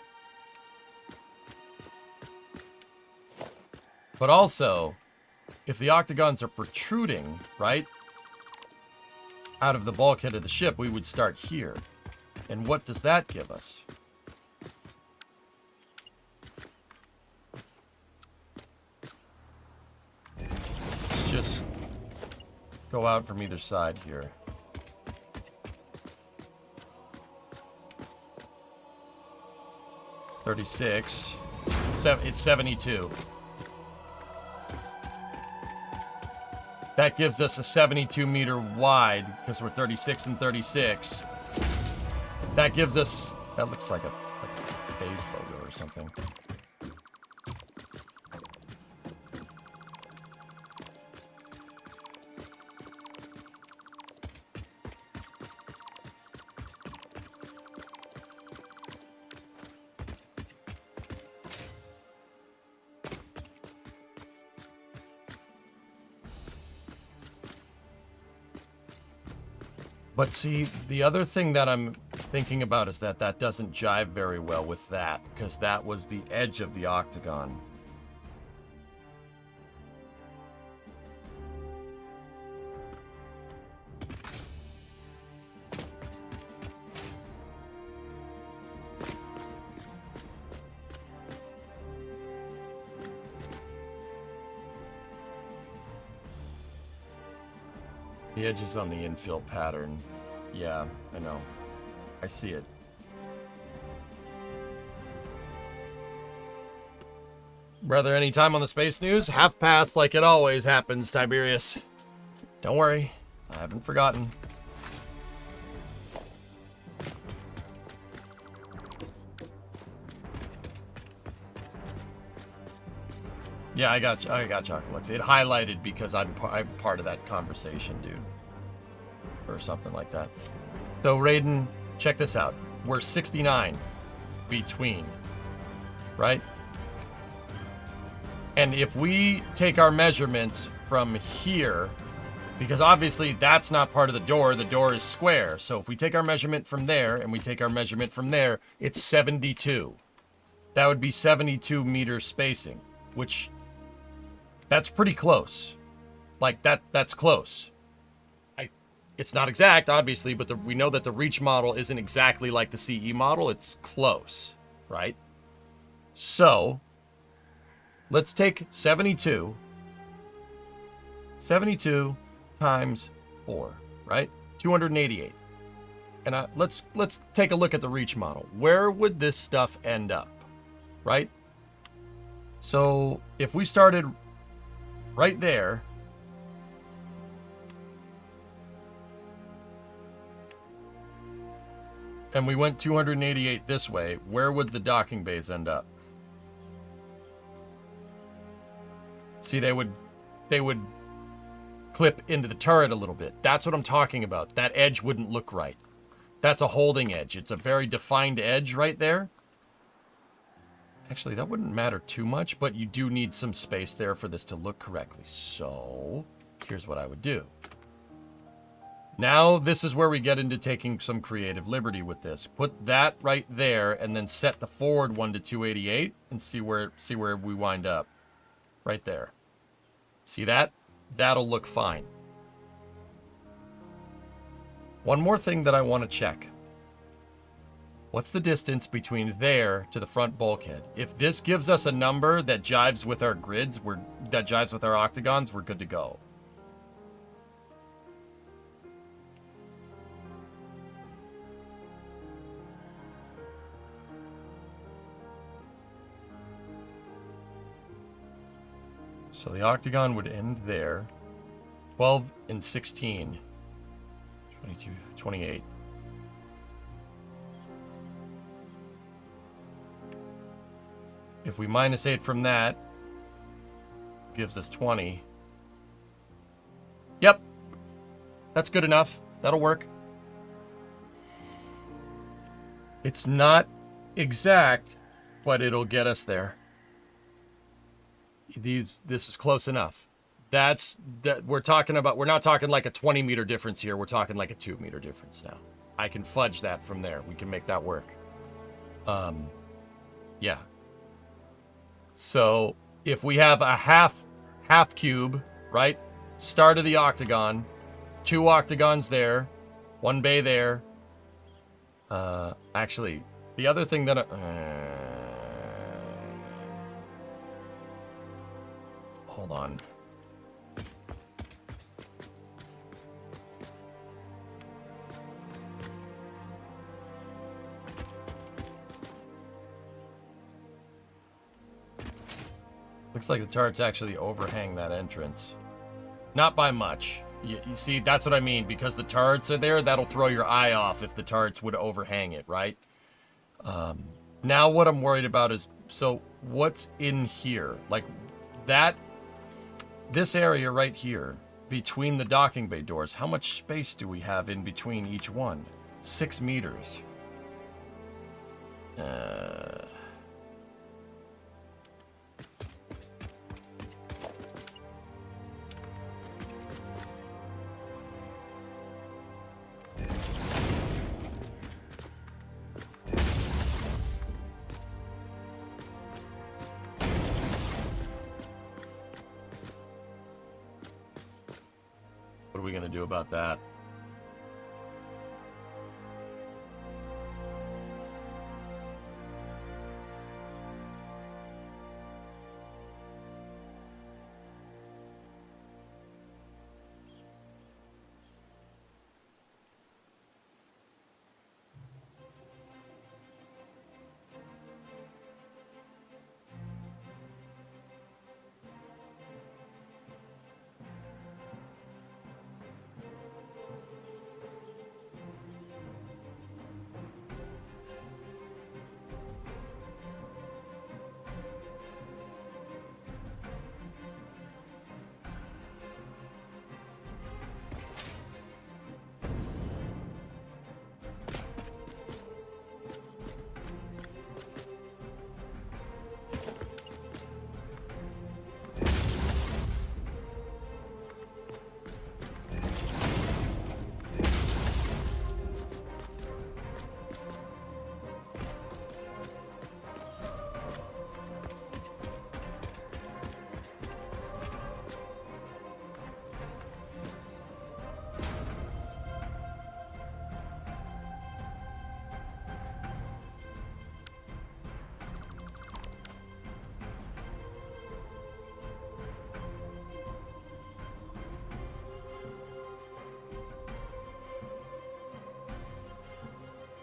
But also, if the octagons are protruding, right, out of the bulkhead of the ship, we would start here. And what does that give us? Just go out from either side here. $36. It's 72. That gives us a 72 meter wide, because we're 36 and 36. That gives us, that looks like a base logo or something. But see, the other thing that I'm thinking about is that that doesn't jive very well with that, because that was the edge of the octagon. The edge is on the infill pattern. Yeah, I know. I see it. Brother, any time on the space news? Half past like it always happens, Tiberius. Don't worry, I haven't forgotten. Yeah, I got Chocolux. It highlighted because I'm part of that conversation, dude. Or something like that. So, Raiden, check this out. We're 69 between right? And if we take our measurements from here, because obviously that's not part of the door is square. So if we take our measurement from there and we take our measurement from there, it's 72. That would be 72 meters spacing, which that's pretty close. Like that's close. It's not exact, obviously, but we know that the Reach model isn't exactly like the CE model. It's close, right? So let's take 72 times 4, right? 288. And let's take a look at the Reach model. Where would this stuff end up, right? So if we started right there, and we went 288 this way, where would the docking bays end up? See, they would clip into the turret a little bit. That's what I'm talking about. That edge wouldn't look right. That's a holding edge. It's a very defined edge right there. Actually, that wouldn't matter too much, but you do need some space there for this to look correctly. So here's what I would do. Now this is where we get into taking some creative liberty with this. Put that right there and then set the forward one to 288 and see where we wind up. Right there. See that? That'll look fine. One more thing that I want to check. What's the distance between there to the front bulkhead? If this gives us a number that jives with our grids, that jives with our octagons, we're good to go. So the octagon would end there. 12 and 16. 22, 28. If we minus 8 from that, gives us 20. Yep. That's good enough. That'll work. It's not exact, but it'll get us there. This is close enough. We're talking about, we're not talking like a 20 meter difference here. We're talking like a 2 meter difference now. I can fudge that from there. We can make that work. Yeah. So if we have a half cube, right? Start of the octagon, 2 octagons there, 1 bay there. Actually, the other thing that hold on. Looks like the turrets actually overhang that entrance. Not by much. You see, that's what I mean. Because the turrets are there, that'll throw your eye off if the turrets would overhang it, right? Now what I'm worried about is, so what's in here? Like this area right here, between the docking bay doors, how much space do we have in between each one? 6 meters. What are we going to do about that?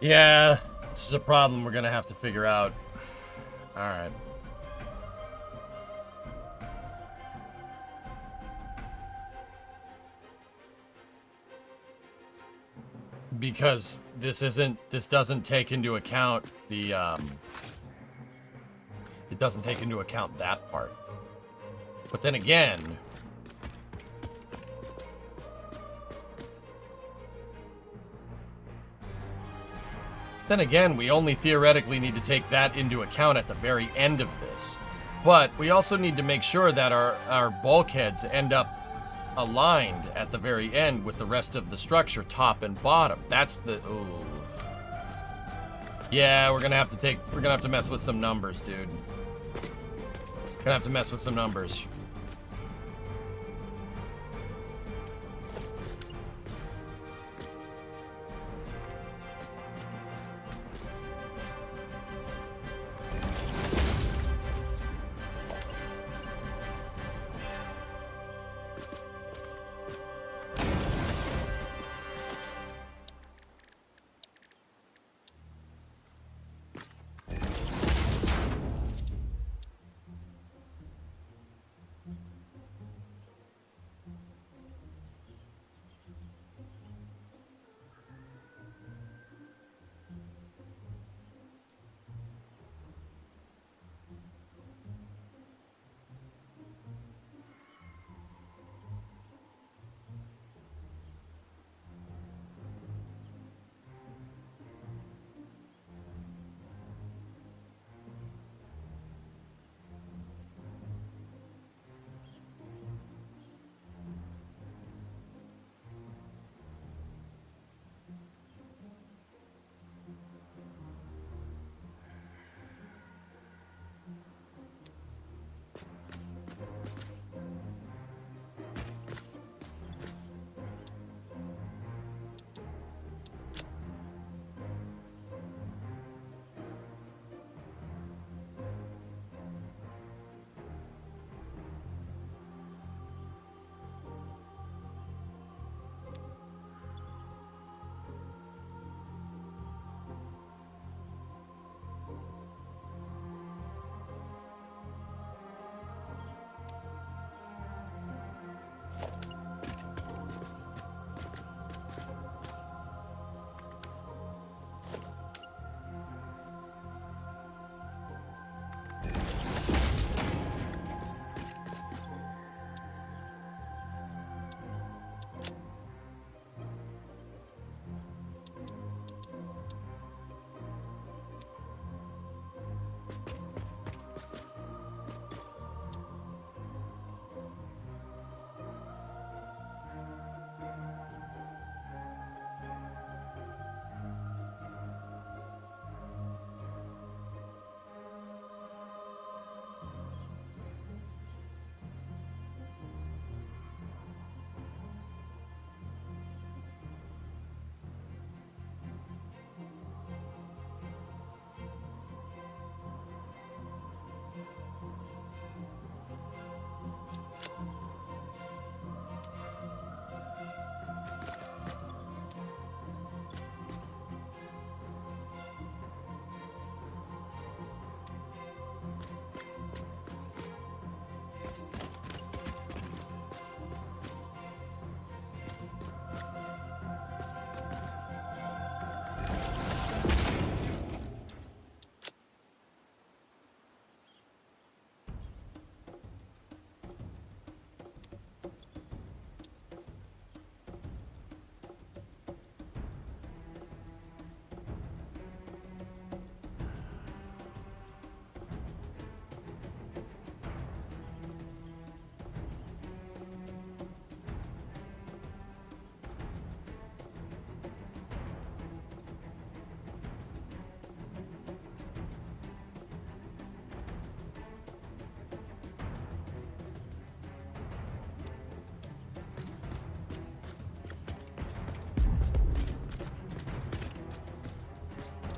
Yeah, this is a problem we're gonna have to figure out. Alright. Because this doesn't take into account the, it doesn't take into account that part. But then again, we only theoretically need to take that into account at the very end of this. But we also need to make sure that our bulkheads end up aligned at the very end with the rest of the structure, top and bottom. That's the... Ooh. Yeah, we're gonna have to mess with some numbers, dude. Gonna have to mess with some numbers.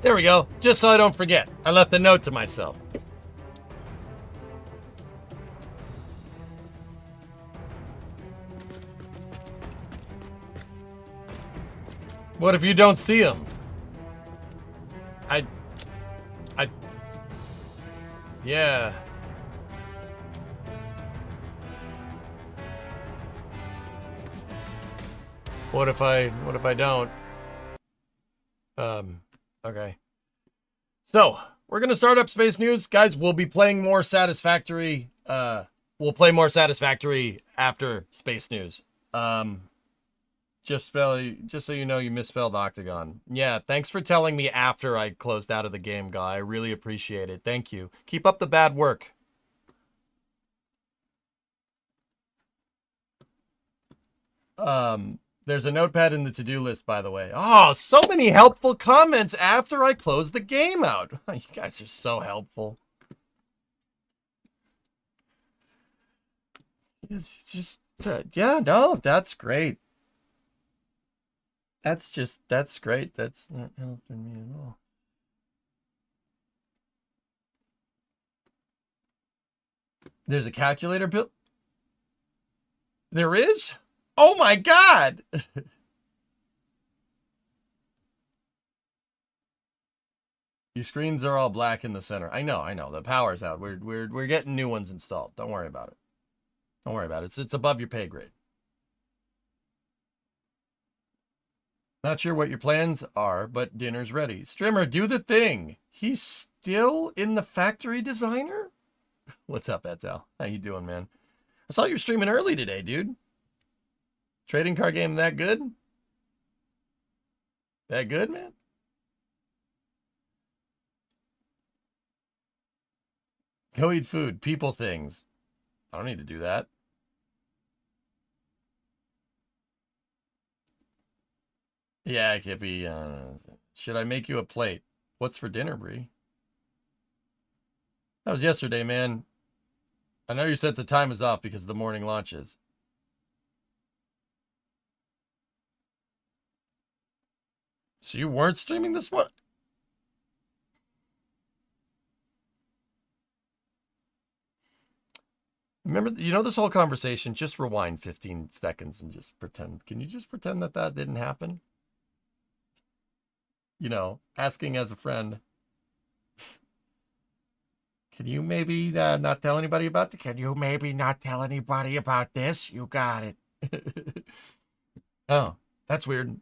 There we go. Just so I don't forget. I left a note to myself. What if you don't see him? Yeah. What if I don't? Okay. So, we're going to start up Space News. Guys, we'll be playing more Satisfactory. We'll play more Satisfactory after Space News. Just so you know, you misspelled Octagon. Yeah, thanks for telling me after I closed out of the game, guy. I really appreciate it. Thank you. Keep up the bad work. There's a notepad in the to-do list, by the way. Oh, so many helpful comments after I closed the game out. You guys are so helpful. It's just, yeah, no, that's great. That's great. That's not helping me at all. There's a calculator built. There is? Oh my God. Your screens are all black in the center. I know. The power's out. We're getting new ones installed. Don't worry about it. Don't worry about it. It's above your pay grade. Not sure what your plans are, but dinner's ready. Strimmer, do the thing. He's still in the factory designer? What's up, Etel? How you doing, man? I saw you streaming early today, dude. Trading card game that good? That good, man? Go eat food. People things. I don't need to do that. Yeah, Kippy. Should I make you a plate? What's for dinner, Bree? That was yesterday, man. I know your sense of time is off because of the morning launches. So you weren't streaming this one? Remember, you know this whole conversation? Just rewind 15 seconds and just pretend. Can you just pretend that that didn't happen? You know, asking as a friend. Can you maybe not tell anybody about it? Can you maybe not tell anybody about this? You got it. Oh, that's weird.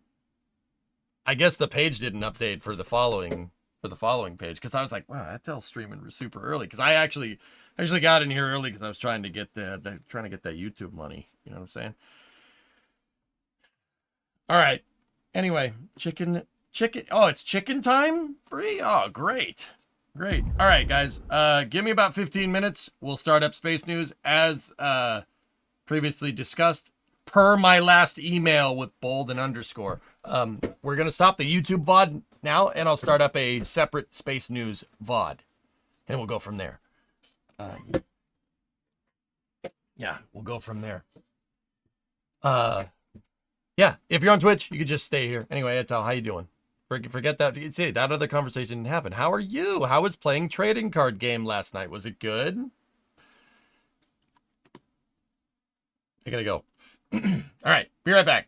I guess the page didn't update for the following page because I was like, wow, Etel's streaming super early because I actually got in here early because I was trying to get that YouTube money. You know what I'm saying? All right. Anyway, chicken. Oh, it's chicken time, Bree. Oh, great. All right, guys. Give me about 15 minutes. We'll start up Space News as previously discussed. Per my last email with bold and underscore. We're going to stop the YouTube VOD now, and I'll start up a separate Space News VOD. And we'll go from there. Yeah, we'll go from there. Yeah, if you're on Twitch, you could just stay here. Anyway, Etel, how you doing? Forget that. See, that other conversation didn't happen. How are you? How was playing trading card game last night? Was it good? I gotta go. All right, be right back.